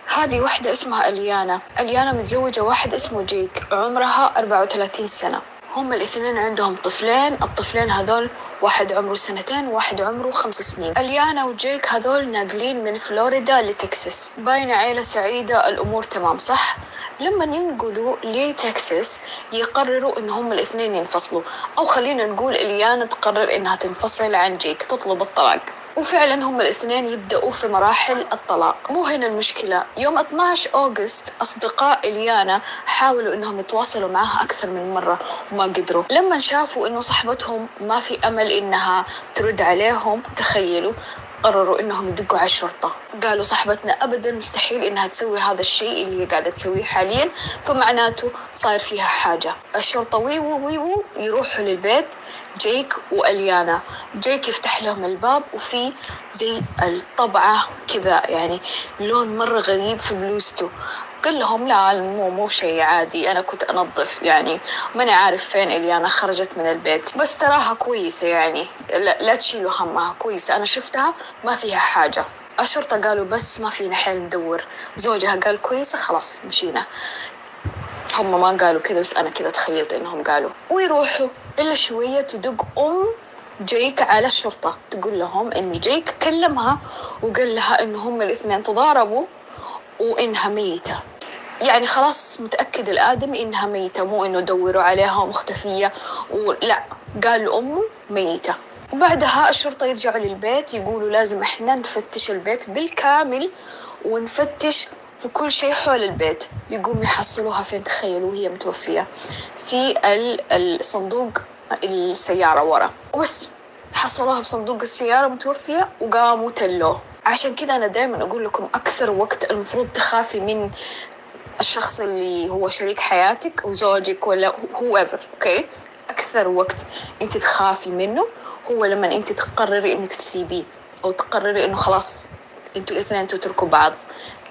Speaker 23: هذه واحدة اسمها اليانا متزوجة واحد اسمه جيك عمرها 34 سنة. هم الاثنين عندهم طفلين، الطفلين هذول واحد عمره 2 وواحد عمره 5 سنين. اليانا وجيك هذول ناقلين من فلوريدا لتكساس، باينة عيلة سعيدة، الأمور تمام صح؟ لما ينقلوا لتكساس يقرروا إن هم الاثنين ينفصلوا، أو خلينا نقول اليانا تقرر إنها تنفصل عن جيك، تطلب الطلاق. وفعلا هم الاثنين يبدأوا في مراحل الطلاق. مو هنا المشكلة، يوم 12 أغسطس أصدقاء إليانا حاولوا إنهم يتواصلوا معها أكثر من مرة وما قدروا. لما شافوا إنه صاحبتهم ما في أمل إنها ترد عليهم، تخيلوا قرروا إنهم يدقوا على الشرطة. قالوا صاحبتنا أبدا مستحيل إنها تسوي هذا الشيء اللي هي قاعدة تسويه حاليا، فمعناته صاير فيها حاجة. الشرطة ويوو يروحوا للبيت جيك وإليانا. جيك يفتح لهم الباب وفي زي الطبعة كذا، يعني لون مرة غريب في بلوزته. قال لهم لا مو شيء عادي، أنا كنت أنظف، يعني ماني عارف فين إليانا خرجت من البيت، بس تراها كويسة، يعني لا تشيلوا همها، كويسة، أنا شفتها ما فيها حاجة. الشرطة قالوا بس ما فينا حيل ندور. زوجها قال كويسة، خلاص مشينا. هم ما قالوا كذا، بس أنا كذا تخيلت إنهم قالوا. ويروحوا إلا شوية تدق جيك على الشرطة، تقول لهم إن جيك كلمها وقال لها إن هم الاثنين تضاربوا وإنها ميتة. يعني خلاص متأكد الآدمي إنها ميتة، مو إنه دوروا عليها ومختفية ولا، قال أمه ميتة. وبعدها الشرطة يرجعوا للبيت، يقولوا لازم إحنا نفتش البيت بالكامل ونفتش في كل شيء حول البيت. يقوم يحصلوها فين؟ تخيلوا وهي متوفية في الصندوق السيارة ورا، وبس حصلوها في صندوق السيارة متوفية وقاموا تلوه. عشان كذا أنا دائما أقول لكم أكثر وقت المفروض تخافي من الشخص اللي هو شريك حياتك أو زوجك ولا whoever، أوكي؟ أكثر وقت أنت تخافي منه هو لما أنت تقرري إنك تسيبيه، أو تقرري إنه خلاص أنتوا الاثنين تتركوا بعض.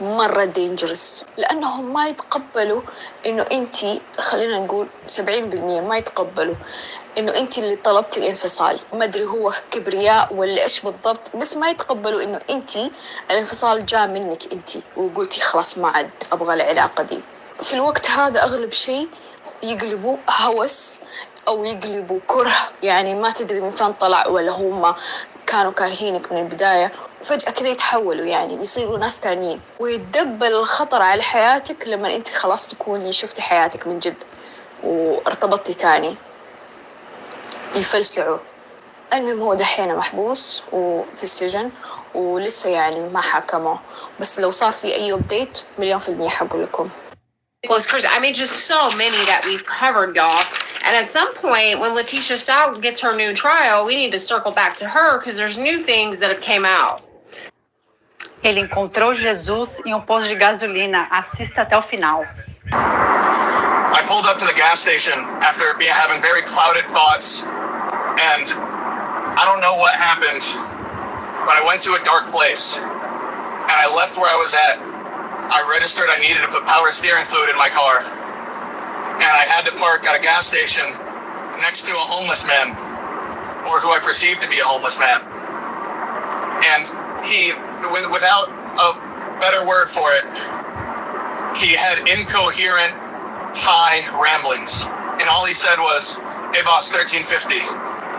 Speaker 23: مرة dangerous، لأنهم ما يتقبلوا إنه أنتي، خلينا نقول 70% ما يتقبلوا إنه أنتي اللي طلبتي الانفصال. ما أدري هو كبرياء ولا إيش بالضبط، بس ما يتقبلوا إنه أنتي الانفصال جاء منك أنتي وقلتي خلاص ما عاد أبغى العلاقة دي. في الوقت هذا أغلب شيء يقلبوا هوس أو يقلبوا كره، يعني ما تدري من فين طلع، ولا هم كانوا كارهينك من البداية وفجأة كذا يتحولوا، يعني يصيروا ناس تانيين، ويتدبل الخطر على حياتك لما أنت خلاص تكوني شفتي حياتك من جد وارتبطتي تاني. يفلسعوا. المهم هو دحين محبوس وفي السجن ولسه يعني ما حكموه، بس لو صار في أي أبديت 100% حقول لكم.
Speaker 24: Well, Chris, I mean, just so many that we've covered, y'all. And at some point, when Letitia Stout gets her new trial, we need to circle back to her because there's new things that have came out.
Speaker 25: Ele encontrou Jesus em posto de gasolina. Assista até o final.
Speaker 21: I pulled up to the gas station after having very clouded thoughts, and I don't know what happened, but I went to a dark place, and I left where I was at. I registered I needed to put power steering fluid in my car, and I had to park at a gas station next to a homeless man or who I perceived to be a homeless man. And he, without a better word for it, he had incoherent, high ramblings. And all he said was, "Hey boss, 1350.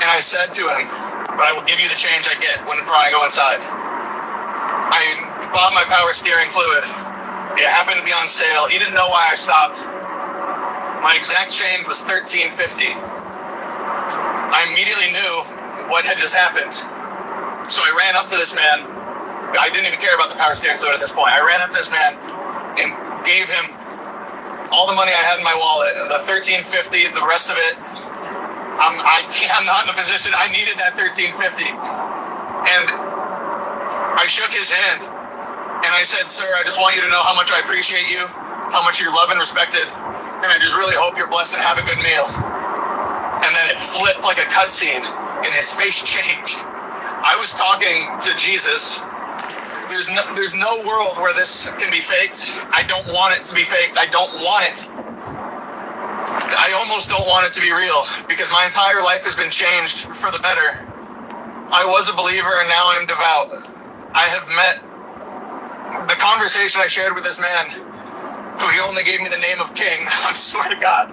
Speaker 21: And I said to him, "But I will give you the change I get whenever I go inside." I bought my power steering fluid. It happened to be on sale. He didn't know why I stopped. My exact change was 1350. I immediately knew what had just happened. So I ran up to this man. I didn't even care about the power steering fluid at this point. I ran up to this man and gave him all the money I had in my wallet, the 1350, the rest of it. I'm not in a position. I needed that 1350. And I shook his hand and I said, "Sir, I just want you to know how much I appreciate you, how much you're loved and respected. And I just really hope you're blessed and have a good meal." And then it flipped like a cutscene and his face changed. I was talking to Jesus. There's no world where this can be faked. I don't want it to be faked. I don't want it. I almost don't want it to be real because my entire life has been changed for the better. I was a believer and now I'm devout. I have met the conversation I shared with this man, who he only gave me the name of King. I swear to God.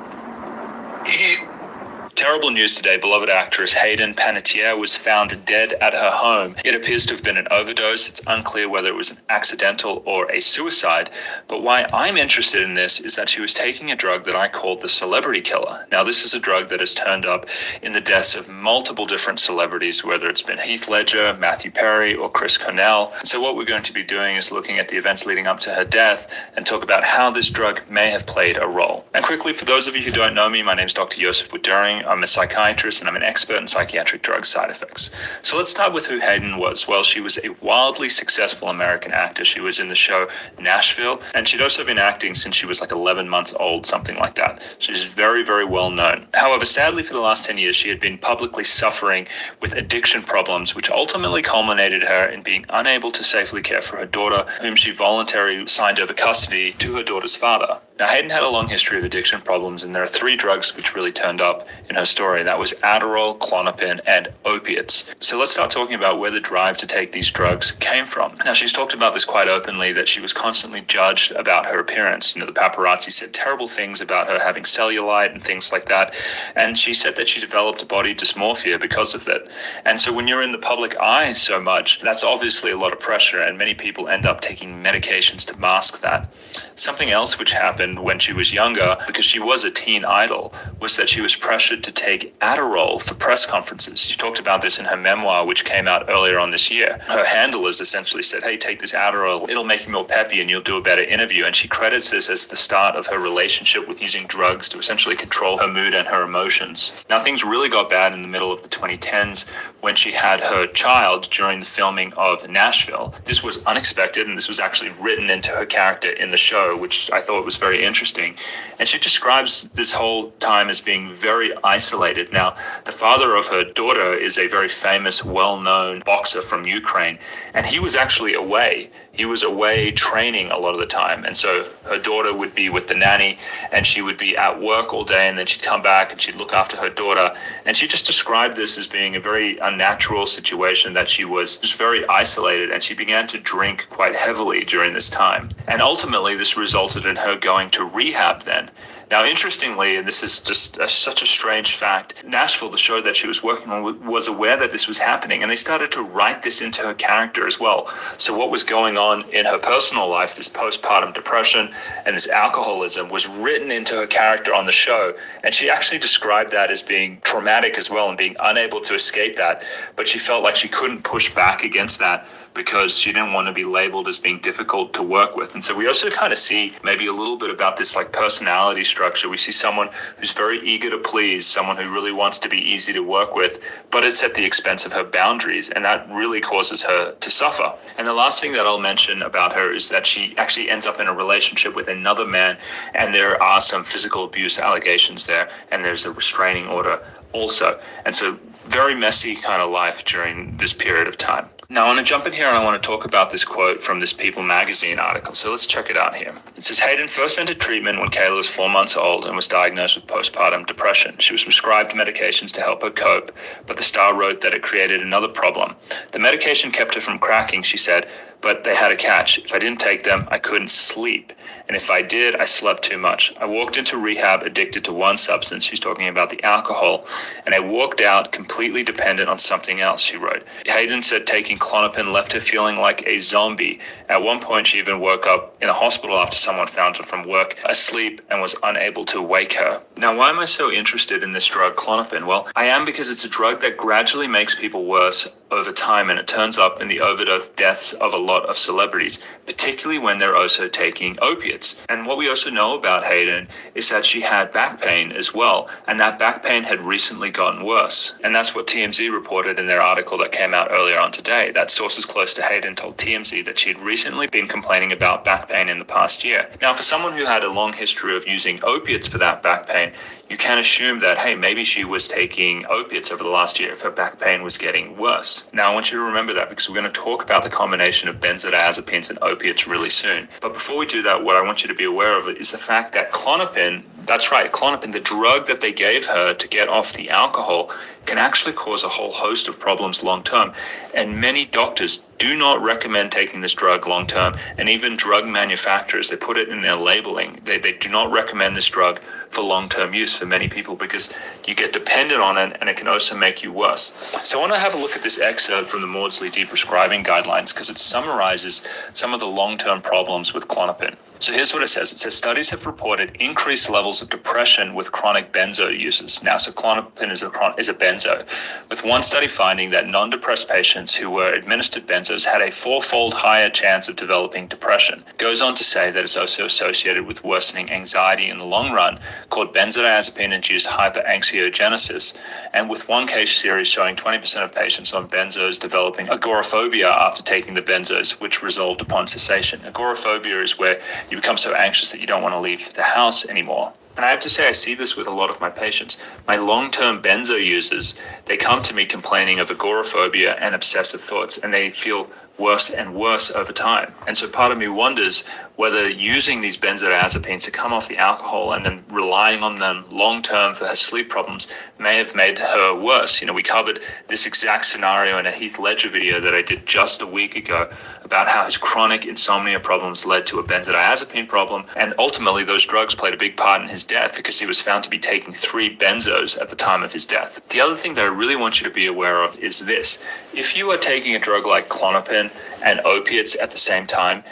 Speaker 2: Terrible news today. Beloved actress Hayden Panettiere was found dead at her home. It appears to have been an overdose. It's unclear whether it was an accidental or a suicide. But why I'm interested in this is that she was taking a drug that I called the celebrity killer. Now, this is a drug that has turned up in the deaths of multiple different celebrities, whether it's been Heath Ledger, Matthew Perry, or Chris Cornell. So what we're going to be doing is looking at the events leading up to her death and talk about how this drug may have played a role. And quickly, for those of you who don't know me, my name is Dr. Joseph Wood-During. I'm a psychiatrist and I'm an expert in psychiatric drug side effects. So let's start with who Hayden was. Well, she was a wildly successful American actor. She was in the show Nashville, and she'd also been acting since she was like 11 months old, something like that. She's very, very well known. However, sadly, for the last 10 years, she had been publicly suffering with addiction problems, which ultimately culminated her in being unable to safely care for her daughter, whom she voluntarily signed over custody to her daughter's father. Now, Hayden had a long history of addiction problems, and there are 3 drugs which really turned up in her story. That was Adderall, Klonopin, and opiates. So let's start talking about where the drive to take these drugs came from. Now, she's talked about this quite openly, that she was constantly judged about her appearance. You know, the paparazzi said terrible things about her having cellulite and things like that. And she said that she developed body dysmorphia because of that. And so when you're in the public eye so much, that's obviously a lot of pressure, and many people end up taking medications to mask that. Something else which happened when she was younger, because she was a teen idol, was that she was pressured to take Adderall for press conferences. She talked about this in her memoir, which came out earlier on this year. Her handlers essentially said, "Hey, take this Adderall, it'll make you more peppy and you'll do a better interview." And she credits this as the start of her relationship with using drugs to essentially control her mood and her emotions. Now, things really got bad in the middle of the 2010s when she had her child during the filming of Nashville. This was unexpected, and this was actually written into her character in the show, which I thought was very interesting. And she describes this whole time as being very isolated. Now, the father of her daughter is a very famous, well-known boxer from Ukraine, and he was actually away. He was away training a lot of the time. And so her daughter would be with the nanny, and she would be at work all day, and then she'd come back and she'd look after her daughter. And she just described this as being a very unnatural situation, that she was just very isolated, and she began to drink quite heavily during this time. And ultimately, this resulted in her going to rehab then. Now, interestingly, and this is just such a strange fact, Nashville, the show that she was working on, was aware that this was happening, and they started to write this into her character as well. So what was going on in her personal life, this postpartum depression and this alcoholism, was written into her character on the show. And she actually described that as being traumatic as well and being unable to escape that. But she felt like she couldn't push back against that because she didn't want to be labeled as being difficult to work with. And so we also kind of see maybe a little bit about this like personality structure. We see someone who's very eager to please, someone who really wants to be easy to work with, but it's at the expense of her boundaries, and that really causes her to suffer. And the last thing that I'll mention about her is that she actually ends up in a relationship with another man, and there are some physical abuse allegations there, and there's a restraining order also. And so very messy kind of life during this period of time. Now I want to jump in here and I want to talk about this quote from this People magazine article. So let's check it out here. It says, Hayden first entered treatment when Kayla was 4 months old and was diagnosed with postpartum depression. She was prescribed medications to help her cope, but the Star wrote that it created another problem. The medication kept her from cracking, she said, but they had a catch. If I didn't take them, I couldn't sleep. And if I did, I slept too much. I walked into rehab addicted to one substance. She's talking about the alcohol. And I walked out completely dependent on something else, she wrote. Hayden said taking Klonopin left her feeling like a zombie. At one point, she even woke up in a hospital after someone found her from work asleep and was unable to wake her. Now, why am I so interested in this drug, Klonopin? Well, I am because it's a drug that gradually makes people worse over time, and it turns up in the overdose deaths of a lot of celebrities, particularly when they're also taking opiates. And what we also know about Hayden is that she had back pain as well, and that back pain had recently gotten worse. And that's what TMZ reported in their article that came out earlier on today, that sources close to Hayden told TMZ that she'd recently been complaining about back pain in the past year. Now, for someone who had a long history of using opiates for that back pain, you can assume that, hey, maybe she was taking opiates over the last year if her back pain was getting worse. Now, I want you to remember that because we're going to talk about the combination of benzodiazepines and opiates really soon. But before we do that, what I want you to be aware of is the fact that Klonopin, that's right, Klonopin, the drug that they gave her to get off the alcohol, can actually cause a whole host of problems long term. And many doctors do not recommend taking this drug long term. And even drug manufacturers, they put it in their labeling. They do not recommend this drug for long term use for many people because you get dependent on it and it can also make you worse. So I want to have a look at this excerpt from the Maudsley Deprescribing Guidelines because it summarizes some of the long term problems with Klonopin. So here's what it says. It says studies have reported increased levels of depression with chronic benzo users. Now, so Klonopin is a benzo, with one study finding that non-depressed patients who were administered benzos had a 4-fold higher chance of developing depression. It goes on to say that it's also associated with worsening anxiety in the long run, called benzodiazepine-induced hyperanxiogenesis, and with one case series showing 20% of patients on benzos developing agoraphobia after taking the benzos, which resolved upon cessation. Agoraphobia is where you become so anxious that you don't want to leave the house anymore. And I have to say, I see this with a lot of my patients. My long-term benzo users, they come to me complaining of agoraphobia and obsessive thoughts, and they feel worse and worse over time. And so part of me wonders whether using these benzodiazepines to come off the alcohol and then relying on them long-term for her sleep problems may have made her worse. You know, we covered this exact scenario in a Heath Ledger video that I did just a week ago about how his chronic insomnia problems led to a benzodiazepine problem. And ultimately, those drugs played a big part in his death because he was found to be taking 3 benzos at the time of his death. The other thing that I really want you to be aware of is this. If you are taking a drug like Klonopin and opiates at the same time,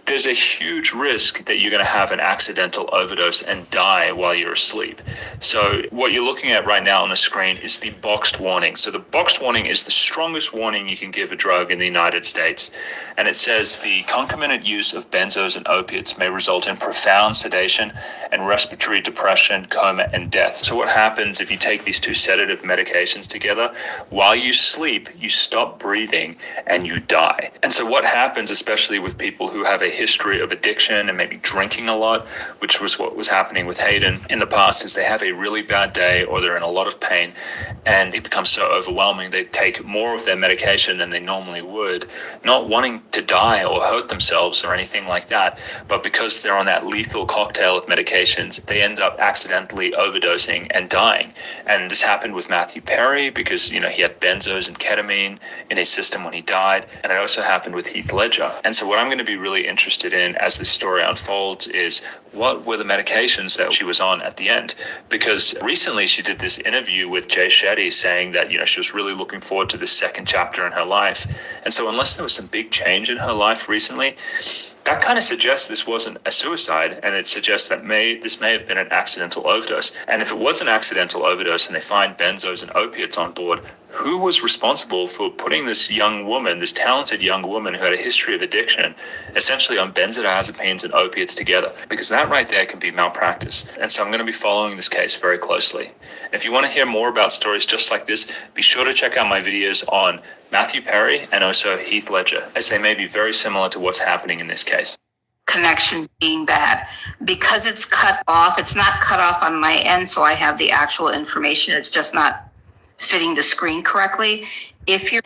Speaker 2: there's a huge risk that you're going to have an accidental overdose and die while you're asleep. So what you're looking at right now on the screen is the boxed warning. So the boxed warning is the strongest warning you can give a drug in the United States. And it says the concomitant use of benzos and opiates may result in profound sedation and respiratory depression, coma, and death. So what happens if you take these 2 sedative medications together? While you sleep, you stop breathing and you die. And so what happens, especially with people who have a history of addiction and maybe drinking a lot, which was what was happening with Hayden in the past, is they have a really bad day or they're in a lot of pain and it becomes so overwhelming they take more of their medication than they normally would, not wanting to die or hurt themselves or anything like that, but because they're on that lethal cocktail of medications, they end up accidentally overdosing and dying. And this happened with Matthew Perry because, you know, he had benzos and ketamine in his system when he died, and it also happened with Heath Ledger. And so what I'm going to be really interested in as this story unfolds is what were the medications that she was on at the end? Because recently she did this interview with Jay Shetty saying that, you know, she was really looking forward to this second chapter in her life. And so unless there was some big change in her life recently, that kind of suggests this wasn't a suicide, and it suggests that this may have been an accidental overdose. And if it was an accidental overdose and they find benzos and opiates on board, who was responsible for putting this young woman, this talented young woman who had a history of addiction, essentially on benzodiazepines and opiates together? Because that right there can be malpractice. And so I'm going to be following this case very closely. If you want to hear more about stories just like this, be sure to check out my videos on Matthew Perry and also Heath Ledger, as they may be very similar to what's happening in this case.
Speaker 3: Connection being bad. Because it's cut off, it's not cut off on my end, so I have the actual information. It's just not fitting the screen correctly. If you're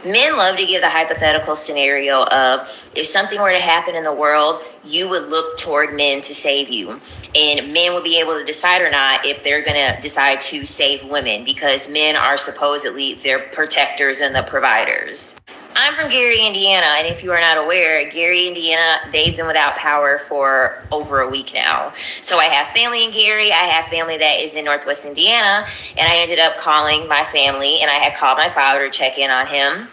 Speaker 5: Men love to give the hypothetical scenario of if something were to happen in the world, you would look toward men to save you. And men would be able to decide or not if they're going to decide to save women because men are supposedly their protectors and the providers. I'm from Gary, Indiana, and if you are not aware, Gary, Indiana, they've been without power for over a week now. So I have family in Gary, I have family that is in Northwest Indiana, and I ended up calling my family, and I had called my father to check in on him.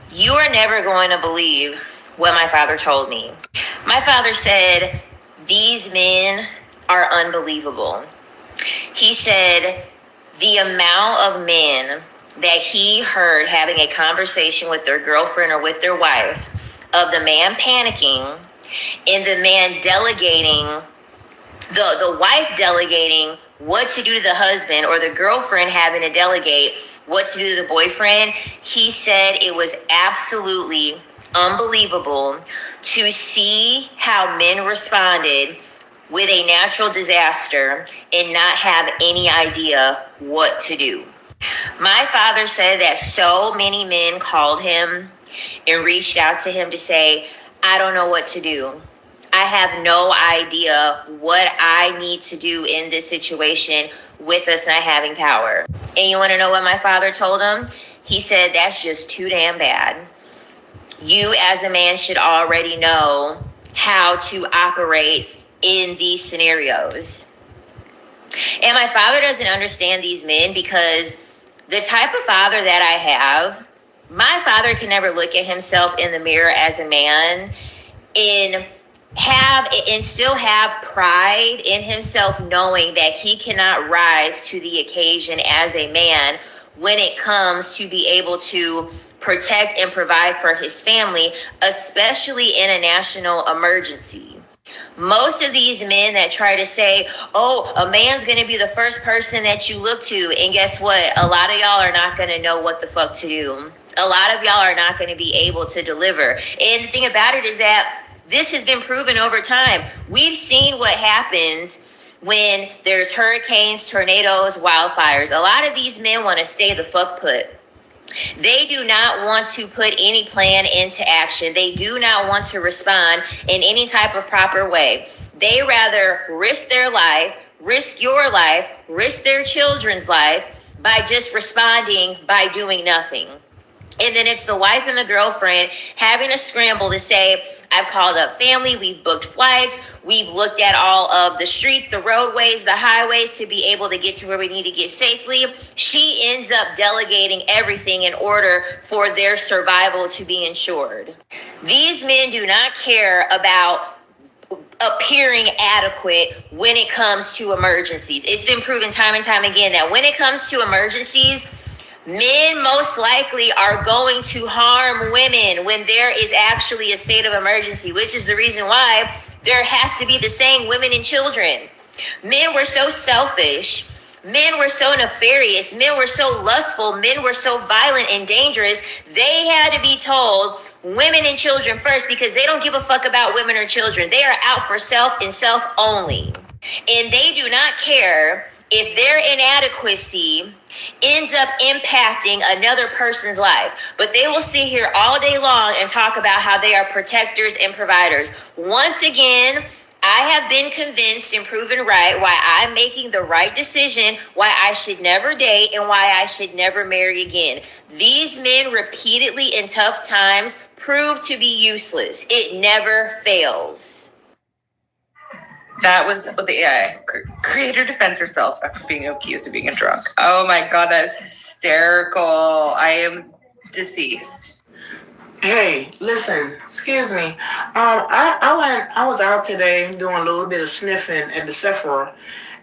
Speaker 5: You are never going to believe what my father told me. My father said, these men are unbelievable. He said, the amount of men that he heard having a conversation with their girlfriend or with their wife of the man panicking and the man delegating, the wife delegating what to do to the husband or the girlfriend having to delegate what to do to the boyfriend. He said it was absolutely unbelievable to see how men responded with a natural disaster and not have any idea what to do. My father said that so many men called him and reached out to him to say, I don't know what to do. I have no idea what I need to do in this situation with us not having power. And you want to know what my father told him? He said, that's just too damn bad. You as a man should already know how to operate in these scenarios. And my father doesn't understand these men because the type of father that I have, my father can never look at himself in the mirror as a man and still have pride in himself, knowing that he cannot rise to the occasion as a man when it comes to be able to protect and provide for his family, especially in a national emergency. Most of these men that try to say, oh, a man's going to be the first person that you look to. And guess what? A lot of y'all are not going to know what the fuck to do. A lot of y'all are not going to be able to deliver. And the thing about it is that this has been proven over time. We've seen what happens when there's hurricanes, tornadoes, wildfires. A lot of these men want to stay the fuck put. They do not want to put any plan into action. They do not want to respond in any type of proper way. They rather risk their life, risk your life, risk their children's life by just responding by doing nothing. And then it's the wife and the girlfriend having a scramble to say, I've called up family, we've booked flights, we've looked at all of the streets, the roadways, the highways to be able to get to where we need to get safely. She ends up delegating everything in order for their survival to be ensured. These men do not care about appearing adequate when it comes to emergencies. It's been proven time and time again that when it comes to emergencies, men most likely are going to harm women when there is actually a state of emergency, which is the reason why there has to be the same women and children. Men were so selfish. Men were so nefarious. Men were so lustful. Men were so violent and dangerous. They had to be told women and children first because they don't give a fuck about women or children. They are out for self and self only. And they do not care if their inadequacy ends up impacting another person's life. But they will sit here all day long and talk about how they are protectors and providers. Once again, I have been convinced and proven right why I'm making the right decision, why I should never date, and why I should never marry again. These men repeatedly in tough times prove to be useless. It never fails.
Speaker 6: That was the creator defends herself after being accused of being a drunk. Oh my God, that's hysterical. I am deceased.
Speaker 7: Hey, listen, excuse me. I was out today doing a little bit of sniffing at the Sephora,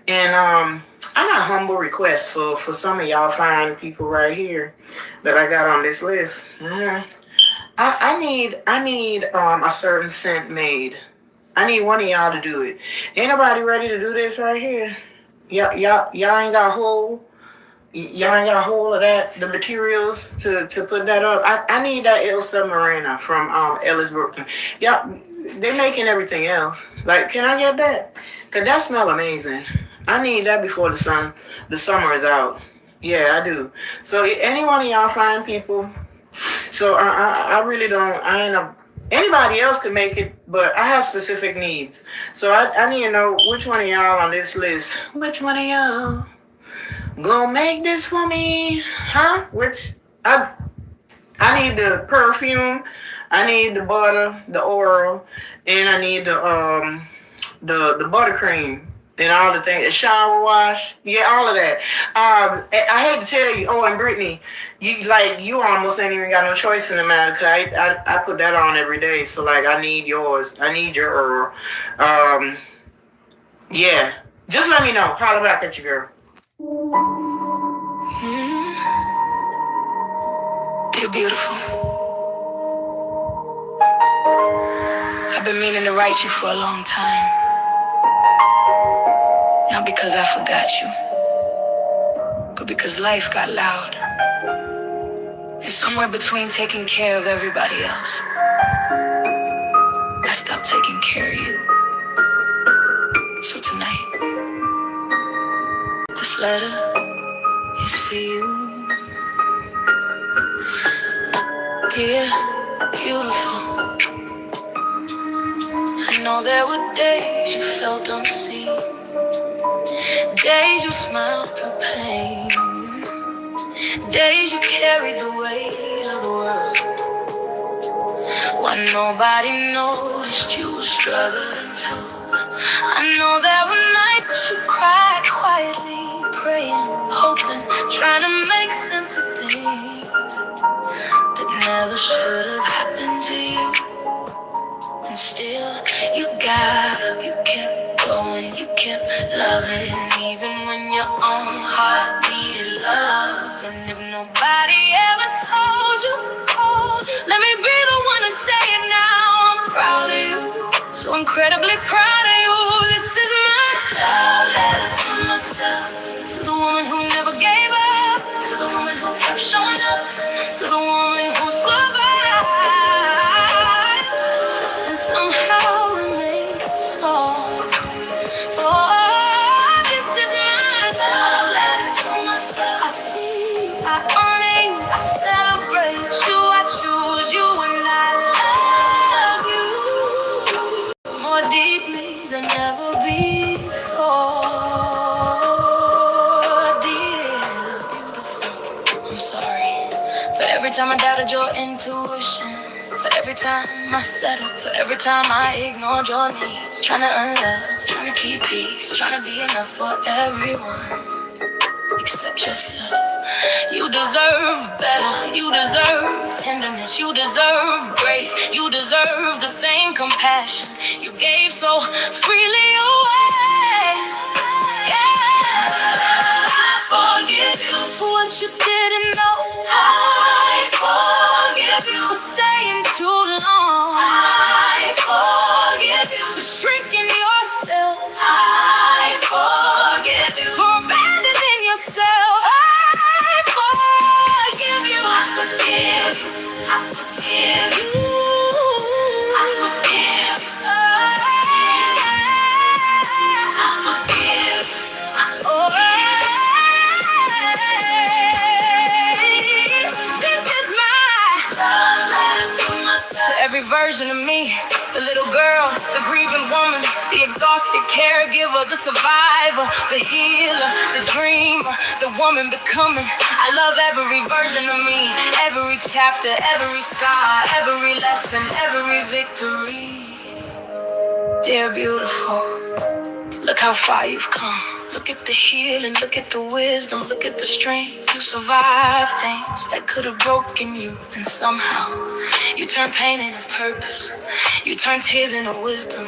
Speaker 7: and I got a humble request for some of y'all fine people right here that I got on this list. I need a certain scent made. I need one of y'all to do it. Anybody ready to do this right here? Y'all ain't got hold. Y'all ain't got hold of that, the materials to put that up. I need that El Submarina from Ellis Brooklyn. Y'all, they're making everything else. Like, can I get that? Cause that smell amazing. I need that before the summer is out. Yeah, I do. So any one of y'all fine people, So I really don't. I ain't a. Anybody else could make it, but I have specific needs. So I need to know which one of y'all on this list. Which one of y'all gonna make this for me? Huh? Which I need the perfume, I need the butter, the oil, and I need the buttercream and all the things. The shower wash, yeah, all of that. I hate to tell you. Oh, and Brittany, you almost ain't even got no choice in the matter. Cause I put that on every day. So like, I need yours. I need your yeah. Just let me know. Holler back at you, girl.
Speaker 23: You're beautiful. I've been meaning to write you for a long time. Not because I forgot you, but because life got loud. And somewhere between taking care of everybody else, I stopped taking care of you. So tonight, this letter is for you. Dear, beautiful, I know there were days you felt unseen, days you smiled through pain, days you carried the weight of the world, while nobody noticed you were struggling too. I know there were nights you cried quietly, praying, hoping, trying to make sense of things that never should have happened to you. And still, you got up, you kept going, you kept loving, even when your own heart needed love. And if nobody ever told you, let me be the one to say it now. I'm proud of you, so incredibly proud of you. This is my love letter to myself, to the woman who never gave up, to the woman who kept showing up, to the woman who survived and somehow remained soft. Oh, this is my love letter to myself. I see, I honor you, I celebrate you, I choose you, and I love you more deeply than ever before. Dear beautiful, I'm sorry for every time I doubted your intuition, for every time I settled, for every time I ignored your needs, trying to earn love, trying to keep peace, trying to be enough for everyone except yourself. You deserve better, you deserve tenderness, you deserve grace, you deserve the same compassion you gave so freely away. Yeah, I forgive you for what you didn't know. I forgive you for staying too long. I forgive you for shrinking yourself. I forgive you for abandoning yourself. I forgive you. I forgive you. I forgive you. I forgive you. I forgive you. Oh, this is my love letter to myself. To every version of me, the little girl, the grieving woman, the exhausted caregiver, the survivor, the healer, the dreamer, the woman becoming. I love every version of me, every chapter, every scar, every lesson, every victory. Dear beautiful, look how far you've come. Look at the healing, look at the wisdom, look at the strength. You survived things that could have broken you, and somehow you turned pain into purpose. You turned tears into wisdom.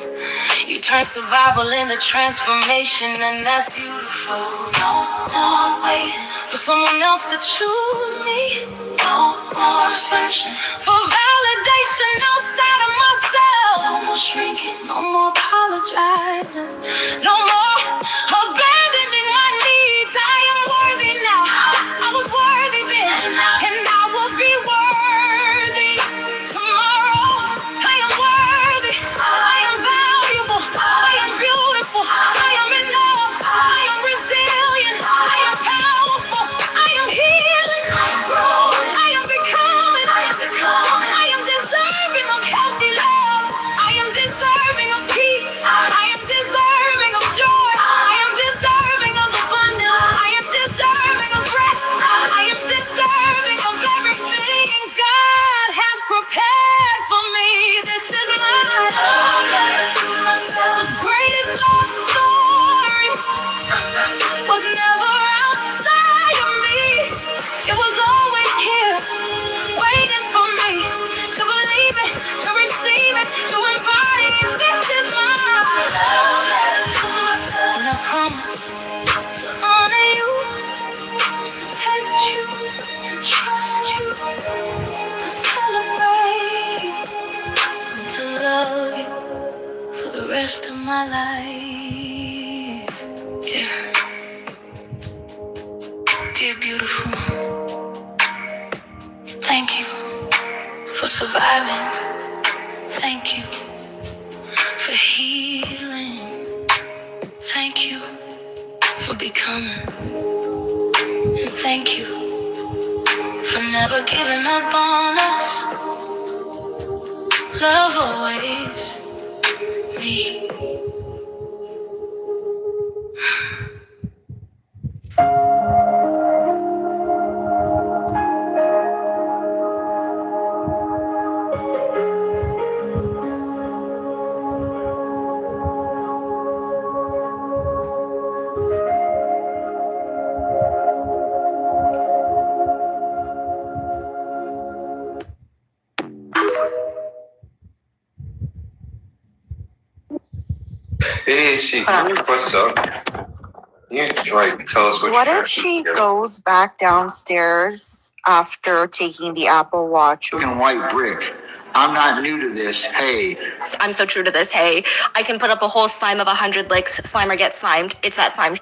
Speaker 23: You turned survival into transformation, and that's beautiful. No more waiting for someone else to choose me. No more searching for validation outside of myself. No more shrinking, no more apologizing, no more abandoning my needs. I am worthy now. I was worthy then, and I will be worthy tomorrow. I am worthy. I am valuable. I am beautiful. I am enough. I am resilient. I am powerful. I am healing. I am growing. I am becoming. I
Speaker 4: my life. Yeah. Dear beautiful, thank you for surviving. Thank you for healing. Thank you for becoming. And thank you for never giving up on us. Love always me.
Speaker 8: Hey, she, what's up? You like tell us
Speaker 9: What if she goes back downstairs after taking the Apple Watch?
Speaker 10: Fucking white brick. I'm not new to this. Hey.
Speaker 11: I'm so true to this. Hey, I can put up a whole slime of 100 licks. Slimer gets slimed. It's that slime.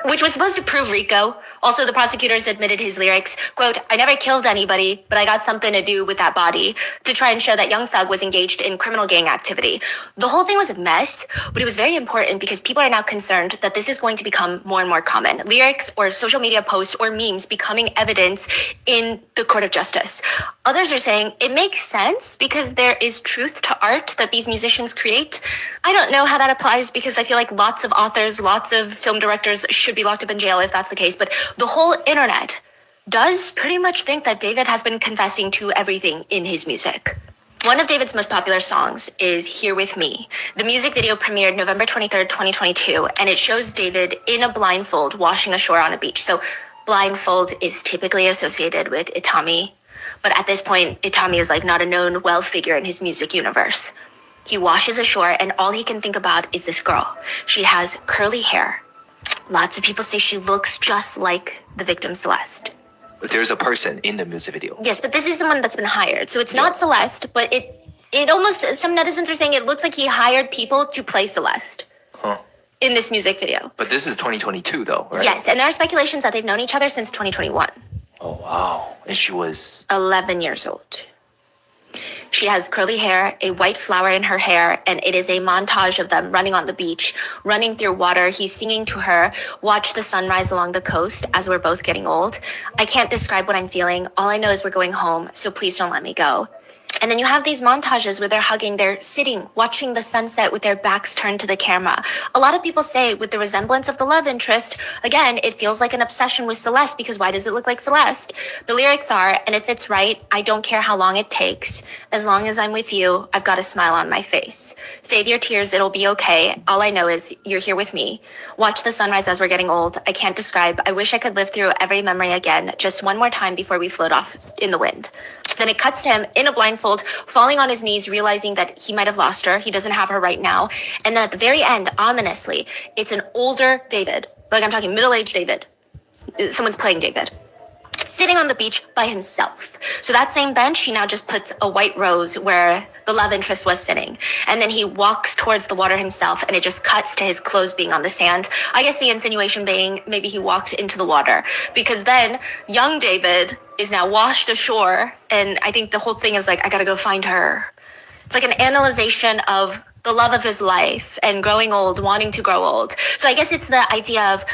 Speaker 11: Which was supposed to prove Rico. Also, the prosecutors admitted his lyrics. Quote, I never killed anybody, but I got something to do with that body, to try and show that Young Thug was engaged in criminal gang activity. The whole thing was a mess, but it was very important because people are now concerned that this is going to become more and more common. Lyrics or social media posts or memes becoming evidence in the court of justice. Others are saying it makes sense because there is truth to art that these musicians create. I don't know how that applies because I feel like lots of authors, lots of film directors should be locked up in jail if that's the case. But the whole internet does pretty much think that David has been confessing to everything in his music. One of David's most popular songs is Here With Me. The music video premiered November 23rd, 2022, and it shows David in a blindfold washing ashore on a beach. So blindfold is typically associated with Itami, but at this point, Itami is like not a known well figure in his music universe. He washes ashore and all he can think about is this girl. She has curly hair. Lots of people say she looks just like the victim Celeste.
Speaker 26: But there's a person in the music video.
Speaker 11: Yes, but this is someone that's been hired. So it's not Celeste, but it almost, some netizens are saying it looks like he hired people to play Celeste in this music video.
Speaker 26: But this is 2022 though, right?
Speaker 11: Yes, and there are speculations that they've known each other since 2021.
Speaker 26: Oh, wow. And she was
Speaker 11: 11 years old. She has curly hair, a white flower in her hair, and it is a montage of them running on the beach, running through water. He's singing to her, watch the sunrise along the coast as we're both getting old. I can't describe what I'm feeling. All I know is we're going home, so please don't let me go. And then you have these montages where they're hugging, they're sitting, watching the sunset with their backs turned to the camera. A lot of people say with the resemblance of the love interest, again, it feels like an obsession with Celeste because why does it look like Celeste? The lyrics are, and if it's right, I don't care how long it takes. As long as I'm with you, I've got a smile on my face. Save your tears, it'll be okay. All I know is you're here with me. Watch the sunrise as we're getting old. I can't describe. I wish I could live through every memory again, just one more time before we float off in the wind. Then it cuts to him in a blindfold, falling on his knees, realizing that he might have lost her. He doesn't have her right now. And then at the very end, ominously, it's an older David. Like I'm talking middle-aged David. Someone's playing David. Sitting on the beach by himself. So that same bench, he now just puts a white rose where the love interest was sitting. And then he walks towards the water himself and it just cuts to his clothes being on the sand. I guess the insinuation being maybe he walked into the water because then young David is now washed ashore. And I think the whole thing is like, I gotta go find her. It's like an analyzation of the love of his life and growing old, wanting to grow old. So I guess it's the idea of,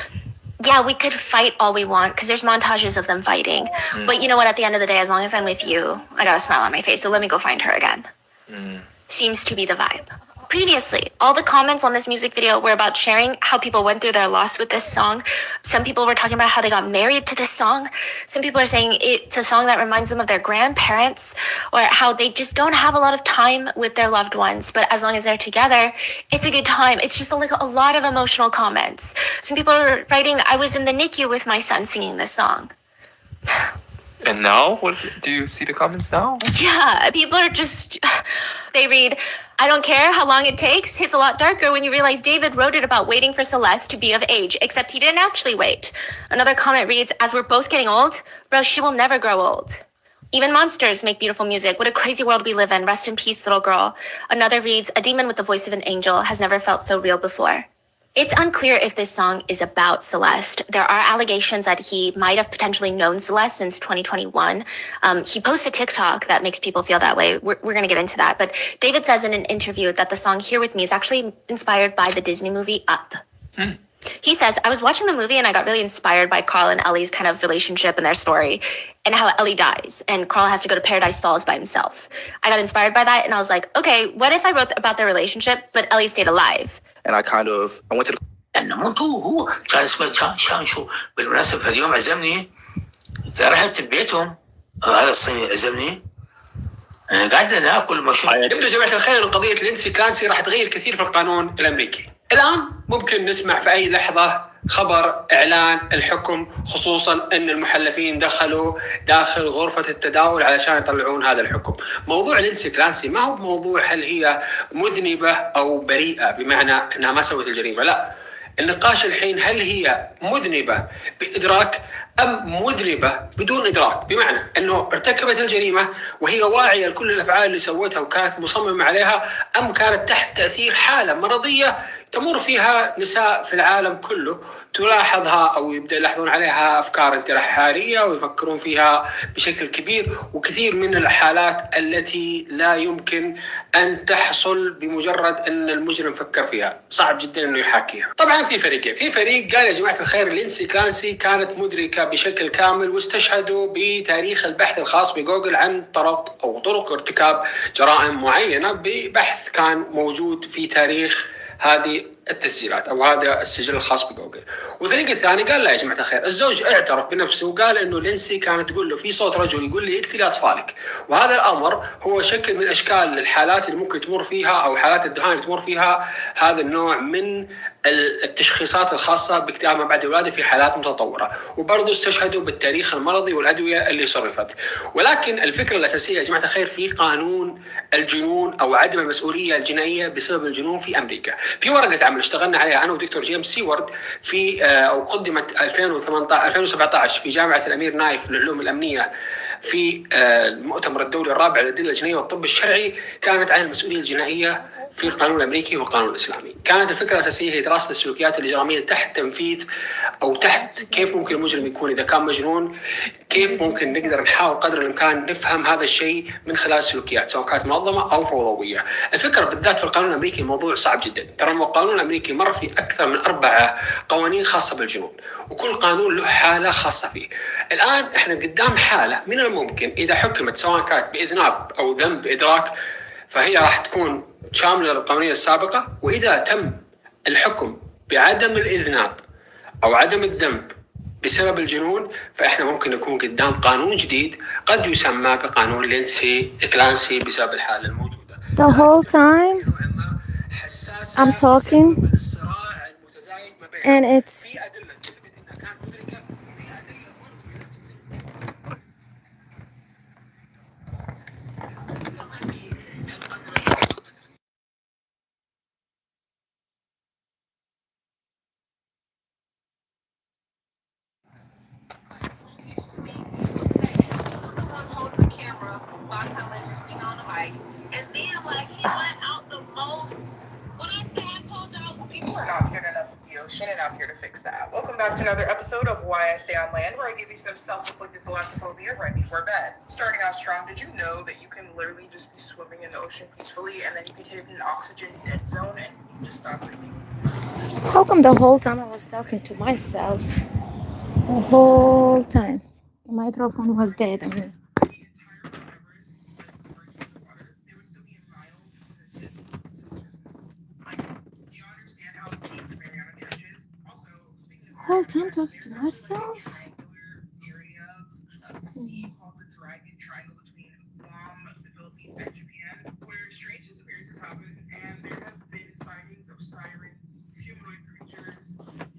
Speaker 11: yeah, we could fight all we want because there's montages of them fighting. But you know what? At the end of the day, as long as I'm with you, I got a smile on my face. So let me go find her again. Seems to be the vibe. Previously, all the comments on this music video were about sharing how people went through their loss with this song. Some people were talking about how they got married to this song. Some people are saying it's a song that reminds them of their grandparents or how they just don't have a lot of time with their loved ones. But as long as they're together, it's a good time. It's just like a lot of emotional comments. Some people are writing, I was in the NICU with my son singing this song.
Speaker 26: And now? What do you see the comments now?
Speaker 11: Yeah, people are just, they read, I don't care how long it takes. Hits a lot darker when you realize David wrote it about waiting for Celeste to be of age, except he didn't actually wait. Another comment reads, as we're both getting old, bro, she will never grow old. Even monsters make beautiful music. What a crazy world we live in. Rest in peace, little girl. Another reads, a demon with the voice of an angel has never felt so real before. It's unclear if this song is about Celeste. There are allegations that he might have potentially known Celeste since 2021. He posts a TikTok that makes people feel that way. We're going to get into that. But David says in an interview that the song Here With Me is actually inspired by the Disney movie Up. He says, I was watching the movie and I got really inspired by Carl and Ellie's kind of relationship and their story and how Ellie dies and Carl has to go to Paradise Falls by himself. I got inspired by that and I was like, okay, what if I wrote about their relationship but Ellie stayed alive?
Speaker 13: And I went to the
Speaker 14: موته هو كان اسمه شانشو بالمناسبة في اليوم عزمني فرحت ببيتهم هذا الصيني عزمني قعدنا ناكل مشروب.
Speaker 15: يبدو جماعة الخير أن قضية لينسي كلانسي راح تغير كثير في القانون الأمريكي. الآن ممكن نسمع في أي لحظة خبر إعلان الحكم خصوصا أن المحلفين دخلوا داخل غرفة التداول علشان يطلعون هذا الحكم. موضوع لينسي كلانسي ما هو موضوع هل هي مذنبة أو بريئة بمعنى أنها ما سوت الجريمة، لا. النقاش الحين هل هي مذنبة بإدراك أم مذنبة بدون إدراك، بمعنى أنه ارتكبت الجريمة وهي واعية لكل الأفعال اللي سوتها وكانت مصممة عليها، أم كانت تحت تأثير حالة مرضية تمر فيها نساء في العالم كله تلاحظها أو يبدأ يلاحظون عليها أفكار انتحارية ويفكرون فيها بشكل كبير، وكثير من الحالات التي لا يمكن أن تحصل بمجرد أن المجرم فكر فيها، صعب جدا أنه يحاكيها. طبعا في فريقين، في فريق قال يا جماعة الخير لينسي كلانسي كانت مدركة بشكل كامل واستشهدوا بتاريخ البحث الخاص بجوجل عن طرق ارتكاب جرائم معينة ببحث كان موجود في تاريخ هذه التسجيلات أو هذا السجل الخاص بجوجل. والفريق الثاني قال لا يا جماعة الخير، الزوج اعترف بنفسه وقال إنه لينسي كانت تقول له في صوت رجل يقول لي اقتلي أطفالك، وهذا الأمر هو شكل من أشكال الحالات اللي ممكن تمر فيها أو حالات الدهان اللي تمر فيها هذا النوع من التشخيصات الخاصة باكتئاب ما بعد الولادة في حالات متطورة، وبرضه استشهدوا بالتاريخ المرضي والأدوية اللي صرفت. ولكن الفكرة الأساسية يا جماعة الخير في قانون الجنون أو عدم المسؤولية الجنائية بسبب الجنون في أمريكا. في ورقة عمل اشتغلنا عليها أنا ودكتور جيمس سيوارد في أو قدمت 2017 في جامعة الأمير نايف للعلوم الأمنية في المؤتمر الدولي الرابع للأدلة الجنائية والطب الشرعي، كانت عن المسؤولية الجنائية في القانون الأمريكي والقانون الإسلامي. كانت الفكرة الأساسية هي دراسة السلوكيات الإجرامية تحت تنفيذ أو تحت كيف ممكن المجرم يكون إذا كان مجنون، كيف ممكن نقدر نحاول قدر الإمكان نفهم هذا الشيء من خلال السلوكيات سواء كانت منظمة أو فوضوية. الفكرة بالذات في القانون الأمريكي موضوع صعب جدا، ترى القانون الأمريكي مر في أكثر من 4 قوانين خاصة بالجنون وكل قانون له حالة خاصة فيه. الآن إحنا قدام حالة من الممكن إذا حكمت سواء كانت بإذناب أو ذنب بإدراك فهي راح تكون شاملة للقوانين السابقة، وإذا تم الحكم بعدم الإذناب أو عدم الذنب بسبب الجنون فإحنا ممكن نكون قدام قانون جديد قد يسمى بقانون لينسي كلانسي بسبب الحالة الموجودة.
Speaker 16: The whole time I'm talking and it's
Speaker 17: and then like he let out the most. What I say, I told y'all people are not scared enough of the ocean, and I'm here to fix that. Welcome back to another episode of Why I Stay on Land, where I give you some self-inflicted thalassophobia right before bed. Starting out strong, did you know that you can literally just be swimming in the ocean peacefully, and then you can hit an oxygen dead zone and you just stop breathing?
Speaker 16: how come the whole time I was talking to myself? The whole time the microphone was dead. I mean. Whole time talking to myself.
Speaker 17: Where strange disappearances happen, and there have been sightings of sirens, humanoid creatures,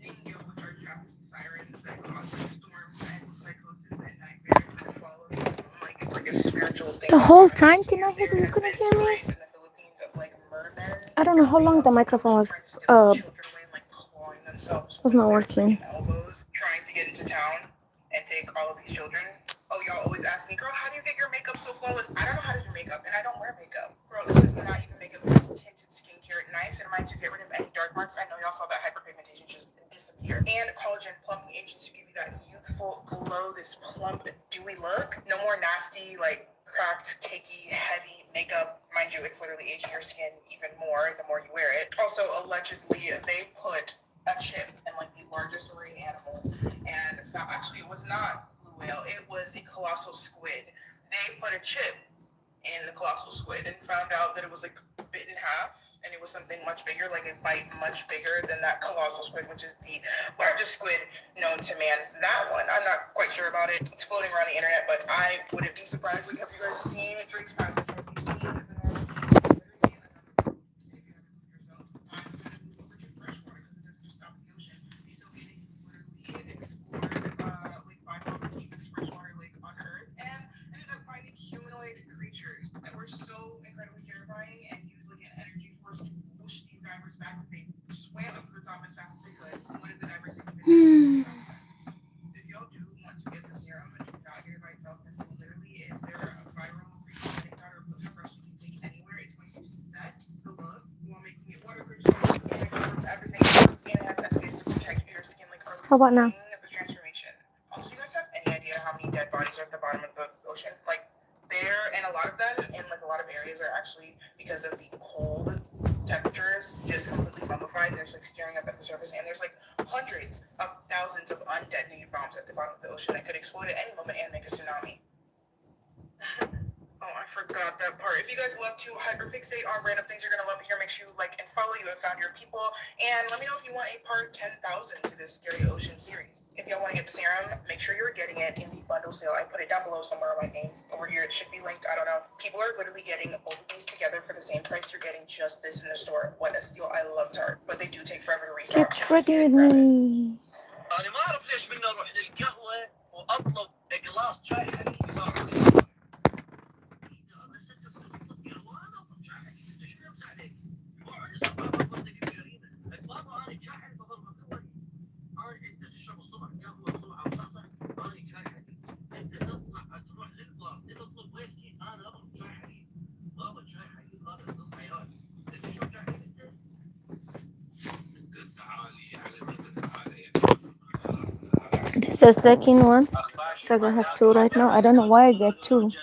Speaker 17: Ningyo, which are Japanese sirens that cause storms and psychosis and nightmares that follow. Like it's like a spiritual thing.
Speaker 16: The whole time, can I hear you? You couldn't hear me? I don't know how long the microphone was not working.
Speaker 17: Elbows trying to get into town and take all of these children. Oh, y'all always ask me, girl, how do you get your makeup so flawless? I don't know how to do makeup, and I don't wear makeup. Girl, this is not even makeup. This is tinted skincare. Niacinamide to get rid of any dark marks. I know y'all saw that hyperpigmentation just disappear. And collagen plumping agents to give you that youthful glow, this plump, dewy look. No more nasty, like, cracked, cakey, heavy makeup. Mind you, it's literally aging your skin even more the more you wear it. Also, allegedly, they put a chip in, like, the largest marine animal, and actually it was not whale, it was a colossal squid. They put a chip in the colossal squid and found out that it was like bit in half, and it was something much bigger, like a bite much bigger than that colossal squid, which is the largest squid known to man. That one, I'm not quite sure about it. It's floating around the internet, but I wouldn't be surprised. Like, have you guys seen Drake's Pass? Have you seen the freshwater lake on Earth, and ended up finding humanoid creatures that were so incredibly terrifying and used like an energy force to push these divers back. They swam up to the top as fast as they could. One of the divers even if y'all do want to get the serum, and do not get it by itself, this literally is their viral resetting powder brush you can take anywhere. It's going to set the look while making it waterproof. So everything and it has that to protect your skin like
Speaker 16: How about now?
Speaker 17: the transformation. Also, you guys have any idea how many dead bodies are at the bottom of the ocean? Like, there, and a lot of them in like a lot of areas are actually, because of the cold temperatures, just completely mummified, and there's like staring up at the surface, and there's like hundreds of thousands of undetonated bombs at the bottom of the ocean that could explode at any moment and make a tsunami. Oh, I forgot that part. If you guys love to hyperfixate on random things you're gonna love here, make sure you like and follow. You have found your people, and let me know if you want a part 10,000 to this Scary Ocean series. If y'all want to get the serum, make sure you're getting it in the bundle sale. I put it down below somewhere. My name over here. It should be linked. I don't know. People are literally getting both of these together for the same price. You're getting just this in the store. What a steal! I love Tarte, but they do take forever to restock.
Speaker 16: Get ready with me.
Speaker 14: انا ما اعرف ليش بدنا نروح للقهوه واطلب جلاس شاي حليب بس انت بدك تطلب قهوه انا اطلب شاي حليب انت شو يمس عليك؟ اقعد اسمع بردك بجريمه بابا انا شاي حليب بضربك اولي انت تشرب الصبح قهوه الصبح وصاصه انا شاي حليب انت تطلع تروح للبار تطلب ويسكي انا اطلب شاي حليب بابا شاي حليب هذا اصل الحياه انت شو شاي حليب انت تعالي على بيتك تعالي.
Speaker 16: This is the second one because I have two right now. I don't know why I get two.
Speaker 24: So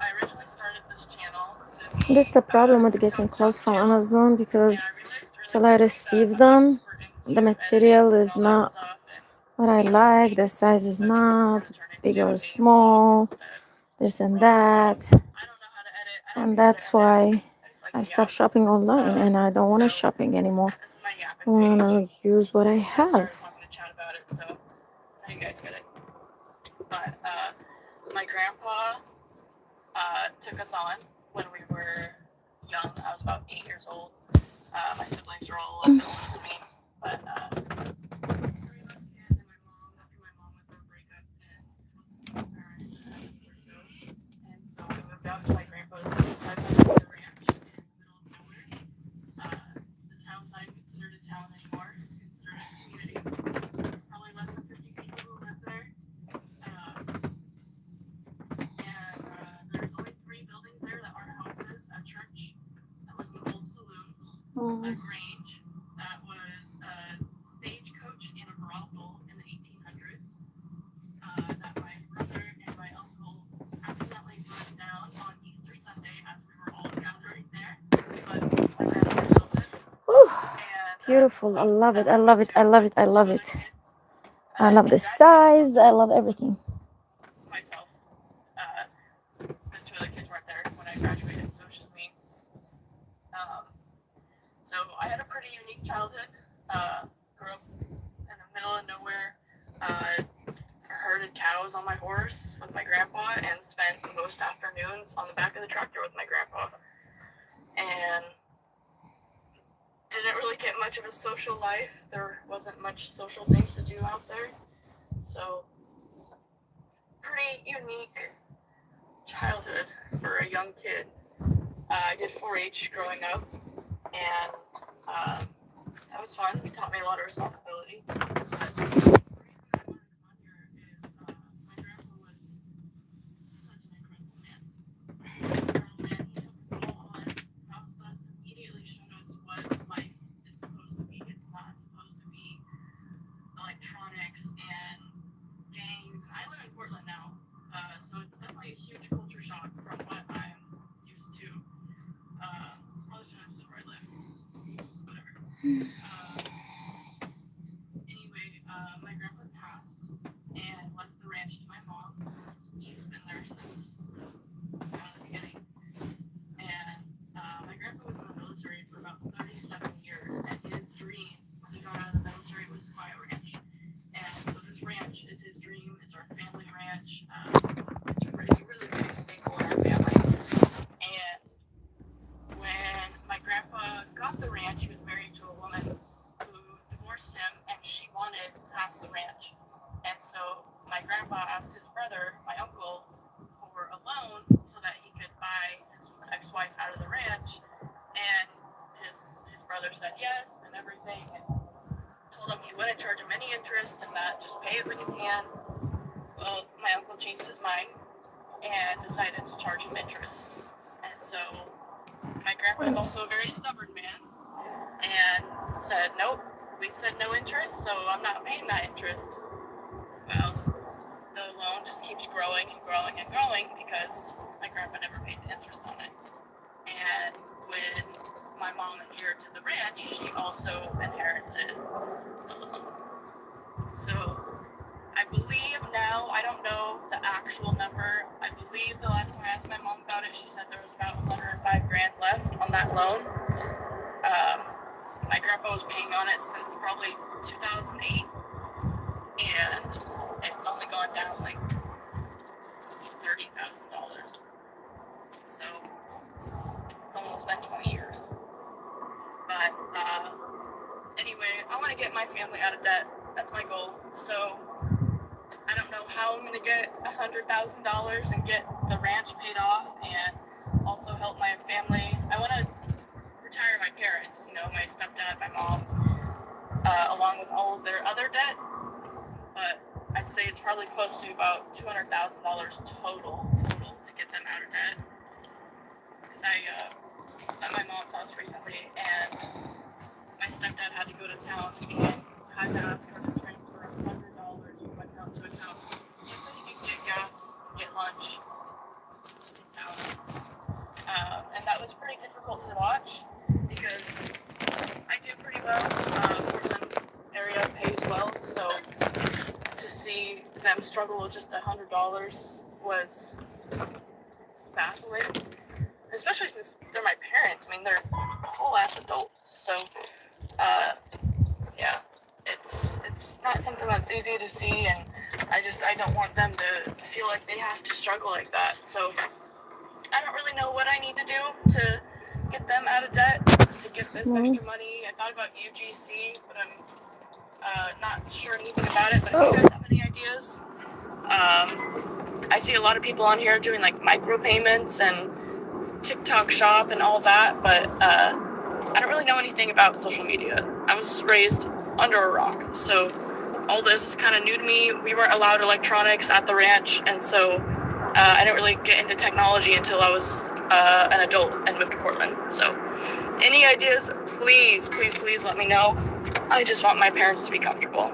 Speaker 24: I originally started this channel to
Speaker 16: This is the problem with getting clothes from Amazon, because till I receive them, the material is not what I like, the size is not big or small, this and that. And that's why I stopped shopping online, and I don't want to shopping anymore. I want to use what I have.
Speaker 24: So how you guys get it. But my grandpa took us on when we were young. I was about 8 years old. My siblings were all a little bit older than me. But 3 of us kids and my mom, after my mom went through a breakup and was a single parent a year ago. And so we moved out to my grandpa's ranch in the middle of nowhere. The town's not considered a town anymore. It's considered a community. Probably less than 50 people who live there. There's only 3 buildings there that aren't houses. A church, that was an old saloon, a grange, that was a stagecoach and a brothel in the 1800s, that my brother and my uncle accidentally burned down on Easter Sunday as we were all gathering there. But my grandmother built it.
Speaker 16: Beautiful. I love it. I love it. I love it. I love it. I love the size. I love everything.
Speaker 24: Myself. The 2 other kids weren't there when I graduated, so it was just me. So I had a pretty unique childhood. Grew up in the middle of nowhere. Herded cows on my horse with my grandpa and spent most afternoons on the back of the tractor with my grandpa. And didn't really get much of a social life. There wasn't much social things to do out there. So pretty unique childhood for a young kid. I did 4-H growing up, and that was fun. It taught me a lot of responsibility. But the reason I wanted to come on here is mix and gangs. And I live in Portland now, so it's definitely a huge culture shock from what I'm used to. Probably shouldn't have said where I live. Whatever. Anyway, my grandpa passed and left the ranch to my mom. She's been there since the beginning. And my grandpa was in the military for about 37 years, and his dream when he got out of the military was to buy a ranch. And so this ranch is his dream. It's our family ranch. It's a really big staple in our family. And when my grandpa got the ranch, he was married to a woman who divorced him, and she wanted half the ranch. And so my grandpa asked his brother, my uncle, for a loan so that he could buy his ex-wife out of the ranch. And his brother said yes and everything, and told him he wouldn't charge him any interest and that just pay it when you can. Well, my uncle changed his mind and decided to charge him interest. And so my grandpa is also a very stubborn man and said, nope, we said no interest, so I'm not paying that interest. Well, the loan just keeps growing and growing and growing because my grandpa never paid the interest on it. And when my mom inherited the ranch, she also inherited the loan. So I believe now, I don't know the actual number. I believe the last time I asked my mom about it, she said there was about $105,000 left on that loan. My grandpa was paying on it since probably 2008, and it's only gone down like $30,000. So it's almost been 20 years. But anyway, I want to get my family out of debt. That's my goal. So I don't know how I'm going to get $100,000 and get the ranch paid off and also help my family. I want to retire my parents, my stepdad, my mom, along with all of their other debt. But I'd say it's probably close to about $200,000 total to get them out of debt. Because I was at my mom's house recently, and my stepdad had to go to town and had to ask her to transfer $100 from account to account just so he could get gas, get lunch in town. And that was pretty difficult to watch because I do pretty well. Portland area pays well, so to see them struggle with just $100 was baffling. Especially since they're my parents. I mean, they're full-ass adults. So, yeah, it's not something that's easy to see, and I don't want them to feel like they have to struggle like that. So, I don't really know what I need to do to get them out of debt, to get this extra money. I thought about UGC, but I'm not sure anything about it. But if you guys have any ideas, I see a lot of people on here doing like micropayments and TikTok shop and all that, but I don't really know anything about social media. I was raised under a rock, so all this is kind of new to me. We weren't allowed electronics at the ranch, and so I didn't really get into technology until I was an adult and moved to Portland. So any ideas, please let me know. I just want my parents to be comfortable.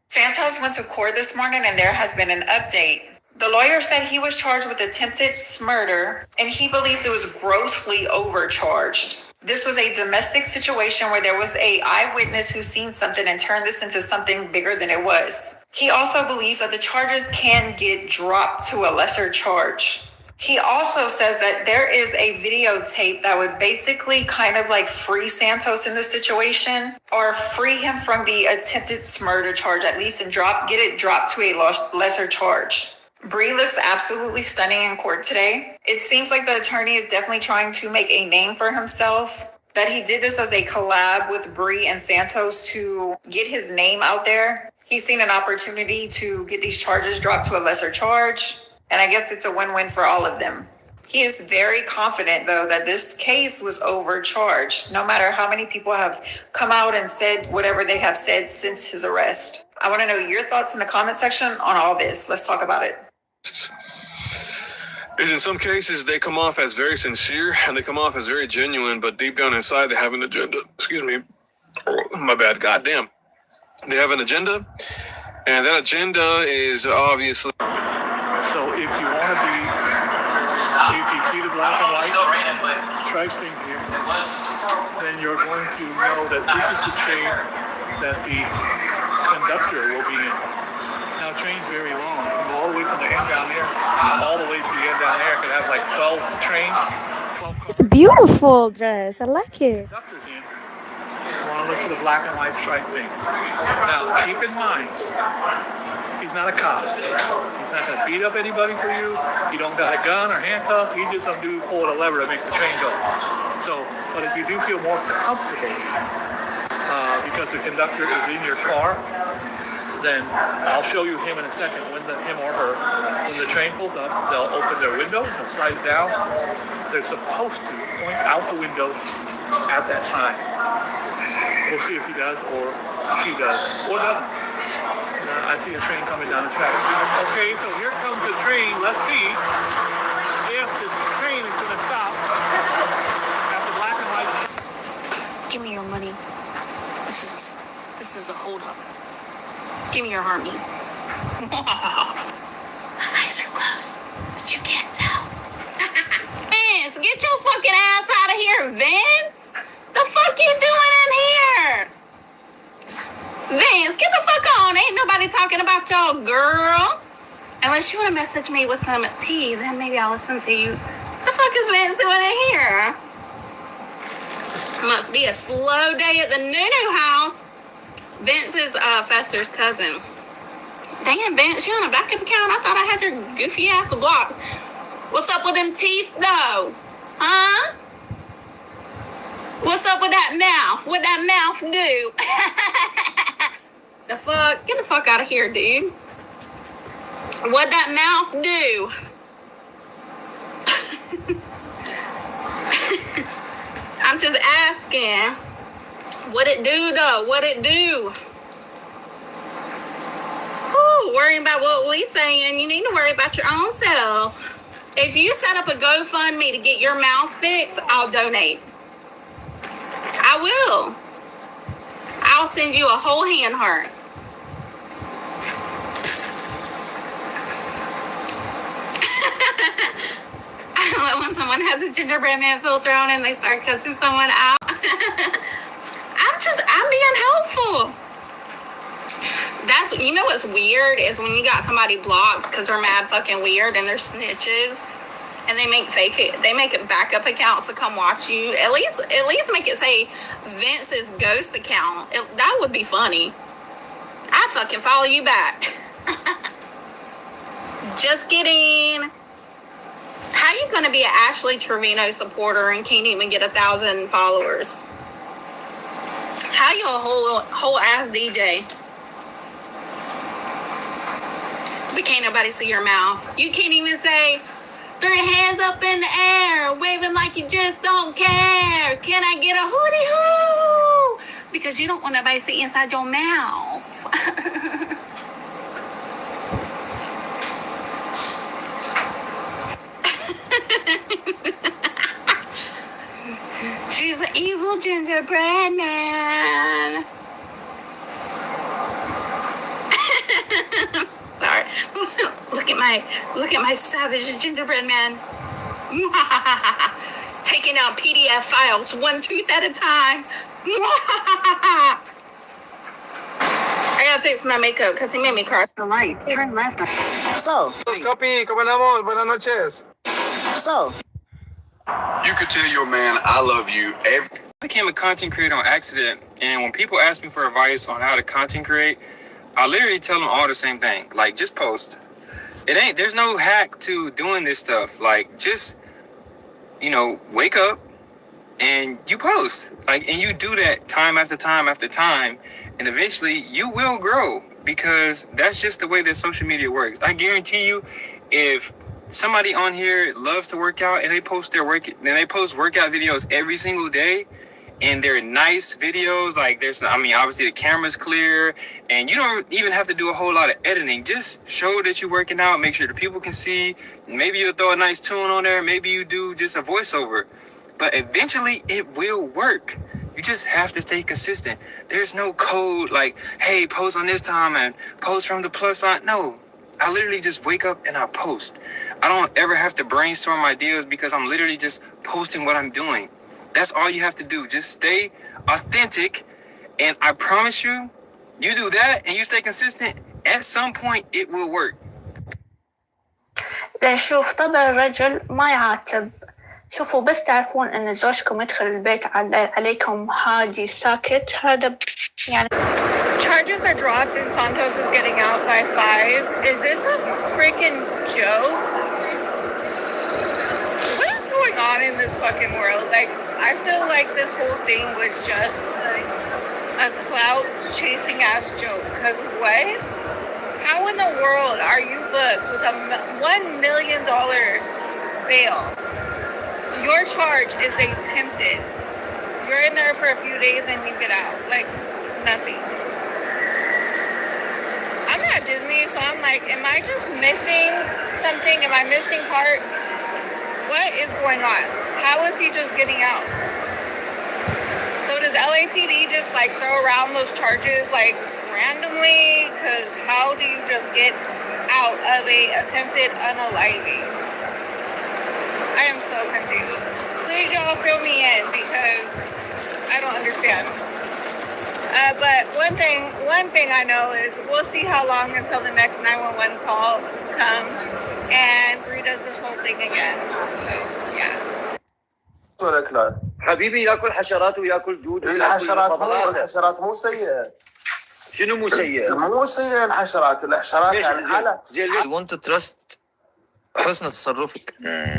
Speaker 1: Santos went to court this morning, and there has been an update. The lawyer said he was charged with attempted murder, and he believes it was grossly overcharged. This was a domestic situation where there was an eyewitness who seen something and turned this into something bigger than it was. He also believes that the charges can get dropped to a lesser charge. He also says that there is a videotape that would basically kind of like free Santos in this situation, or free him from the attempted murder charge at least, and get it dropped to a lesser charge. Bree looks absolutely stunning in court today. It seems like the attorney is definitely trying to make a name for himself, that he did this as a collab with Bree and Santos to get his name out there. He's seen an opportunity to get these charges dropped to a lesser charge, and I guess it's a win-win for all of them. He is very confident, though, that this case was overcharged, no matter how many people have come out and said whatever they have said since his arrest. I want to know your thoughts in the comment section on all this. Let's talk about it.
Speaker 21: Is in some cases they come off as very sincere and they come off as very genuine, but deep down inside they have an agenda. Excuse me. Oh, my bad. Goddamn. They have an agenda, and that agenda is obviously.
Speaker 12: So if you want to be, if you see the black and white stripe thing here, then you're going to know that this is the train that the conductor will be in. Now, trains very long. You go all the way from the end down there, all the way to the end down there. It could have like 12 trains. 12
Speaker 16: It's a beautiful dress. I like it.
Speaker 12: conductors in. You want to look for the black and white stripe thing. Now, keep in mind, he's not a cop. He's not going to beat up anybody for you. He don't got a gun or handcuff. He's just some dude pulling a lever that makes the train go. So, but if you do feel more comfortable, because the conductor is in your car, then I'll show you him in a second. When him or her, when the train pulls up, they'll open their window, they'll slide it down. They're supposed to point out the window at that sign. We'll see if he does or she does or doesn't. I see a train coming down the track. Okay, so here comes the train. Let's see if this train is going to stop at the black and white.
Speaker 4: Give me your money. This is a holdup. Give me your heartbeat. My eyes are closed, but you can't tell.
Speaker 1: Vince, get your fucking ass out of here, Vince. The fuck you doing in here? Vince, get the fuck on. Ain't nobody talking about y'all, girl. Unless you want to message me with some tea, then maybe I'll listen to you. The fuck is Vince doing in here? Must be a slow day at the Nunu house. Vince is Fester's cousin. Damn, Vince, you on a backup account? I thought I had your goofy ass blocked. What's up with them teeth, though? Huh? What's up with that mouth? What that mouth do? The fuck? Get the fuck out of here, dude. What that mouth do? I'm just asking. What it do, though? What it do? Ooh, worrying about what we saying. You need to worry about your own self. If you set up a GoFundMe to get your mouth fixed, I'll donate. I will. I'll send you a whole hand heart. I love when someone has a gingerbread man filter on and they start cussing someone out. I'm being helpful. That's, you know what's weird is when you got somebody blocked because they're mad fucking weird and they're snitches and they make backup accounts to come watch you. At least make it say Vince's ghost account. That would be funny. I'd fucking follow you back. Just kidding. How you gonna be an Ashley Trevino supporter and can't even get 1,000 followers? How you a whole ass DJ? But can't nobody see your mouth. You can't even say, throw your hands up in the air, waving like you just don't care. Can I get a hootie hoo? Because you don't want nobody to see inside your mouth. She's an evil gingerbread man. Sorry. Look at my savage gingerbread man. Taking out PDF files one tooth at a time. I gotta pay for my makeup because he made me cry. The light. Turn left.
Speaker 18: So. Copy. ¿Cómo andamos? Buenas noches. So.
Speaker 19: You could tell your man I love you every.
Speaker 20: I became a content creator on accident, and when people ask me for advice on how to content create, I literally tell them all the same thing. Like, just post. There's no hack to doing this stuff. Like, just, wake up and you post. Like, and you do that time after time after time, and eventually you will grow because that's just the way that social media works. I guarantee you, if somebody on here loves to work out and they post workout videos every single day, and they're nice videos, like obviously the camera's clear and you don't even have to do a whole lot of editing. Just show that you're working out, make sure the people can see. Maybe you'll throw a nice tune on there. Maybe you do just a voiceover, but eventually it will work. You just have to stay consistent. There's no code like, hey, post on this time and post from the plus sign. No, I literally just wake up and I post. I don't ever have to brainstorm ideas because I'm literally just posting what I'm doing. That's all you have to do. Just stay authentic. And I promise you, you do that and you stay consistent, at some point it will work.
Speaker 23: لنشوف طبع الرجل ما يعاتب. شوفوا بس تعرفون ان زوجكم يدخل البيت عليكم هادي ساكت هذا يعني.
Speaker 1: Charges are dropped and Santos is getting out by 5. Is this a freaking joke? What is going on in this fucking world? Like, I feel like this whole thing was just like a clout chasing ass joke. Cause what? How in the world are you booked with a $1 million bail? Your charge is attempted. You're in there for a few days and you get out. Like, nothing. I'm at Disney, so I'm like, am I just missing something? Am I missing parts? What is going on? How is he just getting out? So does LAPD just like throw around those charges like randomly? Because how do you just get out of a attempted unaliving? I am so confused. Please y'all fill me in because I don't understand. But one thing I know is we'll see how long until the next 911 call comes and redoes this whole thing again. So yeah.
Speaker 10: حبيبي ياكل حشرات وياكل دود.
Speaker 18: الحشرات مو سيئة.
Speaker 10: شنو مو سيئة؟
Speaker 18: مو سيئة الحشرات يعني حالة.
Speaker 13: I want to trust حسن تصرفك.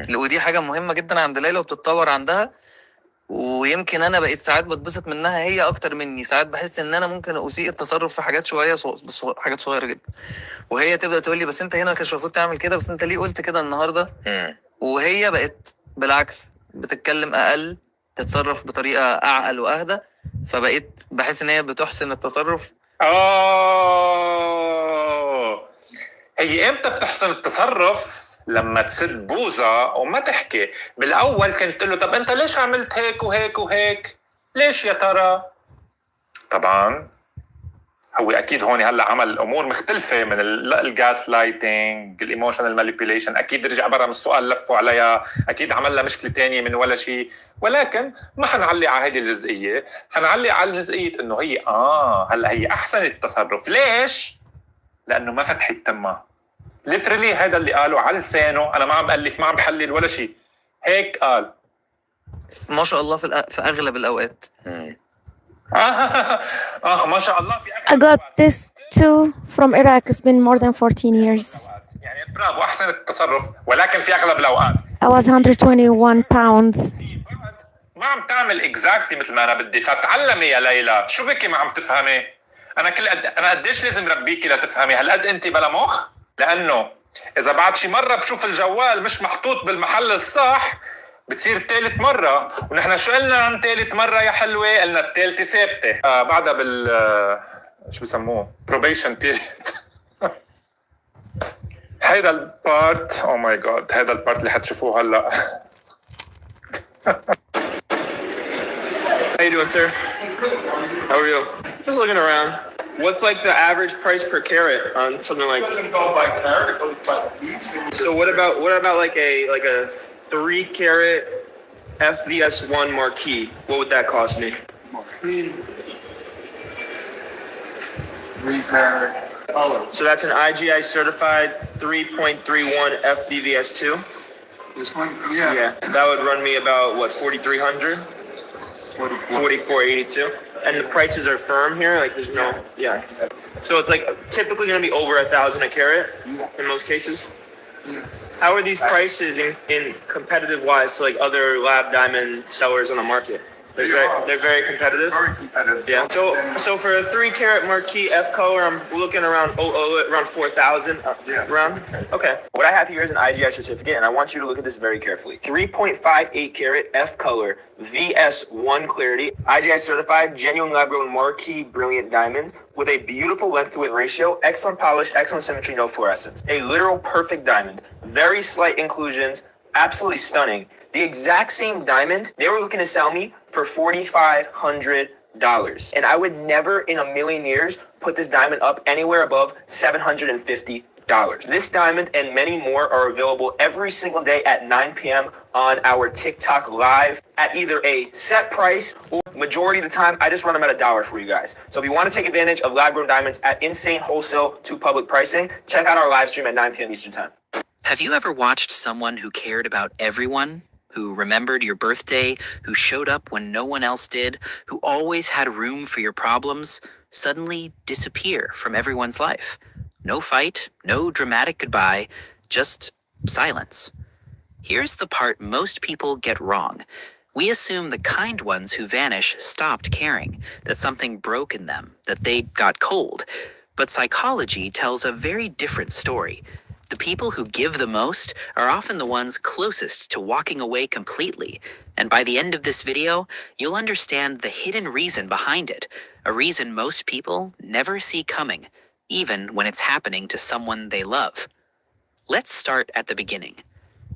Speaker 13: ودي حاجة مهمة جدا عند ليلى وبتتطور عندها. ويمكن انا بقيت ساعات بتبسط منها هي اكتر مني. ساعات بحس ان انا ممكن اسيء التصرف في حاجات شويه بس حاجات صغيره جدا. وهي تبدا تقول لي بس انت هنا كان المفروض تعمل كده، بس انت ليه قلت كده النهارده؟ وهي بقت بالعكس بتتكلم اقل، تتصرف بطريقه اعقل واهدى. فبقيت بحس ان هي بتحسن التصرف.
Speaker 2: هي امتى بتحسن التصرف؟ لما تسد بوزة وما تحكي. بالأول كنت له طب أنت ليش عملت هيك وهيك وهيك؟ ليش يا ترى؟ طبعا هو أكيد هون هلا عمل أمور مختلفة من الجاس لايتنج، الإيموشنال مانيبيوليشن، أكيد رجع برا من السؤال لفوا عليها، أكيد عمل لها مشكلة تانية من ولا شيء. ولكن ما حنعلق على هذه الجزئية، حنعلق على جزئية إنه هي هلا هي أحسنت التصرف. ليش؟ لأنه ما فتحت تمها. ليترلي هذا اللي قاله على لسانه. انا ما عم بألف ما عم بحلل ولا شيء، هيك قال
Speaker 13: ما شاء الله في اغلب الاوقات.
Speaker 2: ما شاء الله في
Speaker 16: I got this too from Iraq. It's been more than 14 years.
Speaker 2: يعني برافو احسن التصرف، ولكن في اغلب الاوقات
Speaker 16: I was 121 pounds.
Speaker 2: ما عم تعمل اكزاكتلي مثل ما انا بدي. فتعلمي يا ليلى، شو بكي ما عم تفهمي؟ انا قديش لازم ربيكي لتفهمي؟ هالقد انت بلا مخ؟ لانه اذا بعد شي مره بشوف الجوال مش محطوط بالمحل الصح بتصير ثالث مره. ونحن شو قلنا عن ثالث مره يا حلوه؟ قلنا الثالثه ثابته. بعدها بال شو بسموه probation period. هيدا البارت او ماي جاد، هيدا البارت اللي حتشوفوه هلا.
Speaker 3: How you doing, sir? How are you? Just looking around. What's like the average price per carat on something like?
Speaker 18: It doesn't go by carat; it goes by piece.
Speaker 3: So what about like a 3 carat FVS1 marquee? What would that cost me?
Speaker 18: Marquee. 3 carat color.
Speaker 3: So that's an IGI certified 3.31 FVVS2.
Speaker 18: This one, yeah.
Speaker 3: Yeah, that would run me about what 4,300. 44.82. And the prices are firm here, like there's no, yeah. So it's like typically gonna be over 1,000 a carat in most cases.
Speaker 18: Yeah.
Speaker 3: How are these prices in competitive wise to like other lab diamond sellers on the market? They're very competitive.
Speaker 18: Very competitive.
Speaker 3: Yeah. So for a 3 carat marquee F color, I'm looking around around 4,000 around. Okay. What I have here is an IGI certificate, and I want you to look at this very carefully. 3.58 carat F color VS1 clarity, IGI certified, genuine lab grown marquee brilliant diamond with a beautiful length to width ratio, excellent polish, excellent symmetry, no fluorescence. A literal perfect diamond. Very slight inclusions, absolutely stunning. The exact same diamond they were looking to sell me for $4,500. And I would never in a million years put this diamond up anywhere above $750. This diamond and many more are available every single day at 9 p.m. on our TikTok live at either a set price or majority of the time, I just run them at $1 for you guys. So if you want to take advantage of lab-grown diamonds at insane wholesale to public pricing, check out our live stream at 9 p.m. Eastern time.
Speaker 5: Have you ever watched someone who cared about everyone, who remembered your birthday, who showed up when no one else did, who always had room for your problems, suddenly disappear from everyone's life? No fight, no dramatic goodbye, just silence. Here's the part most people get wrong. We assume the kind ones who vanish stopped caring, that something broke in them, that they got cold. But psychology tells a very different story. The people who give the most are often the ones closest to walking away completely. And by the end of this video, you'll understand the hidden reason behind it, a reason most people never see coming, even when it's happening to someone they love. Let's start at the beginning.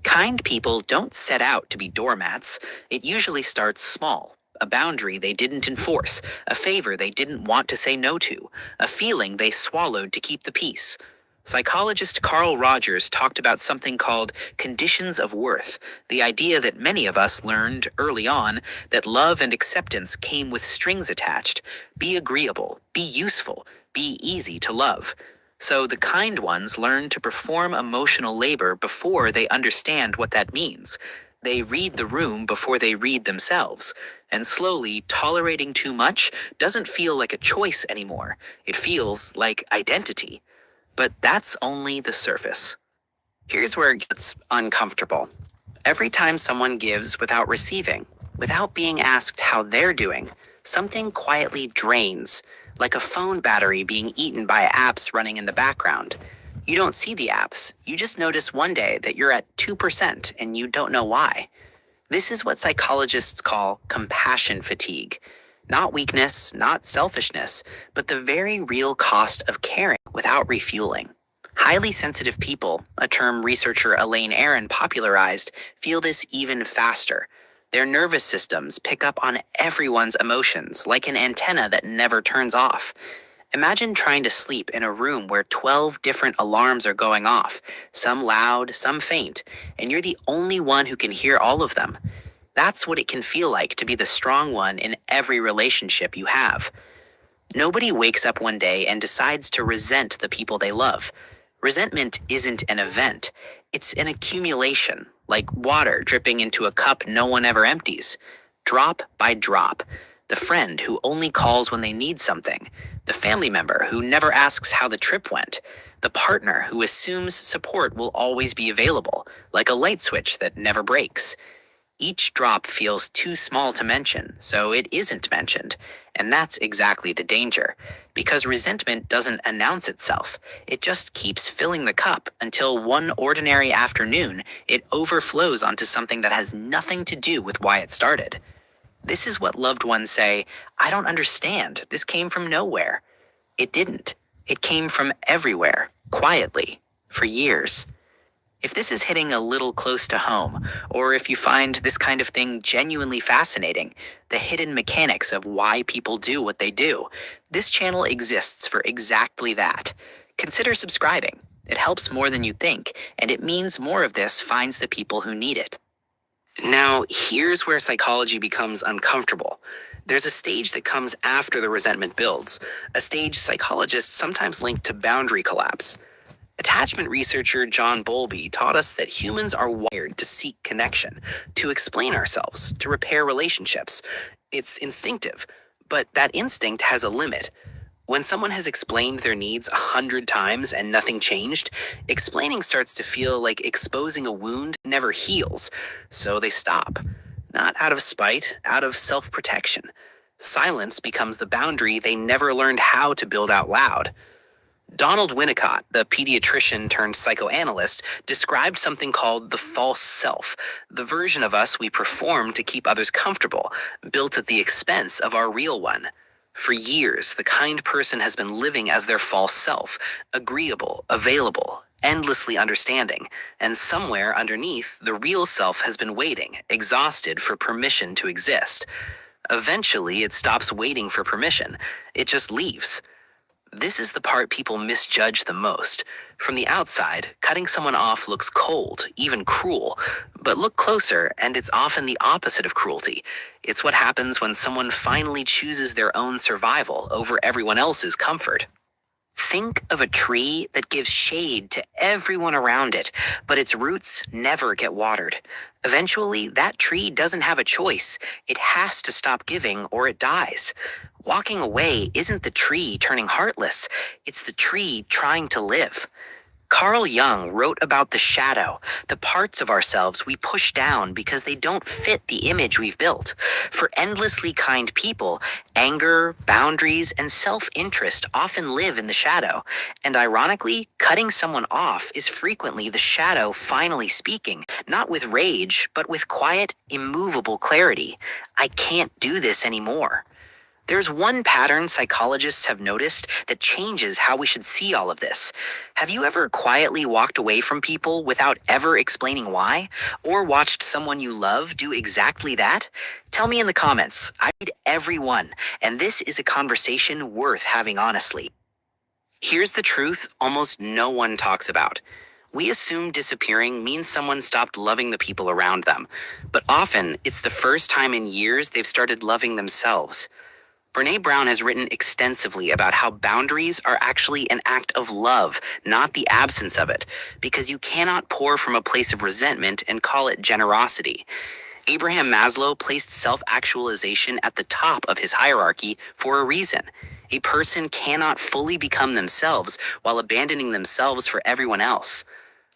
Speaker 5: Kind people don't set out to be doormats. It usually starts small. A boundary they didn't enforce, a favor they didn't want to say no to, a feeling they swallowed to keep the peace. Psychologist Carl Rogers talked about something called conditions of worth, the idea that many of us learned early on that love and acceptance came with strings attached. Be agreeable, be useful, be easy to love. So the kind ones learn to perform emotional labor before they understand what that means. They read the room before they read themselves. And slowly, tolerating too much doesn't feel like a choice anymore. It feels like identity. But that's only the surface. Here's where it gets uncomfortable. Every time someone gives without receiving, without being asked how they're doing, something quietly drains, like a phone battery being eaten by apps running in the background. You don't see the apps. You just notice one day that you're at 2% and you don't know why. This is what psychologists call compassion fatigue. Not weakness, not selfishness, but the very real cost of caring without refueling. Highly sensitive people, a term researcher Elaine Aron popularized, feel this even faster. Their nervous systems pick up on everyone's emotions like an antenna that never turns off. Imagine trying to sleep in a room where 12 different alarms are going off, some loud, some faint, and you're the only one who can hear all of them. That's what it can feel like to be the strong one in every relationship you have. Nobody wakes up one day and decides to resent the people they love. Resentment isn't an event. It's an accumulation, like water dripping into a cup no one ever empties. Drop by drop. The friend who only calls when they need something. The family member who never asks how the trip went. The partner who assumes support will always be available, like a light switch that never breaks. Each drop feels too small to mention, so it isn't mentioned. And that's exactly the danger. Because resentment doesn't announce itself. It just keeps filling the cup until one ordinary afternoon, it overflows onto something that has nothing to do with why it started. This is what loved ones say, I don't understand. This came from nowhere. It didn't. It came from everywhere, quietly, for years. If this is hitting a little close to home, or if you find this kind of thing genuinely fascinating, the hidden mechanics of why people do what they do, this channel exists for exactly that. Consider subscribing. It helps more than you think, and it means more of this finds the people who need it. Now, here's where psychology becomes uncomfortable. There's a stage that comes after the resentment builds, a stage psychologists sometimes link to boundary collapse. Attachment researcher John Bowlby taught us that humans are wired to seek connection, to explain ourselves, to repair relationships. It's instinctive, but that instinct has a limit. When someone has explained their needs 100 times and nothing changed, explaining starts to feel like exposing a wound never heals, so they stop. Not out of spite, out of self-protection. Silence becomes the boundary they never learned how to build out loud. Donald Winnicott, the pediatrician turned psychoanalyst, described something called the false self, the version of us we perform to keep others comfortable, built at the expense of our real one. For years, the kind person has been living as their false self, agreeable, available, endlessly understanding, and somewhere underneath, the real self has been waiting, exhausted for permission to exist. Eventually, it stops waiting for permission. It just leaves. This is the part people misjudge the most. From the outside, cutting someone off looks cold, even cruel. But look closer, and it's often the opposite of cruelty. It's what happens when someone finally chooses their own survival over everyone else's comfort. Think of a tree that gives shade to everyone around it, but its roots never get watered. Eventually, that tree doesn't have a choice. It has to stop giving or it dies. Walking away isn't the tree turning heartless, it's the tree trying to live. Carl Jung wrote about the shadow, the parts of ourselves we push down because they don't fit the image we've built. For endlessly kind people, anger, boundaries, and self-interest often live in the shadow. And ironically, cutting someone off is frequently the shadow finally speaking, not with rage, but with quiet, immovable clarity. I can't do this anymore. There's one pattern psychologists have noticed that changes how we should see all of this. Have you ever quietly walked away from people without ever explaining why? Or watched someone you love do exactly that? Tell me in the comments. I read every one, and this is a conversation worth having honestly. Here's the truth almost no one talks about. We assume disappearing means someone stopped loving the people around them, but often it's the first time in years they've started loving themselves. Brené Brown has written extensively about how boundaries are actually an act of love, not the absence of it, because you cannot pour from a place of resentment and call it generosity. Abraham Maslow placed self-actualization at the top of his hierarchy for a reason. A person cannot fully become themselves while abandoning themselves for everyone else.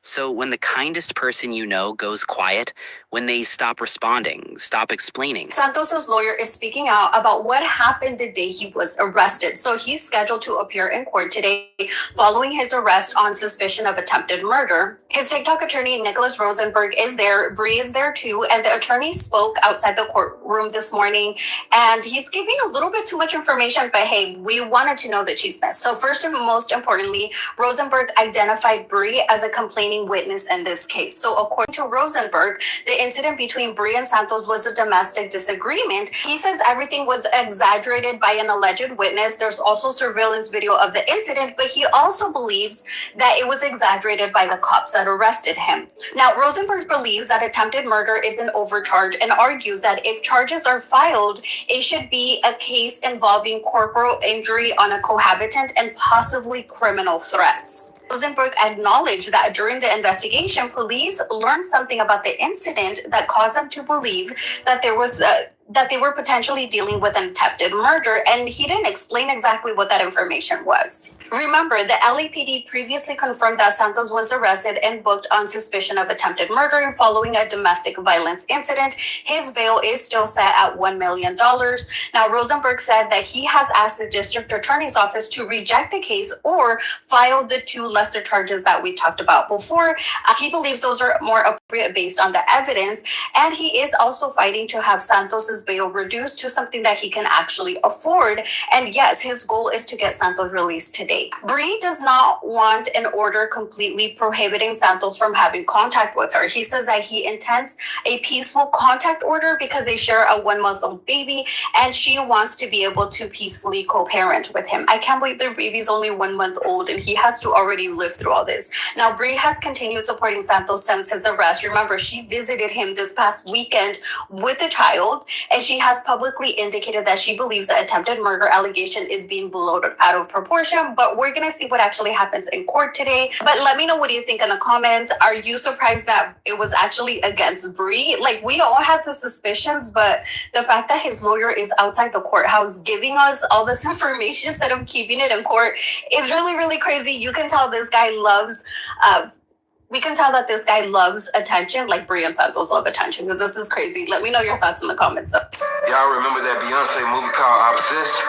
Speaker 5: So when the kindest person you know goes quiet, when they stop responding, stop explaining.
Speaker 11: Santos's lawyer is speaking out about what happened the day he was arrested. So he's scheduled to appear in court today following his arrest on suspicion of attempted murder. His TikTok attorney, Nicholas Rosenberg, is there. Bree is there too. And the attorney spoke outside the courtroom this morning. And he's giving a little bit too much information, but hey, we wanted to know that she's missed. So first and most importantly, Rosenberg identified Bree as a complaining witness in this case. So according to Rosenberg, the incident between Bree and Santos was a domestic disagreement. He says everything was exaggerated by an alleged witness. There's also surveillance video of the incident, but he also believes that it was exaggerated by the cops that arrested him. Now, Rosenberg believes that attempted murder is an overcharge and argues that if charges are filed, it should be a case involving corporal injury on a cohabitant and possibly criminal threats. Rosenberg acknowledged that during the investigation, police learned something about the incident that caused them to believe that that they were potentially dealing with an attempted murder, and he didn't explain exactly what that information was. Remember, the LAPD previously confirmed that Santos was arrested and booked on suspicion of attempted murder following a domestic violence incident. His bail is still set at $1 million. Now, Rosenberg said that he has asked the district attorney's office to reject the case or file the two lesser charges that we talked about before. He believes those are more appropriate based on the evidence, and he is also fighting to have Santos's bail reduced to something that he can actually afford. And yes, his goal is to get Santos released today. Bree does not want an order completely prohibiting Santos from having contact with her. He says that he intends a peaceful contact order because they share a 1-month-old baby and she wants to be able to peacefully co-parent with him. I can't believe their baby's only 1 month old and he has to already live through all this. Now, Bree has continued supporting Santos since his arrest. Remember, she visited him this past weekend with a child, and she has publicly indicated that she believes the attempted murder allegation is being blown out of proportion, but we're going to see what actually happens in court today. But let me know what you think in the comments. Are you surprised that it was actually against Bree? Like, we all had the suspicions, but the fact that his lawyer is outside the courthouse giving us all this information instead of keeping it in court is really, really crazy. You can tell this guy loves we can tell that this guy loves attention, like Bree and Santos love attention, because this is crazy. Let me know your thoughts in the comments.
Speaker 6: Y'all remember that Beyonce movie called Obsessed?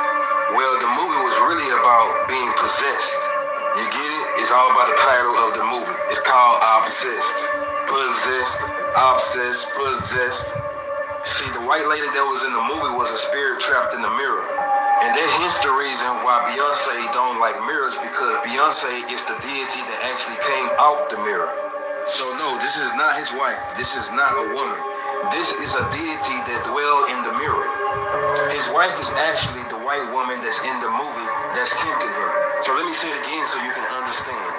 Speaker 6: Well, the movie was really about being possessed. You get it? It's all about the title of the movie. It's called Obsessed. Possessed, obsessed, possessed. See, the white lady that was in the movie was a spirit trapped in the mirror. And that hence the reason why Beyonce don't like mirrors, because Beyonce is the deity that actually came out the mirror. So no, this is not his wife. This is not a woman. This is a deity that dwells in the mirror. His wife is actually the white woman that's in the movie that's tempting him. So let me say it again so you can understand.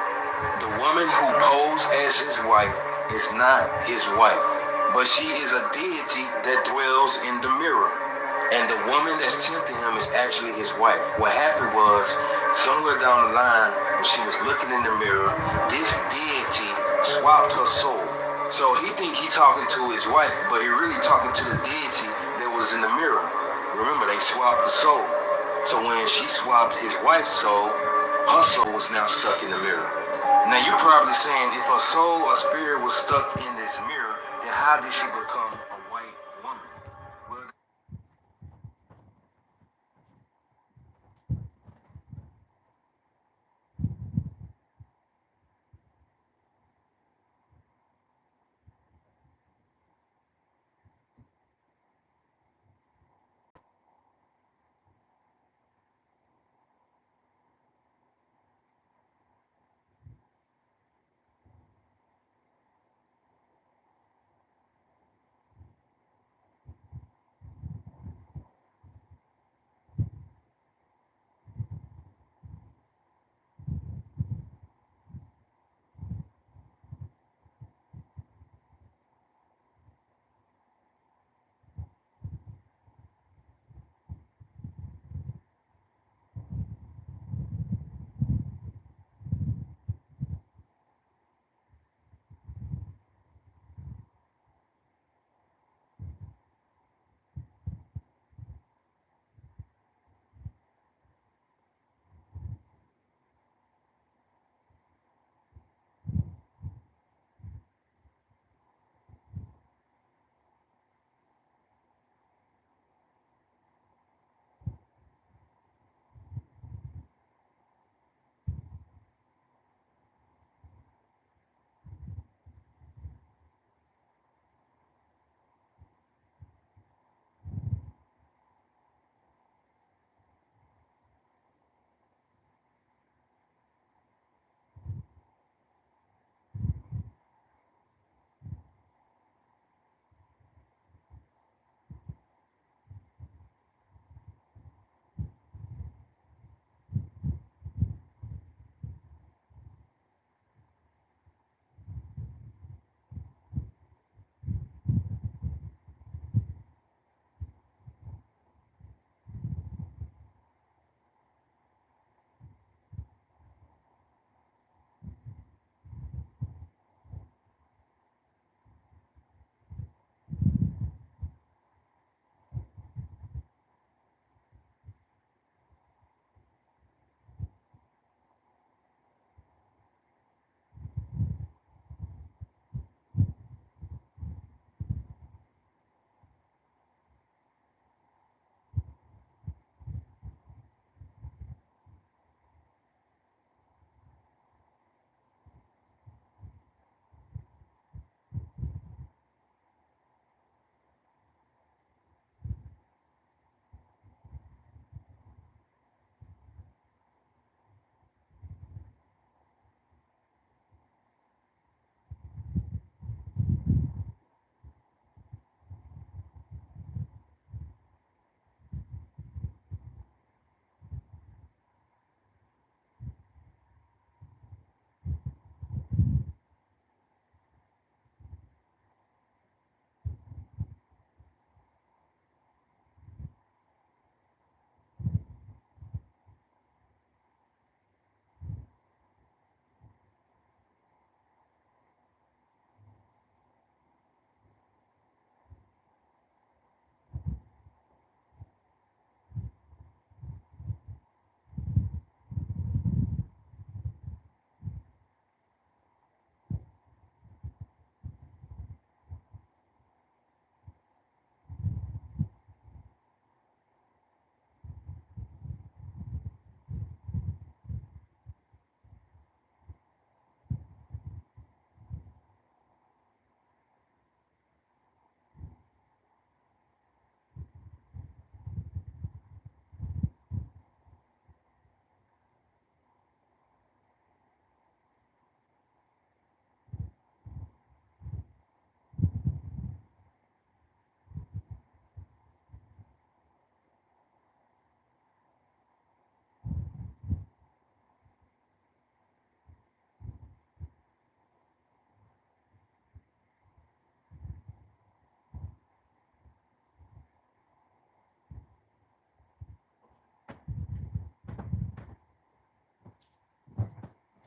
Speaker 6: The woman who posed as his wife is not his wife, but she is a deity that dwells in the mirror. And the woman that's tempting him is actually his wife. What happened was, somewhere down the line, when she was looking in the mirror, this deity swapped her soul. So he think he talking to his wife, but he really talking to the deity that was in the mirror. Remember, they swapped the soul. So when she swapped his wife's soul, her soul was now stuck in the mirror. Now you're probably saying, if her soul or spirit was stuck in this mirror, then how did she become a white woman? Well,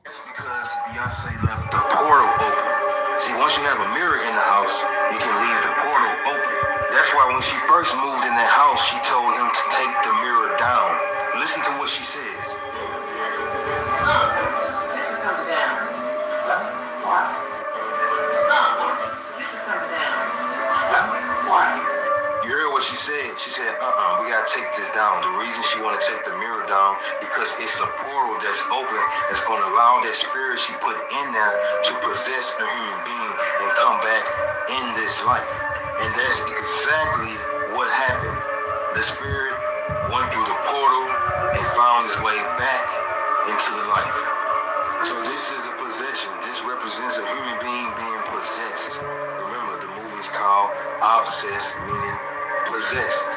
Speaker 6: It's because Beyonce left the portal open. See, once you have a mirror in the house, you can leave the portal open. That's why when she first moved in that house, she told him to take the mirror down. Listen to what she says.
Speaker 17: This is coming down. Why? Stop. This is coming down. Why?
Speaker 6: You heard what she said. She said, we gotta take this down. The reason she wanna take the mirror down, because it's a portal that's open that's gonna allow that spirit she put in there to possess a human being and come back in this life. And that's exactly what happened. The spirit went through the portal and found his way back into the life. So this is a possession. This represents a human being being possessed. Remember, the movie is called Obsessed, meaning possessed.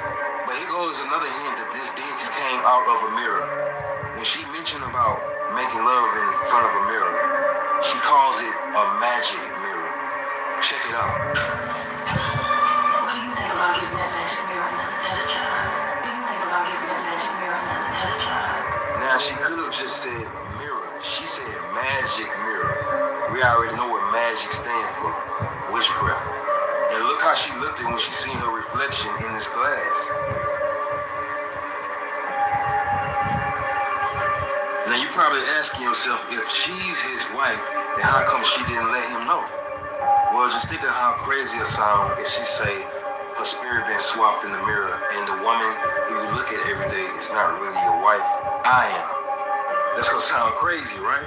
Speaker 6: But here goes another hint that this deity came out of a mirror. When she mentioned about making love in front of a mirror, she calls it a magic mirror. Check it out.
Speaker 17: What do you think about giving that magic mirror another test drive? What do you think about giving that magic mirror another test drive?
Speaker 6: Now, she could have just said mirror. She said magic mirror. We already know what magic stands for. Witchcraft. And look how she looked at when she seen her reflection in this glass. Now, you're probably asking yourself, if she's his wife, then how come she didn't let him know? Well, just think of how crazy it sound if she say her spirit been swapped in the mirror and the woman who you look at every day is not really your wife. I am. That's gonna sound crazy, right?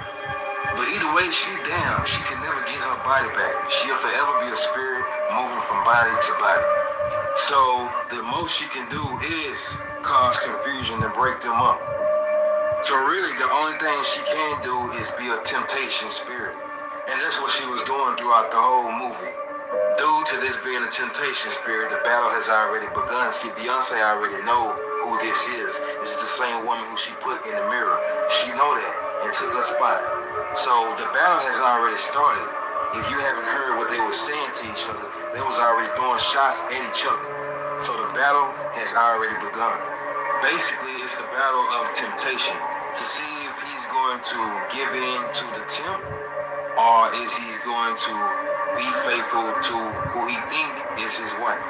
Speaker 6: But either way, she down. She can never get her body back. She'll forever be a spirit moving from body to body. So the most she can do is cause confusion and break them up. So really, the only thing she can do is be a temptation spirit. And that's what she was doing throughout the whole movie. Due to this being a temptation spirit, the battle has already begun. See, Beyonce already know who this is. This is the same woman who she put in the mirror. She know that and took her spot. So the battle has already started. If you haven't heard what they were saying to each other, they was already throwing shots at each other. So the battle has already begun. Basically, it's the battle of temptation to see if he's going to give in to the tempt, or is he going to be faithful to who he think is his wife.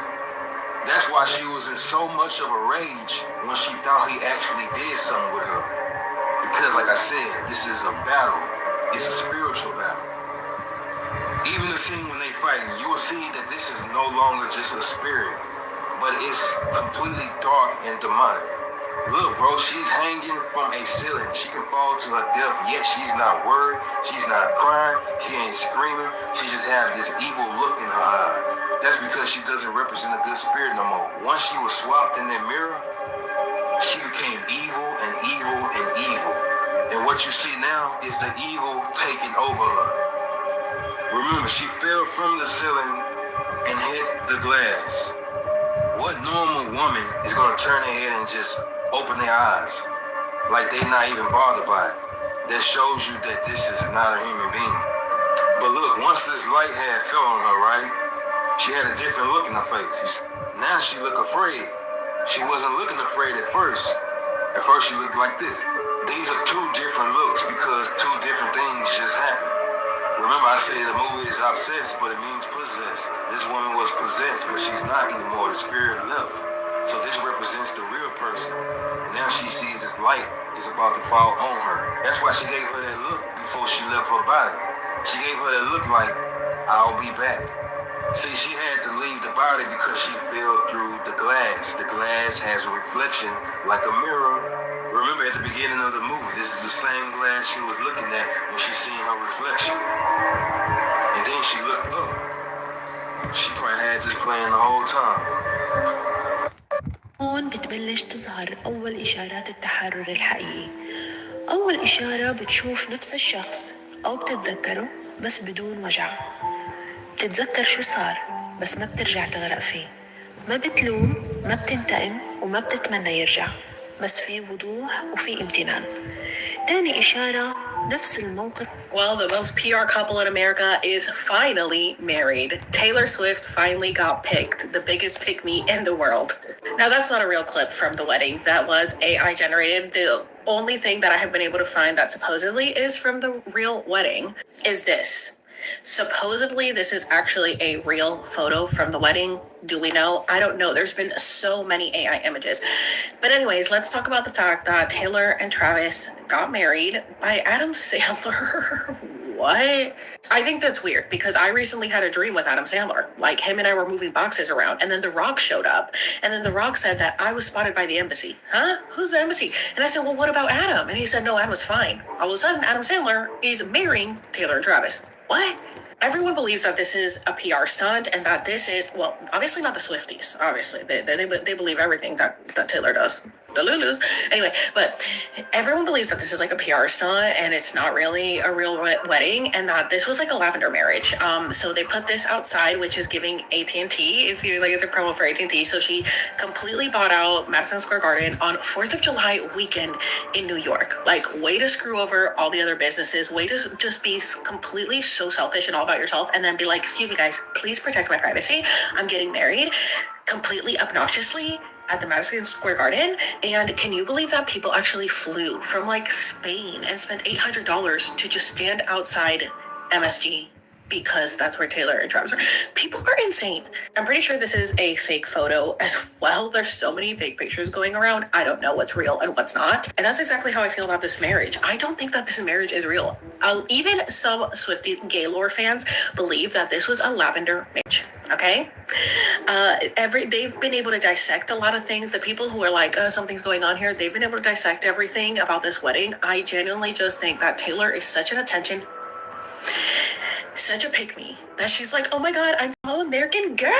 Speaker 6: That's why she was in so much of a rage when she thought he actually did something with her. Because like I said, this is a battle. It's a spiritual battle. Even the scene when they fighting, you will see that this is no longer just a spirit, but it's completely dark and demonic. Look, bro, she's hanging from a ceiling. She can fall to her death, yet she's not worried. She's not crying. She ain't screaming. She just has this evil look in her eyes. That's because she doesn't represent a good spirit no more. Once she was swapped in that mirror, she became evil and evil and evil. And what you see now is the evil taking over her. Remember, she fell from the ceiling and hit the glass. What normal woman is going to turn her head and just open their eyes like they not even bothered by it? That shows you that this is not a human being. But look, once this light had fell on her, right? She had a different look in her face. Now she look afraid. She wasn't looking afraid at first. At first she looked like this. These are two different looks because two different things just happened. Remember, I said the movie is obsessed, but it means possessed. This woman was possessed, but she's not anymore. The spirit left. So this represents the real person. And now she sees this light is about to fall on her. That's why she gave her that look before she left her body. She gave her that look like, I'll be back. See, she had to leave the body because she fell through the glass. The glass has a reflection like a mirror. Remember at the beginning of the movie, this is the same glass she was looking at when she seen her reflection. And then she looked up. She probably had this playing the whole time.
Speaker 23: هون بتبلش تظهر أول إشارات التحرر الحقيقي. أول إشارة بتشوف نفس الشخص أو بتتذكره بس بدون وجع. بتتذكر شو صار بس ما بترجع تغرق فيه. ما بتلوم، ما بتنتقم وما بتتمنى يرجع، بس في وضوح وفي امتنان. تاني إشارة نفس الموقف.
Speaker 17: Well, the most PR couple in America is finally married. Taylor Swift finally got picked, the biggest pick-me in the world. Now, that's not a real clip from the wedding. That was AI generated. The only thing that I have been able to find that supposedly is from the real wedding is this. Supposedly, this is actually a real photo from the wedding. Do we know? I don't know. There's been so many AI images. But anyways, let's talk about the fact that Taylor and Travis got married by Adam Sandler. What? I think that's weird because I recently had a dream with Adam Sandler. Like him and I were moving boxes around and then The Rock showed up. And then The Rock said that I was spotted by the embassy. Huh? Who's the embassy? And I said, well, what about Adam? And he said, no, Adam was fine. All of a sudden, Adam Sandler is marrying Taylor and Travis. What? Everyone believes that this is a PR stunt and that this is, well, obviously not the Swifties. Obviously, they believe everything that Taylor does. The Lulus. Anyway, but everyone believes that this is like a PR stunt and it's not really a real wedding and that this was like a lavender marriage. So they put this outside, which is giving AT&T. It's like it's a promo for AT&T. So she completely bought out Madison Square Garden on 4th of July weekend in New York. Like, way to screw over all the other businesses. Way to just be completely so selfish and all about yourself and then be like, excuse me guys, please protect my privacy. I'm getting married completely obnoxiously at the Madison Square Garden. And can you believe that people actually flew from like Spain and spent $800 to just stand outside MSG because that's where Taylor and Travis are? People are insane. I'm pretty sure this is a fake photo as well. There's so many fake pictures going around. I don't know what's real and what's not. And that's exactly how I feel about this marriage. I don't think that this marriage is real. Even some Swiftie Gaylord fans believe that this was a lavender marriage. Okay? They've been able to dissect a lot of things. The people who are like, oh, something's going on here, they've been able to dissect everything about this wedding. I genuinely just think that Taylor is such an attention, such a pick-me, that she's like, oh my God, I'm all American girly.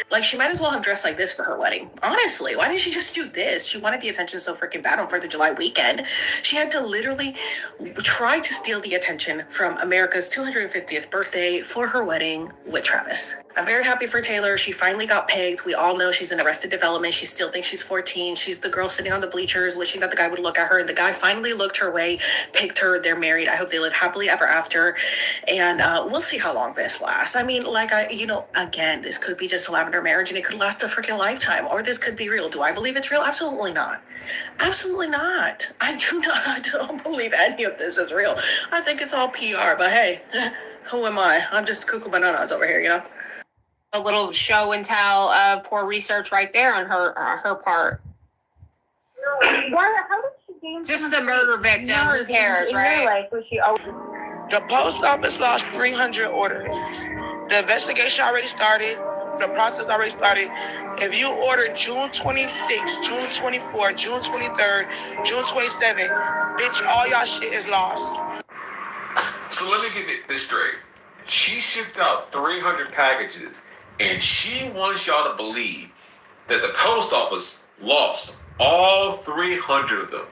Speaker 17: Like, she might as well have dressed like this for her wedding. Honestly, why didn't she just do this? She wanted the attention so freaking bad on 4th of July weekend. She had to literally try to steal the attention from America's 250th birthday for her wedding with Travis. I'm very happy for Taylor. She finally got pegged. We all know she's in Arrested Development. She still thinks she's 14. She's the girl sitting on the bleachers wishing that the guy would look at her. And the guy finally looked her way, picked her. They're married. I hope they live happily ever after. And we'll see how long this lasts. I mean, again, this could be just a lavender marriage and it could last a freaking lifetime. Or this could be real. Do I believe it's real? Absolutely not. Absolutely not. I don't believe any of this is real. I think it's all PR. But hey, who am I? I'm just cuckoo bananas over here, you know?
Speaker 7: A little show and tell of poor research right there on her part.
Speaker 8: How did she gain?
Speaker 7: Just a murder victim. Who cares, right?
Speaker 8: The post office lost 300 orders. The investigation already started. The process already started. If you order June 26th, June 24th, June 23rd, June 27th, bitch, all y'all shit is lost.
Speaker 6: So let me get this straight. She shipped out 300 packages, and she wants y'all to believe that the post office lost all 300 of them.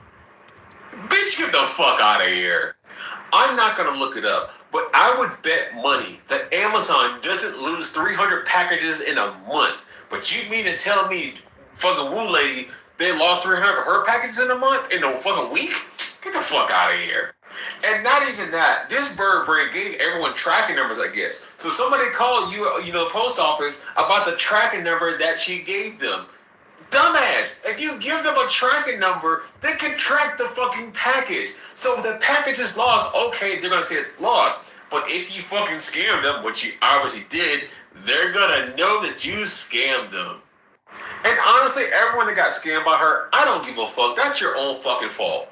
Speaker 6: Bitch, get the fuck out of here. I'm not gonna look it up, but I would bet money that Amazon doesn't lose 300 packages in a month. But you mean to tell me, fucking Woo Lady, they lost 300 of her packages in a month? In a fucking week? Get the fuck out of here. And not even that. This bird brain gave everyone tracking numbers, I guess. So somebody called the post office about the tracking number that she gave them. Dumbass, if you give them a tracking number, they can track the fucking package. So if the package is lost, okay, they're gonna say it's lost. But if you fucking scammed them, which you obviously did, they're gonna know that you scammed them. And honestly, everyone that got scammed by her, I don't give a fuck. That's your own fucking fault.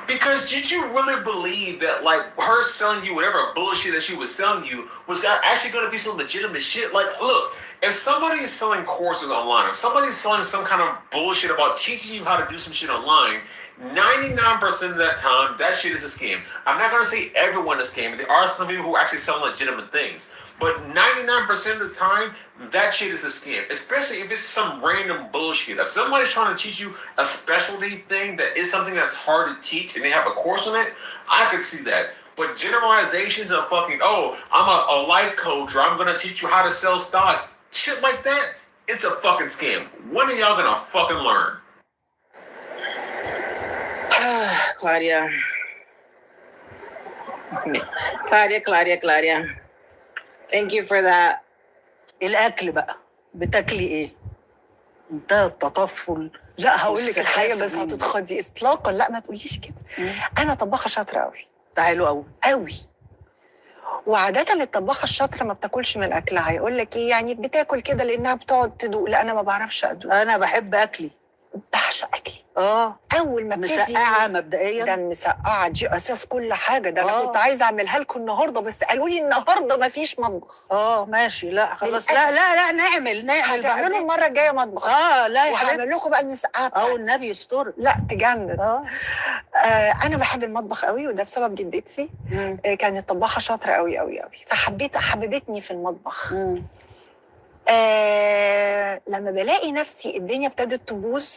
Speaker 6: Because did you really believe that, like, her selling you whatever bullshit that she was selling you was actually going to be some legitimate shit? Like, look, if somebody is selling courses online, if somebody's selling some kind of bullshit about teaching you how to do some shit online, 99% of that time, that shit is a scam. I'm not going to say everyone is scamming. There are some people who actually sell legitimate things. But 99% of the time, that shit is a scam. Especially if it's some random bullshit. If somebody's trying to teach you a specialty thing that is something that's hard to teach and they have a course on it, I could see that. But generalizations of fucking, oh, I'm a life coach or I'm going to teach you how to sell stocks, shit like that, it's a fucking scam. When are y'all going to fucking learn?
Speaker 8: Claudia. Claudia. Thank you for that.
Speaker 9: الأكل بقى بتاكلي إيه؟ منتهى التطفل لا هقول لك الحقيقه بس هتتخضي اطلاقا. لا ما تقوليش كده. انا طباخه شاطره قوي.
Speaker 17: ده حلو قوي
Speaker 9: قوي. وعاده الطباخه الشاطره ما بتاكلش من اكلها. يقول لك ايه يعني بتاكل كده لانها بتقعد تدوق. لا انا ما بعرفش ادوق.
Speaker 17: انا بحب اكلي.
Speaker 9: بعشق اكلي.
Speaker 17: اول
Speaker 9: ما
Speaker 17: مسقعه مبدئيا.
Speaker 9: ده مسقعه دي اساس كل حاجه. ده انا كنت عايزه اعملها لكم النهارده بس قالوا لي النهارده ما فيش مطبخ.
Speaker 17: ماشي. لا خلاص. لا نعمل
Speaker 9: هتعملوا المره الجايه مطبخ.
Speaker 17: لا يا
Speaker 9: وهعمل لكم بقى المسقعه بتاعتي.
Speaker 17: النبي يستر.
Speaker 9: لا تجنن. انا بحب المطبخ قوي وده بسبب جدتي. كانت طباخه شاطره قوي قوي قوي حببتني في المطبخ. لما بلاقي نفسي الدنيا ابتدت تبوظ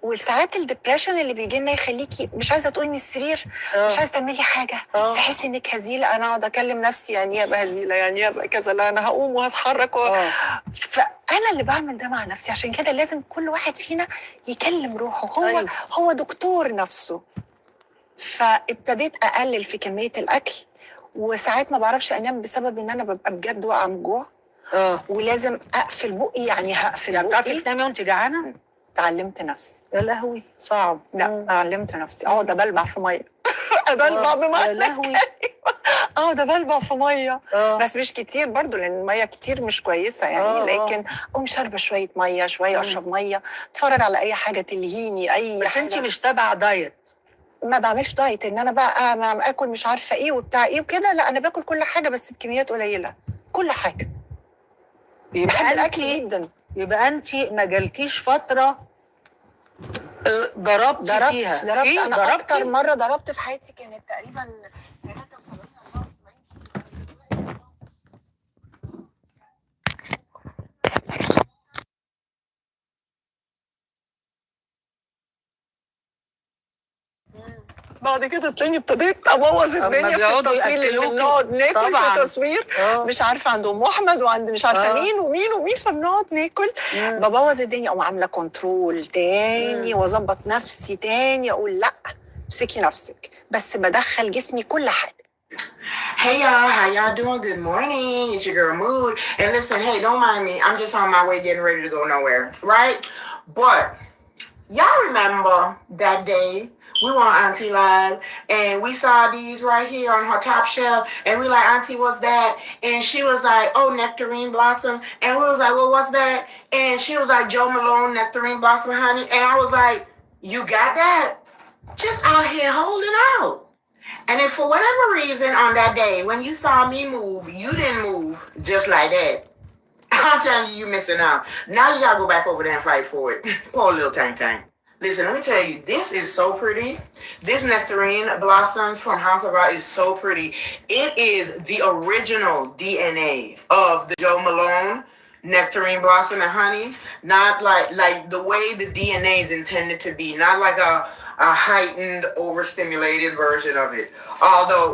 Speaker 9: والساعات الدبريشن اللي بيجي لنا يخليكي مش عايزه تقومي من السرير. مش عايزه تعملي حاجه. تحسي انك هزيله. انا اقعد اكلم نفسي يعني ايه ابقى هزيله يعني ايه ابقى كذا. لا انا هقوم وهتحرك فانا اللي بعمل ده مع نفسي. عشان كده لازم كل واحد فينا يكلم روحه. هو دكتور نفسه. فابتديت اقلل في كميه الاكل وساعات ما بعرفش انام بسبب ان انا ببقى بجد واقعه من جوع. ولازم اقفل بقي. يعني هقفل بقي.
Speaker 17: بتعرفي تنامي وانت جعانه؟
Speaker 9: تعلمت نفسي.
Speaker 17: يا لهوي صعب.
Speaker 9: لا علمت نفسي اقعد ابلبع في ميه. ابلبع بميه.
Speaker 17: يا لهوي.
Speaker 9: اقعد ابلبع في ميه. بس مش كتير برضو لان الميه كتير مش كويسه يعني. لكن اقوم شاربه شويه ميه شويه اشرب ميه اتفرج على اي حاجه تلهيني اي
Speaker 17: بس
Speaker 9: حاجة.
Speaker 17: انت مش تابعه دايت؟
Speaker 9: ما بعملش دايت ان انا بقى اكل مش عارفه ايه وبتاع ايه وكده. لا انا باكل كل حاجه بس بكميات قليله. كل حاجه. بحب الاكل جدا.
Speaker 17: يبقى انت ما جالكيش فتره ضربت فيها؟
Speaker 9: انا اكتر مره ضربت في حياتي كانت تقريبا 73 بعد كده التاني ابتديت ابوظ الدنيا في التصوير اللي بنقعد ناكل في تصوير. مش عارفه عند ام احمد وعند مش عارفه مين ومين فبنقعد ناكل. ببوظ الدنيا اقوم عامله كنترول تاني واظبط نفسي تاني اقول لا امسكي نفسك. بس بدخل جسمي كل حاجه.
Speaker 8: Hey y'all, how y'all doing? Good morning. It's your girl Mood. And listen, hey, don't mind me. I'm just on my way getting ready to go nowhere, right? But y'all remember that day we were on Auntie Live and we saw these right here on her top shelf and we like, Auntie, what's that? And she was like, oh, nectarine blossom. And we was like, well, what's that? And she was like, Joe Malone, nectarine blossom, honey. And I was like, you got that? Just out here holding out. And then for whatever reason on that day, when you saw me move, you didn't move just like that. I'm telling you, you're missing out. Now you gotta go back over there and fight for it. Poor little Tang. Listen, let me tell you, this is so pretty. This nectarine blossoms from House of Art is so pretty. It is the original DNA of the Joe Malone nectarine blossom and honey. Not like the way the DNA is intended to be. Not like a heightened, overstimulated version of it. Although,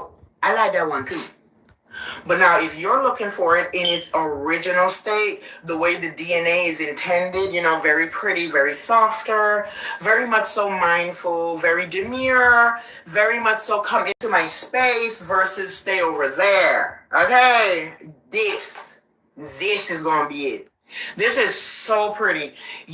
Speaker 8: I like that one too. But now, if you're looking for it in its original state, the way the DNA is intended, you know, very pretty, very softer, very much so mindful, very demure, very much so come into my space versus stay over there. Okay? This is gonna be it. This is so pretty.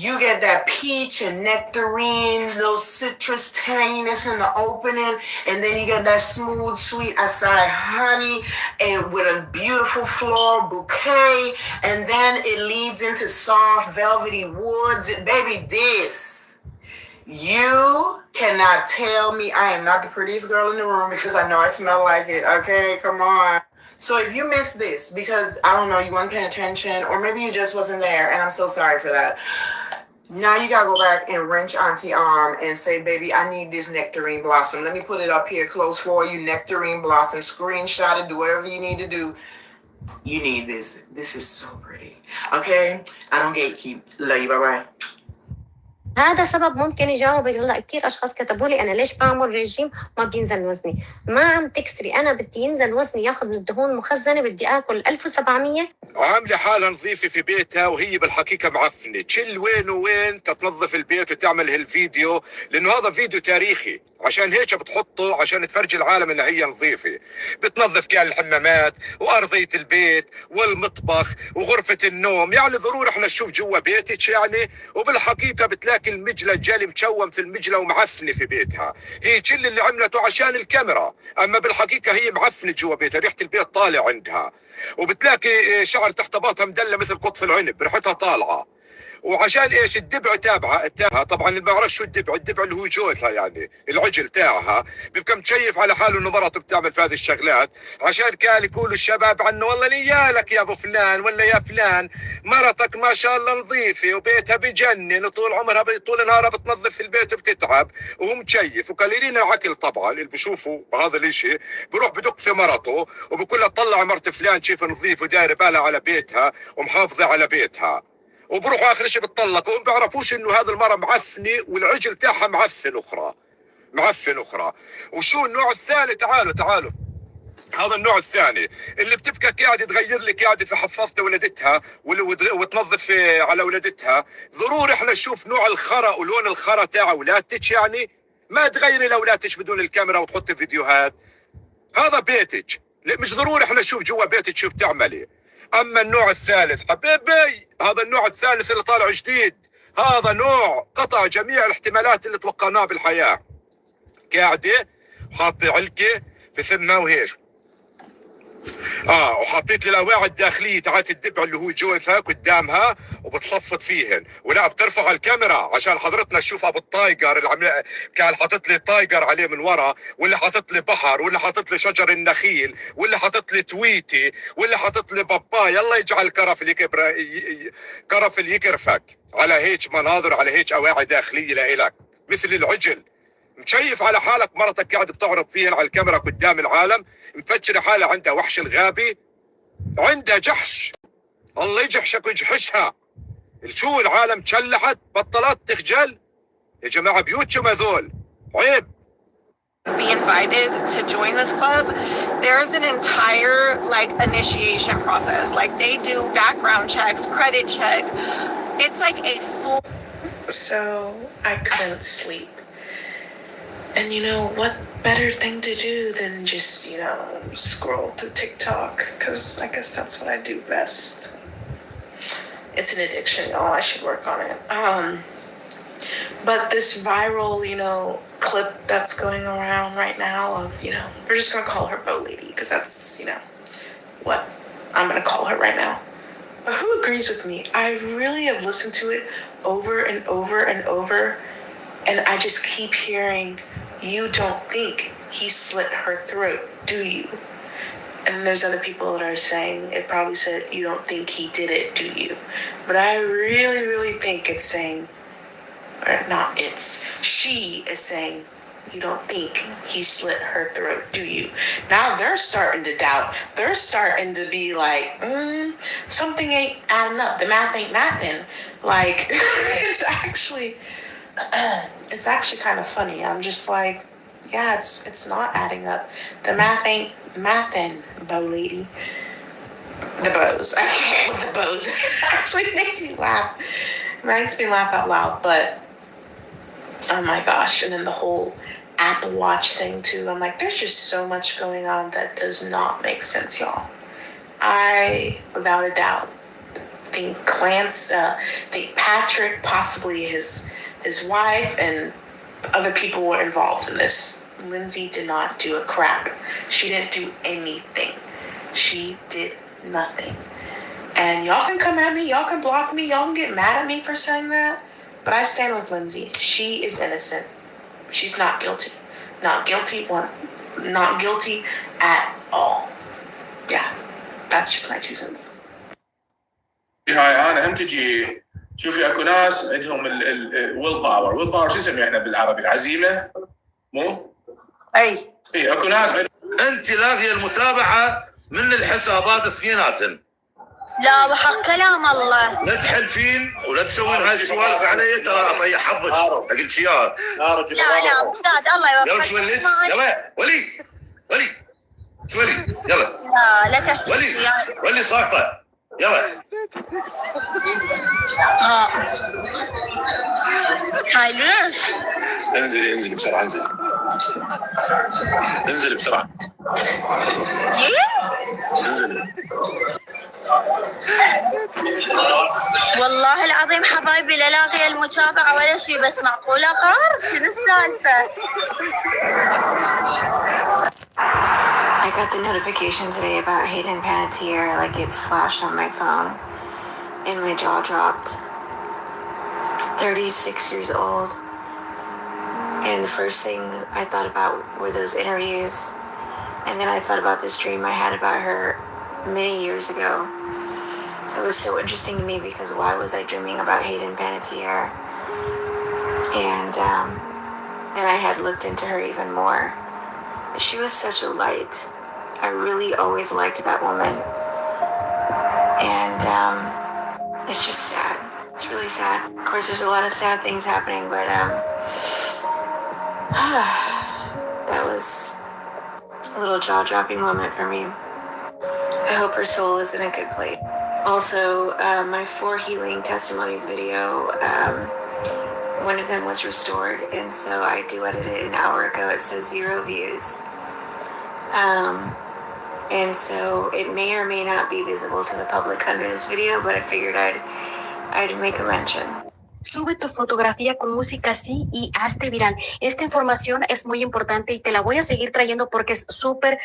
Speaker 8: You get that peach and nectarine, little citrus tanginess in the opening, and then you get that smooth, sweet acai honey, and with a beautiful floral bouquet, and then it leads into soft, velvety woods. Baby, this. You cannot tell me I am not the prettiest girl in the room because I know I smell like it. Okay, come on. So if you missed this because, I don't know, you weren't paying attention or maybe you just wasn't there, and I'm so sorry for that. Now you gotta go back and wrench Auntie arm and say, baby, I need this nectarine blossom. Let me put it up here close for you. Nectarine blossom. Screenshot it. Do whatever you need to do. You need this. This is so pretty. Okay? I don't gatekeep. Love you. Bye-bye.
Speaker 14: هذا سبب ممكن يجاوبك. هلا كثير اشخاص كتبوا لي انا ليش بعمل ريجيم ما بينزل وزني. ما عم تكسري. انا بدي ينزل وزني ياخذ من الدهون المخزنه. بدي اكل 1700.
Speaker 15: عامله حالها نظيفه في بيتها وهي بالحقيقه معفنه. تشل وين وين تتنظف البيت وتعمل هالفيديو لانه هذا فيديو تاريخي. عشان هيك بتحطه عشان تفرجي العالم انها هي نظيفه. بتنظف كان الحمامات وارضيه البيت والمطبخ وغرفه النوم. يعني ضروري احنا نشوف جوا بيتك يعني. وبالحقيقه بتلاقي بتلاقي المجلة جالي مشوم في المجلة ومعفنة في بيتها. هي كل اللي عملته عشان الكاميرا، اما بالحقيقة هي معفنة جوا بيتها، ريحة البيت طالع عندها. وبتلاقي شعر تحت باطها مدلة مثل قطف العنب، ريحتها طالعة. وعشان ايش؟ الدبع تابعها طبعا اللي ما بعرف شو الدبع اللي هو جوزها يعني العجل تاعها بيبقى متشيف على حاله انه مرته بتعمل في هذه الشغلات، عشان كان يقولوا الشباب عنه والله نيالك يا ابو فلان ولا يا فلان، مرتك ما شاء الله نظيفه وبيتها بجنن وطول عمرها طول نهارها بتنظف في البيت وبتتعب وهو متشيف. وقليلين العقل طبعا اللي بيشوفوا هذا الاشي بروح بدق في مرته وبقول لها طلع مرت فلان كيف نظيف ودايره بالها على بيتها ومحافظه على بيتها، وبروحوا اخر شيء بتطلقوا وما بيعرفوش انه هذا المرة معفنه والعجل تاعها معفن اخرى. وشو النوع الثاني؟ تعالوا هذا النوع الثاني اللي بتبقى قاعده تغير لك قاعده في حفاظه ولدتها وتنظف على ولدتها. ضروري احنا نشوف نوع الخرا ولون الخرا تاع اولادتك، يعني ما تغيري لاولادتك بدون الكاميرا وتحطي فيديوهات. هذا بيتك، مش ضروري احنا نشوف جوا بيتك شو بتعملي. اما النوع الثالث حبيبي، هذا النوع الثالث اللي طالع جديد، هذا نوع قطع جميع الاحتمالات اللي توقعناها بالحياة. قاعدة حاطة علكة في ثمها وهيك وحطيت لي الاواعي الداخليه تاعت الدبع اللي هو جوزها قدامها وبتصفط فيهن، ولا بترفع الكاميرا عشان حضرتنا نشوفها بالطايجر اللي كان حاطط لي طايجر عليه من ورا، ولا حاطط لي بحر، ولا حاطط لي شجر النخيل، ولا حاطط لي تويتي، ولا حاطط لي باباي. الله يجعل كرف اللي يكرفك على هيك مناظر، على هيك اواعي داخليه لإلك مثل العجل. مشيف على حالك، مرتك قاعد بتعرض فيهن على الكاميرا قدام العالم، مفكرة حالها عندها وحش الغابي، عندها جحش. الله يجحشك ويجحشها. شو العالم تشلحت بطلت تخجل يا جماعة، بيوتكم هذول عيب.
Speaker 17: Be invited to join this club, there's an entire like initiation process. Like they do background checks, credit checks. It's like a full.
Speaker 12: So I couldn't sleep. And you know what better thing to do than just, scroll through TikTok, because I guess that's what I do best. It's an addiction, y'all. I should work on it. But this viral, clip that's going around right now of, we're just going to call her Bo Lady, because that's, what I'm going to call her right now. But who agrees with me? I really have listened to it over and over and over, and I just keep hearing, you don't think he slit her throat, do you? And there's other people that are saying, it probably said, you don't think he did it, do you? But I really, really think it's saying, or not it's, she is saying, you don't think he slit her throat, do you? Now they're starting to doubt. They're starting to be like, something ain't adding up. The math ain't mathing. Like, it's actually kind of funny. I'm just like, yeah, it's not adding up. The math ain't mathing, Bo Lady. The bows. I can't with the bows. Actually, it makes me laugh. It makes me laugh out loud. But oh my gosh! And then the whole Apple Watch thing too. I'm like, there's just so much going on that does not make sense, y'all. I, without a doubt, think think Patrick, possibly his wife, and other people were involved in this. Lindsay did not do a crap. She didn't do anything. She did nothing. And y'all can come at me, y'all can block me, y'all can get mad at me for saying that, but I stand with Lindsay. She is innocent. She's not guilty. Not guilty at all. Yeah, that's just my 2 cents.
Speaker 21: هاي انا هم تجي شوفي اكو ناس عندهم الويل باور شو نسميه احنا بالعربي؟ العزيمه، مو؟
Speaker 22: اي
Speaker 21: اكو ناس
Speaker 22: انت لاغيه المتابعه من الحسابات اثنيناتن.
Speaker 23: لا بحق كلام الله.
Speaker 22: لا تحلفين ولا تسوين هاي السوالف علي، ترى اطيح حظك. قلت اياها.
Speaker 23: لا استاذ الله يوفقك.
Speaker 22: يلا شو وليت؟ يلا ولي شو ولي؟ يلا.
Speaker 23: لا تحكي
Speaker 22: ولي ساقطه. يلا.
Speaker 23: هاي ليش؟
Speaker 21: انزلي بسرعه، انزلي بسرعه.
Speaker 23: انزلي.
Speaker 4: والله العظيم حبايبي لا لاقي المتابعة ولا شيء بس معقولة قهر شنو السالفة؟
Speaker 19: I got the notification today about Hayden Panettiere, like it flashed on my phone and my jaw dropped. 36 years old. And the first thing I thought about were those interviews. And then I thought about this dream I had about her many years ago. It was so interesting to me because why was I dreaming about Hayden Panettiere? And I had looked into her even more. She was such a light. I really always liked that woman. And it's just sad. It's really sad. Of course, there's a lot of sad things happening, but that was a little jaw-dropping moment for me. I hope her soul is in a good place. Also, my 4 healing testimonies video, one of them was restored, and so I duetted it an hour ago. It says 0 views. And so it may or may not be visible to the public under this video, but I figured I'd make a mention.
Speaker 14: Sube tu fotografía con música así y hazte viral. Esta información es muy importante y te la voy a seguir trayendo porque es súper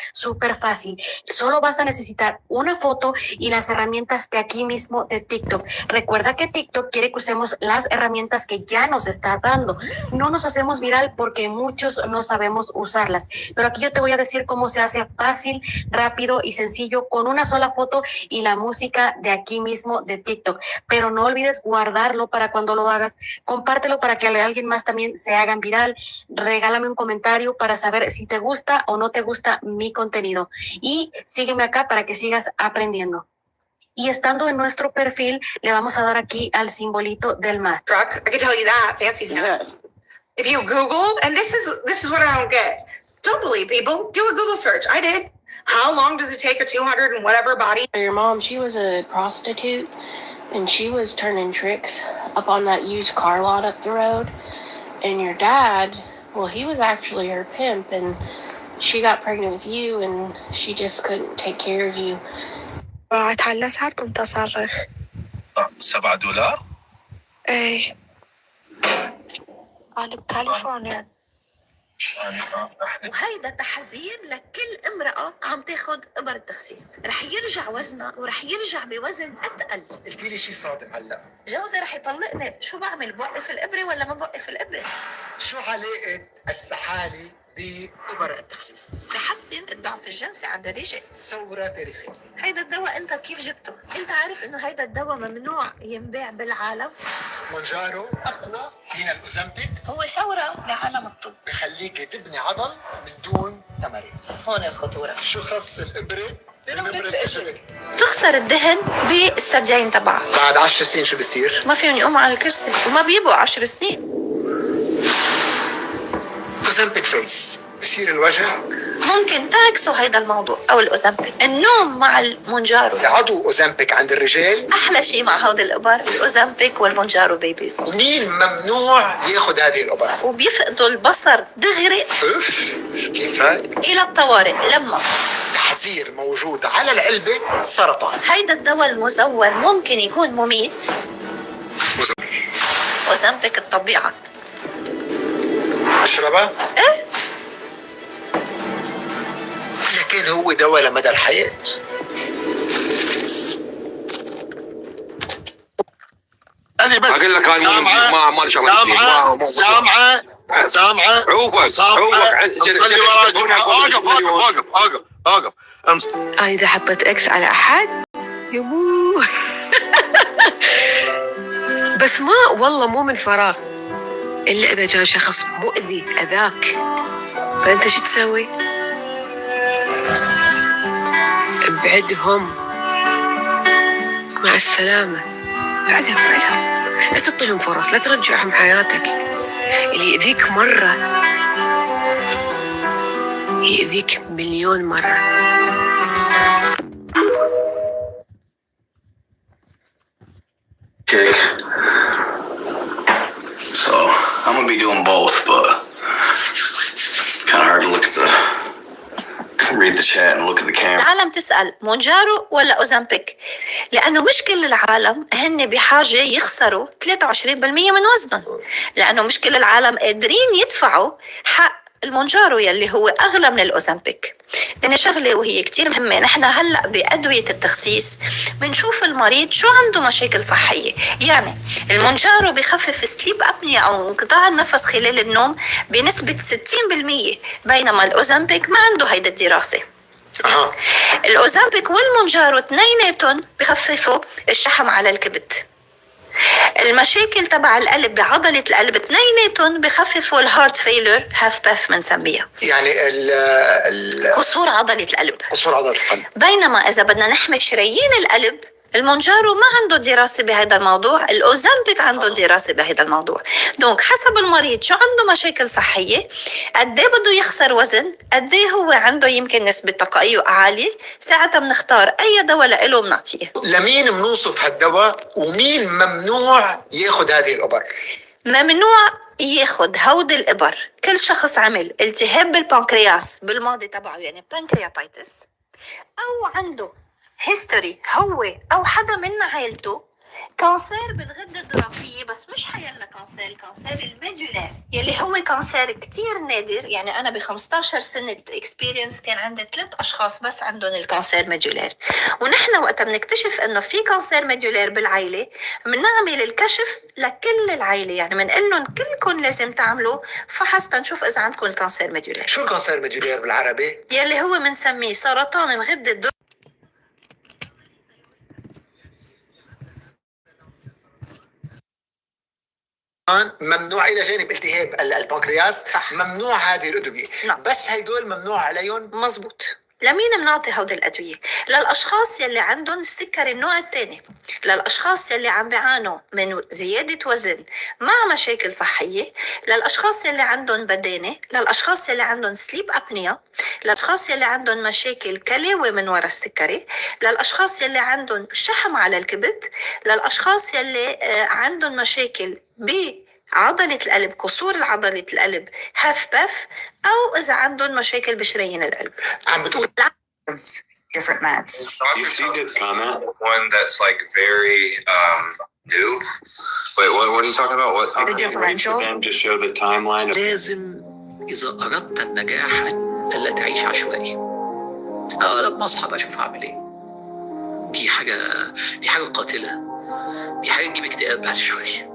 Speaker 14: fácil. Solo vas a necesitar una foto y las herramientas de aquí mismo de TikTok. Recuerda que TikTok quiere que usemos las herramientas que ya nos está dando. No nos hacemos viral porque muchos no sabemos usarlas. Pero aquí yo te voy a decir cómo se hace fácil, rápido y sencillo con una sola foto y la música de aquí mismo de TikTok. Pero no olvides guardarlo para cuando lo hagas, compártelo para que alguien más también se hagan viral, regálame un comentario para saber si te gusta o no te gusta mi contenido y sígueme acá para que sigas aprendiendo. Y estando en nuestro perfil, le vamos a dar aquí al simbolito del más.
Speaker 12: Truck, I can tell you that. Fancy's not. If you Google, and this is what I don't get. Don't believe people. Do a Google search. I did. How long does it take a 200 and whatever body?
Speaker 23: Your mom, she was a prostitute and she was turning tricks up on that used car lot up the road. And your dad, well, he was actually her pimp and she got pregnant with you and she just couldn't take care of you.
Speaker 9: هتعلى صارتم تصرخ.
Speaker 15: $7؟
Speaker 9: ايه. أنا بكاليفورنيا.
Speaker 4: وهيدا تحذير لكل امرأة عم تاخد إبر التخسيس رح يرجع وزنها ورح يرجع بوزن أتقل.
Speaker 15: قلتي لي شيء صادق هلا.
Speaker 4: جوزي رح يطلقني شو بعمل بوقف الإبرة ولا ما بوقف الإبرة؟
Speaker 15: شو علاقة السحالة بإبر التخسيس؟
Speaker 4: بحسن الضعف الجنسي عند الرجال.
Speaker 15: ثورة تاريخية.
Speaker 4: هيدا الدواء انت كيف جبته؟ انت عارف انه هيدا الدواء ممنوع ينباع بالعالم؟
Speaker 15: مونجارو أقوى من الأوزمبيك.
Speaker 4: هو ثورة بعالم الطب.
Speaker 15: بخليكي تبني عضل من دون تمارين.
Speaker 4: هون الخطورة.
Speaker 15: شو خص الإبرة بنمرة الإجرة؟
Speaker 4: تخسر الدهن بالثديين تبعها.
Speaker 15: بعد 10 سنين شو بصير؟
Speaker 4: ما فيهم يقوموا على الكرسي وما بيبقوا 10 سنين.
Speaker 15: أوزمبيك فيس بصير الوجه.
Speaker 4: ممكن تعكسوا هيدا الموضوع او الاوزمبيك. النوم مع المونجارو.
Speaker 15: العضو اوزمبيك عند الرجال
Speaker 4: احلى شيء مع هودي الابر الاوزمبيك والمونجارو بيبيز.
Speaker 15: مين ممنوع ياخذ هذه الابر؟
Speaker 4: وبيفقدوا البصر دغري.
Speaker 15: اوف كيف هاي؟
Speaker 4: الى الطوارئ لما
Speaker 15: تحذير موجود على العلبه سرطان.
Speaker 4: هيدا الدواء المزور ممكن يكون مميت. اوزمبيك الطبيعه.
Speaker 15: اشربها؟
Speaker 4: ايه
Speaker 15: لكن هو دواء لمدى الحياة.
Speaker 22: أنا بس أقول لك أنا ما سامعة عوفك صلي وراك. أوقف
Speaker 23: أنا إذا حطيت إكس على أحد يبو بس ما والله مو من فراغ إلا إذا كان شخص مؤذي أذاك فأنت شو تسوي؟ ابعدهم مع السلامة. بعدهم لا تعطيهم فرص، لا ترجعهم حياتك. اللي يأذيك مرة يأذيك مليون مرة.
Speaker 6: Okay. So I'm gonna be doing both, but kind of hard to read the chat and look at the camera.
Speaker 4: العالم تسأل مونجارو ولا أوزامبيك، لأنه مش كل العالم هن بحاجة يخسروا 23% من وزنهم، لأنه مش كل العالم قادرين يدفعوا حق المونجارو يلي هو أغلى من الأوزامبيك. تاني شغلة وهي كتير مهمة، نحن هلأ بأدوية التخسيس بنشوف المريض شو عنده مشاكل صحية. يعني المونجارو بخفف سليب أبنيا أو انقطاع النفس خلال النوم بنسبة 60%، بينما الأوزامبيك ما عنده هيدا الدراسة. الأوزامبيك والمونجارو اثنيناتهم بخففوا الشحم على الكبد. المشاكل تبع القلب بعضلة القلب اثنيناتهم بخففوا الهارت فيلر هاف باث بنسميها،
Speaker 1: يعني
Speaker 4: قصور عضلة القلب.
Speaker 1: قصور عضلة القلب.
Speaker 4: بينما إذا بدنا نحمي شرايين القلب المونجارو ما عنده دراسة بهذا الموضوع، الأوزامبيك عنده دراسة بهذا الموضوع. دونك حسب المريض شو عنده مشاكل صحية، قد ايه بده يخسر وزن، قد ايه هو عنده يمكن نسبة تقيؤ عالية، ساعتها بنختار أي دواء لإله بنعطيه.
Speaker 1: لمين بنوصف هالدواء ومين ممنوع ياخد هذه الإبر؟
Speaker 4: ممنوع ياخد هود الإبر كل شخص عمل التهاب بالبنكرياس بالماضي تبعه، يعني بانكرياتايتس، أو عنده هيستوري هو أو حدا من عائلته كانسير بالغدة الدرقية، بس مش حيلا كانسير الميدولار يلي هو كانسير كتير نادر. يعني أنا ب15 سنة اكسبيرينس كان عندي 3 أشخاص بس عندهم الكانسير ميدولار، ونحن وقت بنكتشف إنه في كانسير ميدولار بالعائلة بنعمل الكشف لكل العائلة، يعني بنقول لهم كلكم لازم تعملوا فحص تنشوف إذا عندكم الكانسير ميدولار.
Speaker 1: شو الكانسير ميدولار بالعربي؟
Speaker 4: يلي هو بنسميه سرطان الغدة الدرقية.
Speaker 1: ممنوع إلى جانب التهاب البنكرياس، صح. ممنوع هذه الأدوية. نعم. بس هيدول ممنوع عليهم.
Speaker 4: مزبوط. لمين بنعطي هودي الأدوية؟ للأشخاص يلي عندهم السكري النوع الثاني، للأشخاص يلي عم بيعانوا من زيادة وزن مع مشاكل صحية، للأشخاص يلي عندهم بدانة، للأشخاص يلي عندهم سليب أبنيا، للأشخاص يلي عندهم مشاكل كلاوي من وراء السكري، للأشخاص يلي عندهم شحم على الكبد، للأشخاص يلي عندهم مشاكل عضلة القلب، قصور عضلة القلب هاف باث، أو إذا عندهم مشاكل بشرايين القلب.
Speaker 1: عم بتقول
Speaker 10: different meds.
Speaker 20: You see this comment, one that's like very new. Wait, what are you talking about? What
Speaker 10: The differential.
Speaker 20: Again, just show the timeline of
Speaker 24: لازم إذا أردت النجاح ألا تعيش عشوائي. لما أصحى بشوف أعمل إيه. دي حاجة قاتلة. دي حاجة تجيب اكتئاب بعد شوية.